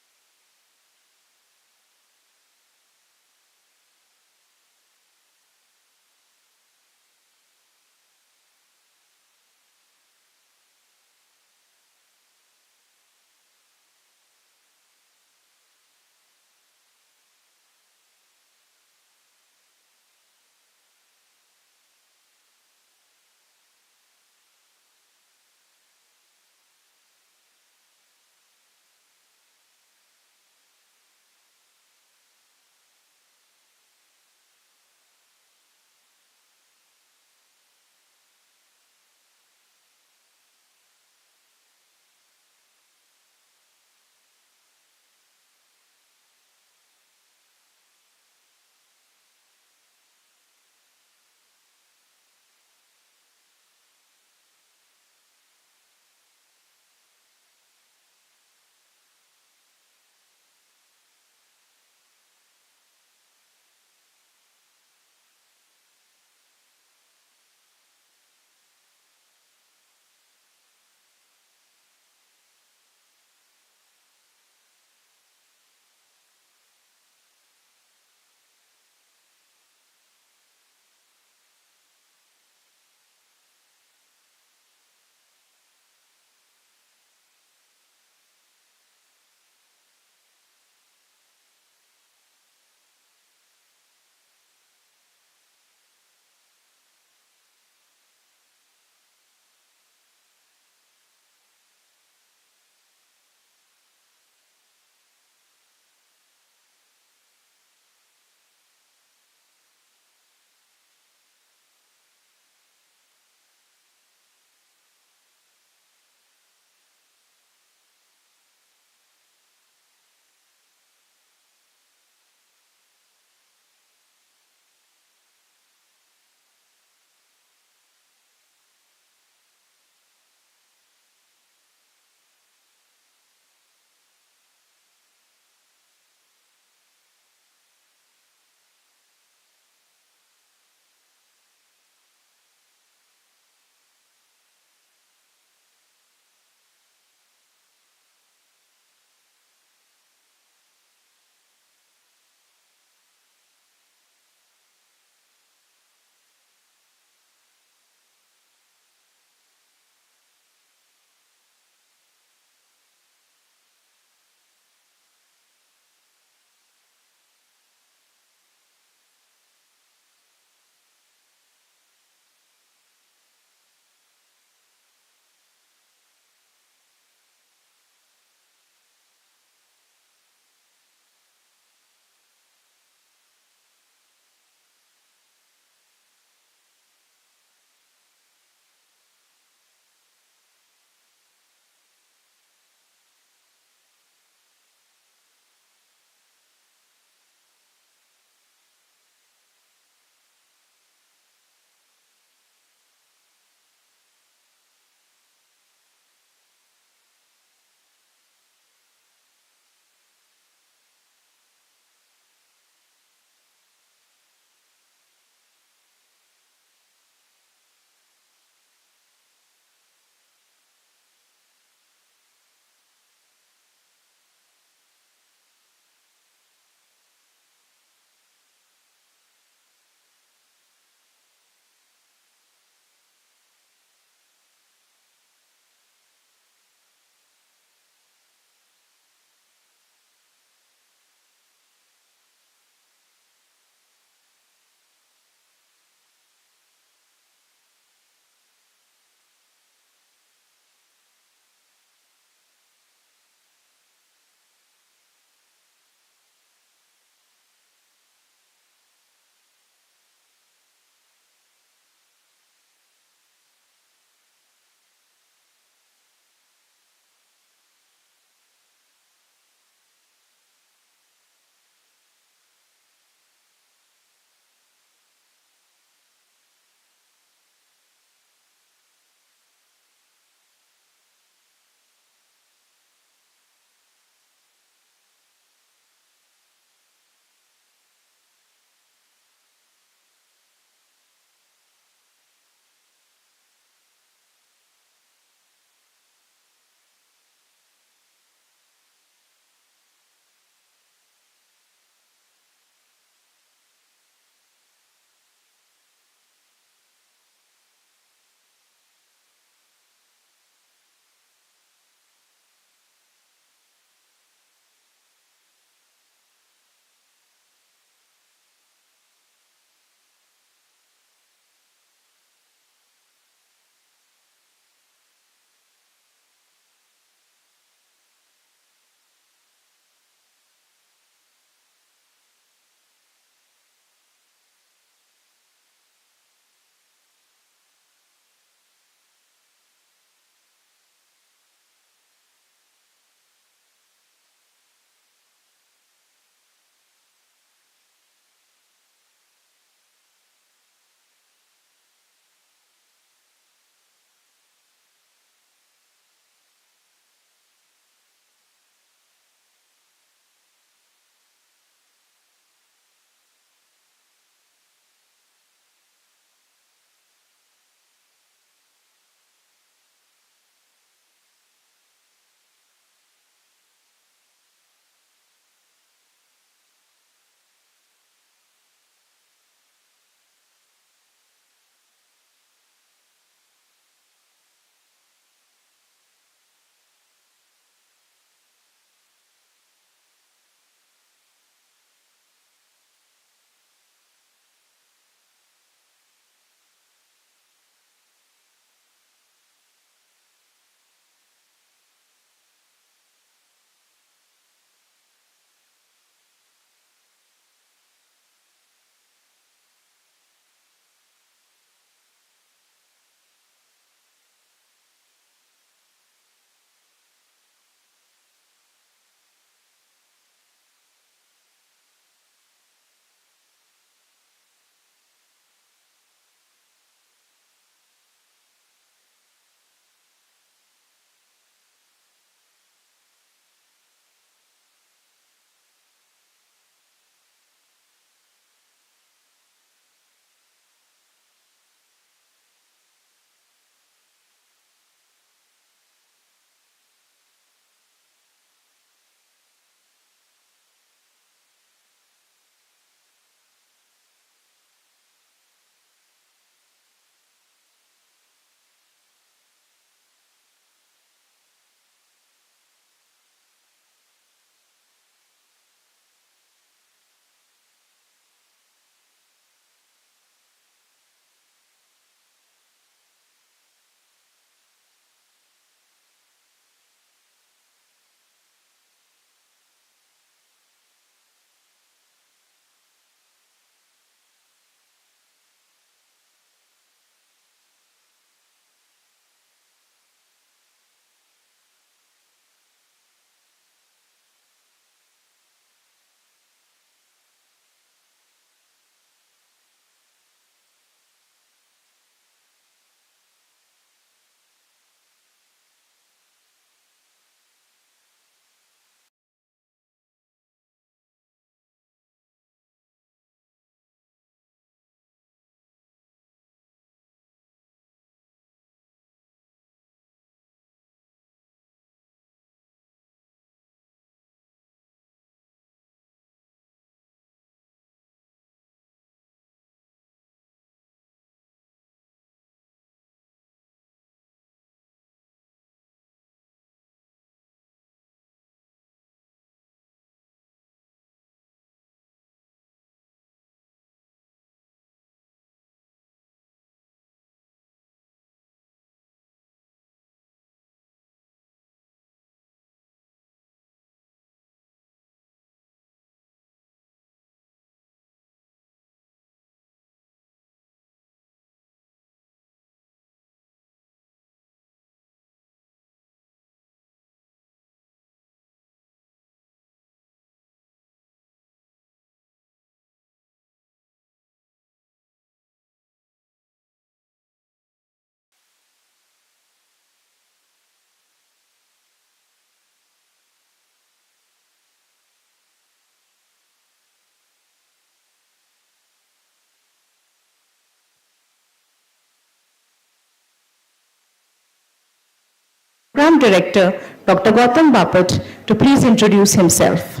Program Director, Dr. Gautam Bapat, to please introduce himself.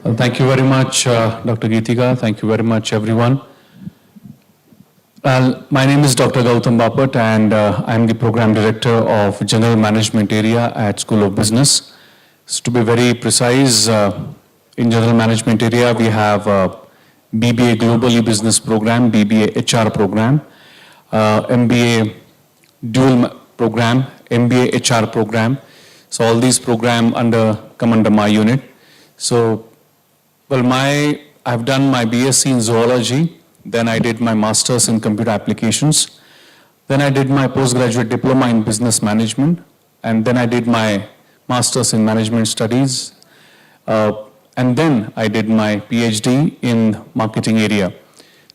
Thank you very much, Dr. Geetika. Thank you very much, everyone. My name is Dr. Gautam Bapat, and I am the Program Director of General Management Area at School of Business. So to be very precise, in General Management Area, we have BBA Globally Business Program, BBA HR Program, MBA Dual Program, MBA HR Program. So all these programs come under my unit. So, well, I've done my BSc in Zoology. Then I did my master's in computer applications. Then I did my postgraduate diploma in business management. And then I did my master's in management studies. And then I did my PhD in marketing area.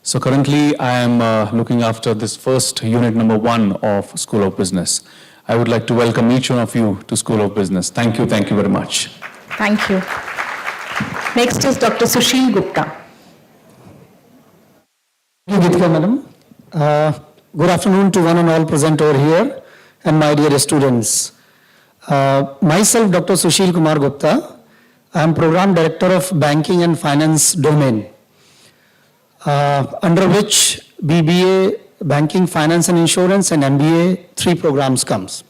So currently I am looking after this first unit number 1 of School of Business. I would like to welcome each one of you to School of Business. Thank you very much.
Thank you. Next is Dr. Sushil Gupta.
Thank you, Geetika Madam. Good afternoon to one and all present over here and my dear students. Myself, Dr. Sushil Kumar Gupta. I am Program Director of Banking and Finance Domain, under which BBA, Banking, Finance and Insurance, and MBA, 3 programs comes.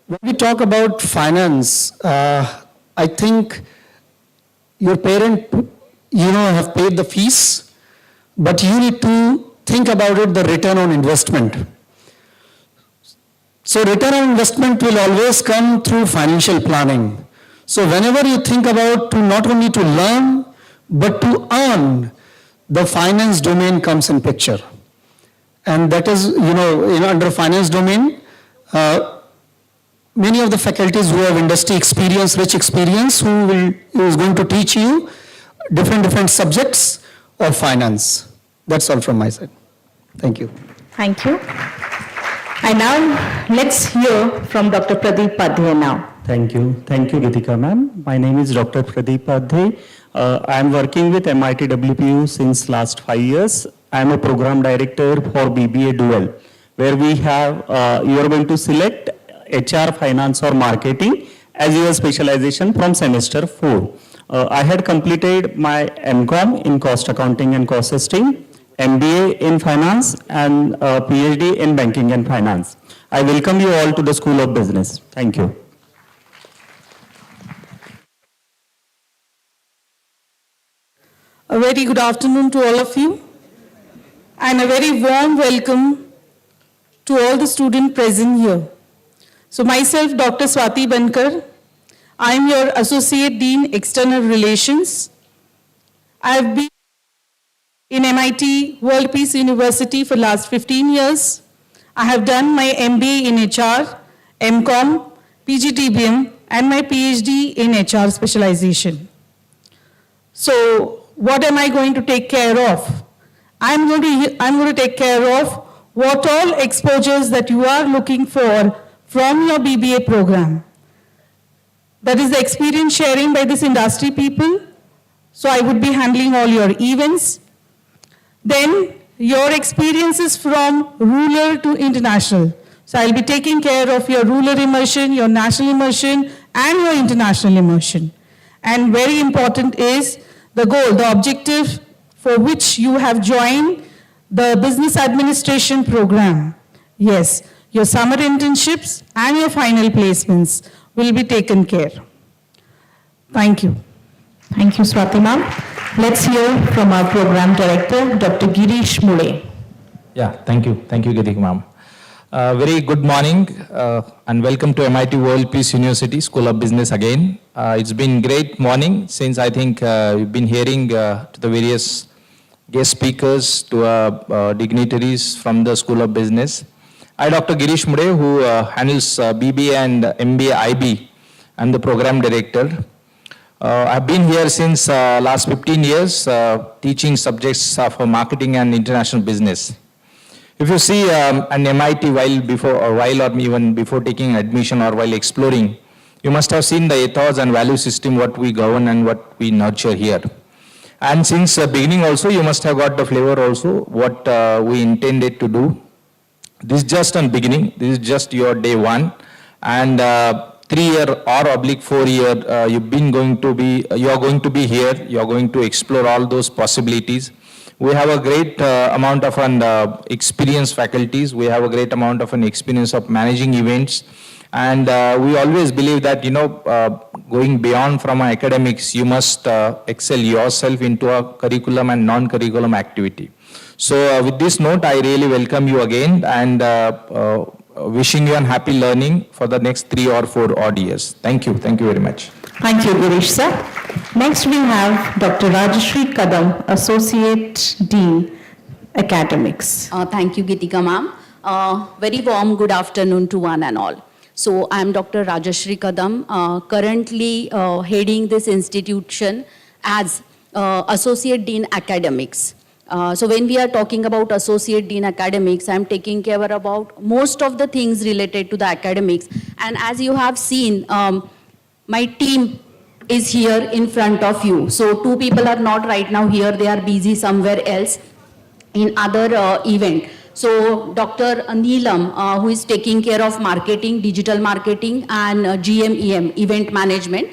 When we talk about finance, I think your parent, have paid the fees, but you need to think about it, the return on investment. So return on investment will always come through financial planning. So whenever you think about to not only to learn, but to earn, the finance domain comes in picture. And that is, under finance domain, many of the faculties who have industry experience, rich experience, who is going to teach you different subjects of finance. That's all from my side. Thank you.
Thank you. And now let's hear from Dr. Pradeep Padhe now.
Thank you. Thank you, Geetika ma'am. My name is Dr. Pradeep Padhe. I am working with MITWPU since last 5 years. I am a program director for BBA Dual, where we have, you are going to select HR, finance or marketing as your specialization from semester 4. I had completed my MCOM in cost accounting and cost system, MBA in finance and PhD in banking and finance. I welcome you all to the School of Business. Thank you.
A very good afternoon to all of you and a very warm welcome to all the students present here. So myself, Dr. Swati Bankar, I am your Associate Dean, External Relations. I have been in MIT World Peace University for last 15 years. I have done my MBA in HR, MCOM, PGTBM, and my PhD in HR specialization. So what am I going to take care of? I'm going to take care of what all exposures that you are looking for from your BBA program. That is the experience sharing by this industry people. So I would be handling all your events. Then your experiences from rural to international. So I'll be taking care of your rural immersion, your national immersion, and your international immersion. And very important is the goal, the objective for which you have joined the business administration program. Yes, your summer internships and your final placements will be taken care. Thank you.
Thank you, Swati ma'am. Let's hear from our program director, Dr. Girish Mule.
Yeah, thank you. Thank you, Geetika ma'am. Very good morning and welcome to MIT World Peace University School of Business again. It's been great morning since I think we've been hearing to the various guest speakers, to dignitaries from the School of Business. I, Dr. Girish Mule, who handles BBA and MBA IB. I'm the program director. I've been here since last 15 years teaching subjects for marketing and international business. If you see an MIT while or even before taking admission or while exploring, you must have seen the ethos and value system, what we govern and what we nurture here. And since the beginning also, you must have got the flavor also, what we intended to do. This is just on beginning, this is just your day one. And 3-year or oblique 4-year, you are going to be here, you are going to explore all those possibilities. We have a great amount of experienced faculties. We have a great amount of an experience of managing events. And we always believe that, going beyond from academics, you must excel yourself into a curriculum and non-curriculum activity. So with this note, I really welcome you again and wishing you a happy learning for the next 3 or 4 odd years. Thank you. Thank you very much.
Thank you, Girish sir. Next we have Dr. Rajashri Kadam, Associate Dean, Academics.
Thank you, Gitika ma'am. Very warm good afternoon to one and all. So I am Dr. Rajashri Kadam, currently heading this institution as Associate Dean Academics. So when we are talking about Associate Dean Academics, I am taking care about most of the things related to the academics. And as you have seen, my team is here in front of you. So 2 people are not right now here, they are busy somewhere else in other event. So Dr. Neelam, who is taking care of marketing, digital marketing and GMEM, event management.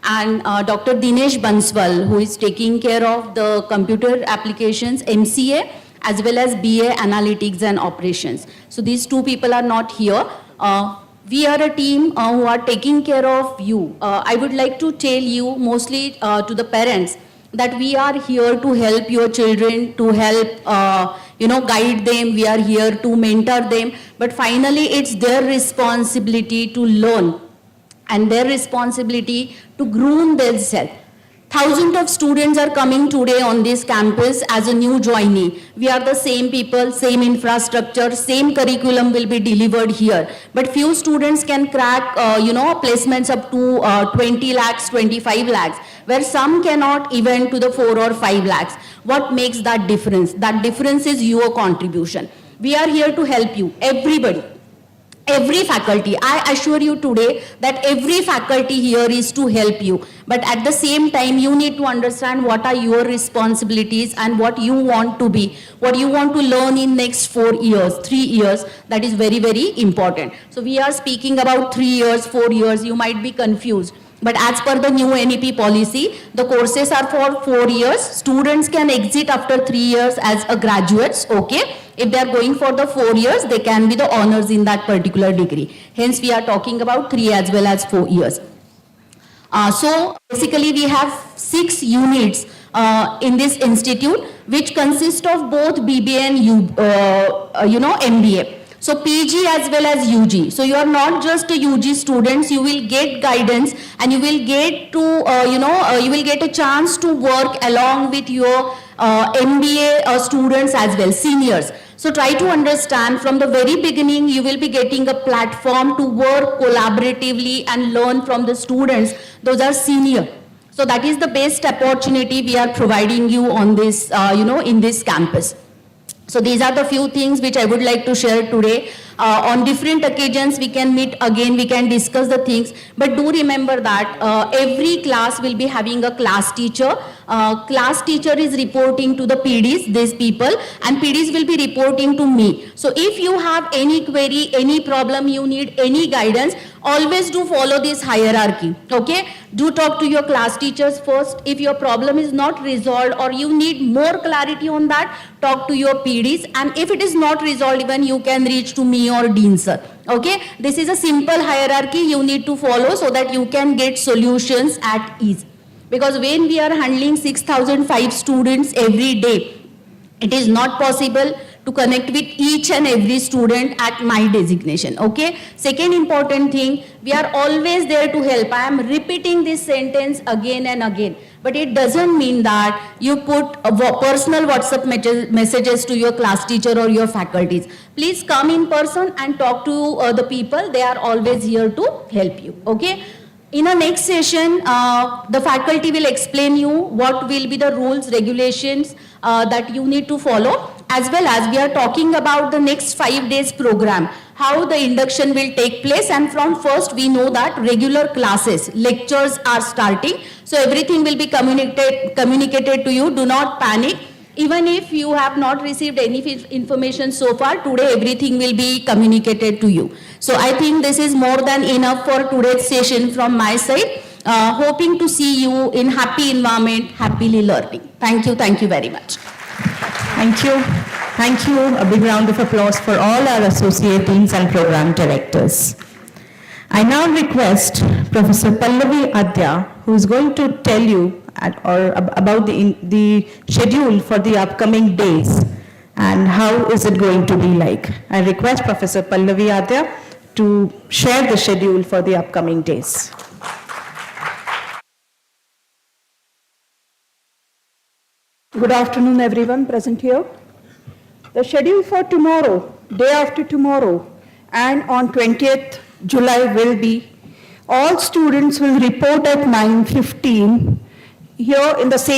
And Dr. Dinesh Banswal, who is taking care of the computer applications, MCA, as well as BA Analytics and Operations. So these 2 people are not here. We are a team who are taking care of you. I would like to tell you, mostly to the parents, that we are here to help your children, to help, guide them. We are here to mentor them. But finally, it's their responsibility to learn and their responsibility to groom themselves. Thousands of students are coming today on this campus as a new joinee. We are the same people, same infrastructure, same curriculum will be delivered here. But few students can crack, placements up to 20 lakhs, 25 lakhs, where some cannot even to the 4 or 5 lakhs. What makes that difference? That difference is your contribution. We are here to help you, everybody. Every faculty, I assure you today that every faculty here is to help you. But at the same time, you need to understand what are your responsibilities and what you want to be, what you want to learn in next 4 years, 3 years. That is very, very important. So we are speaking about 3 years, 4 years. You might be confused. But as per the new NEP policy, the courses are for 4 years. Students can exit after 3 years as a graduates, okay? If they are going for the 4 years, they can be the honors in that particular degree. Hence, we are talking about 3 as well as 4 years. So basically, we have 6 units in this institute, which consist of both BBA and MBA. So PG as well as UG. So you are not just a UG students, you will get guidance and you will get to, you will get a chance to work along with your MBA students as well, seniors. So try to understand from the very beginning, you will be getting a platform to work collaboratively and learn from the students. Those are senior. So that is the best opportunity we are providing you on this, in this campus. So these are the few things which I would like to share today. On different occasions, we can meet again, we can discuss the things. But do remember that every class will be having a class teacher. Class teacher is reporting to the PDs, these people, and PDs will be reporting to me. So if you have any query, any problem, you need any guidance, always do follow this hierarchy, okay? Do talk to your class teachers first. If your problem is not resolved or you need more clarity on that, talk to your PDs. And if it is not resolved, even you can reach to me or Dean sir, okay? This is a simple hierarchy you need to follow so that you can get solutions at ease. Because when we are handling 6,005 students every day, it is not possible to connect with each and every student at my designation, okay? Second important thing, we are always there to help. I am repeating this sentence again and again, but it doesn't mean that you put personal WhatsApp messages to your class teacher or your faculties. Please come in person and talk to the people. They are always here to help you, okay? In our next session, the faculty will explain you what will be the rules, regulations that you need to follow, as well as we are talking about the next 5 days program, how the induction will take place, and from first we know that regular classes, lectures are starting, so everything will be communicated to you. Do not panic. Even if you have not received any information so far, today everything will be communicated to you. So I think this is more than enough for today's session from my side. Hoping to see you in happy environment, happily learning. Thank you very much.
Thank you. Thank you. A big round of applause for all our associate deans and program directors. I now request Professor Pallavi Adya, who is going to tell you about the schedule for the upcoming days and how is it going to be like. I request Professor Pallavi Adya to share the schedule for the upcoming days.
Good afternoon, everyone present here. The schedule for tomorrow, day after tomorrow, and on 20th July will be, all students will report at 9:15 here in the same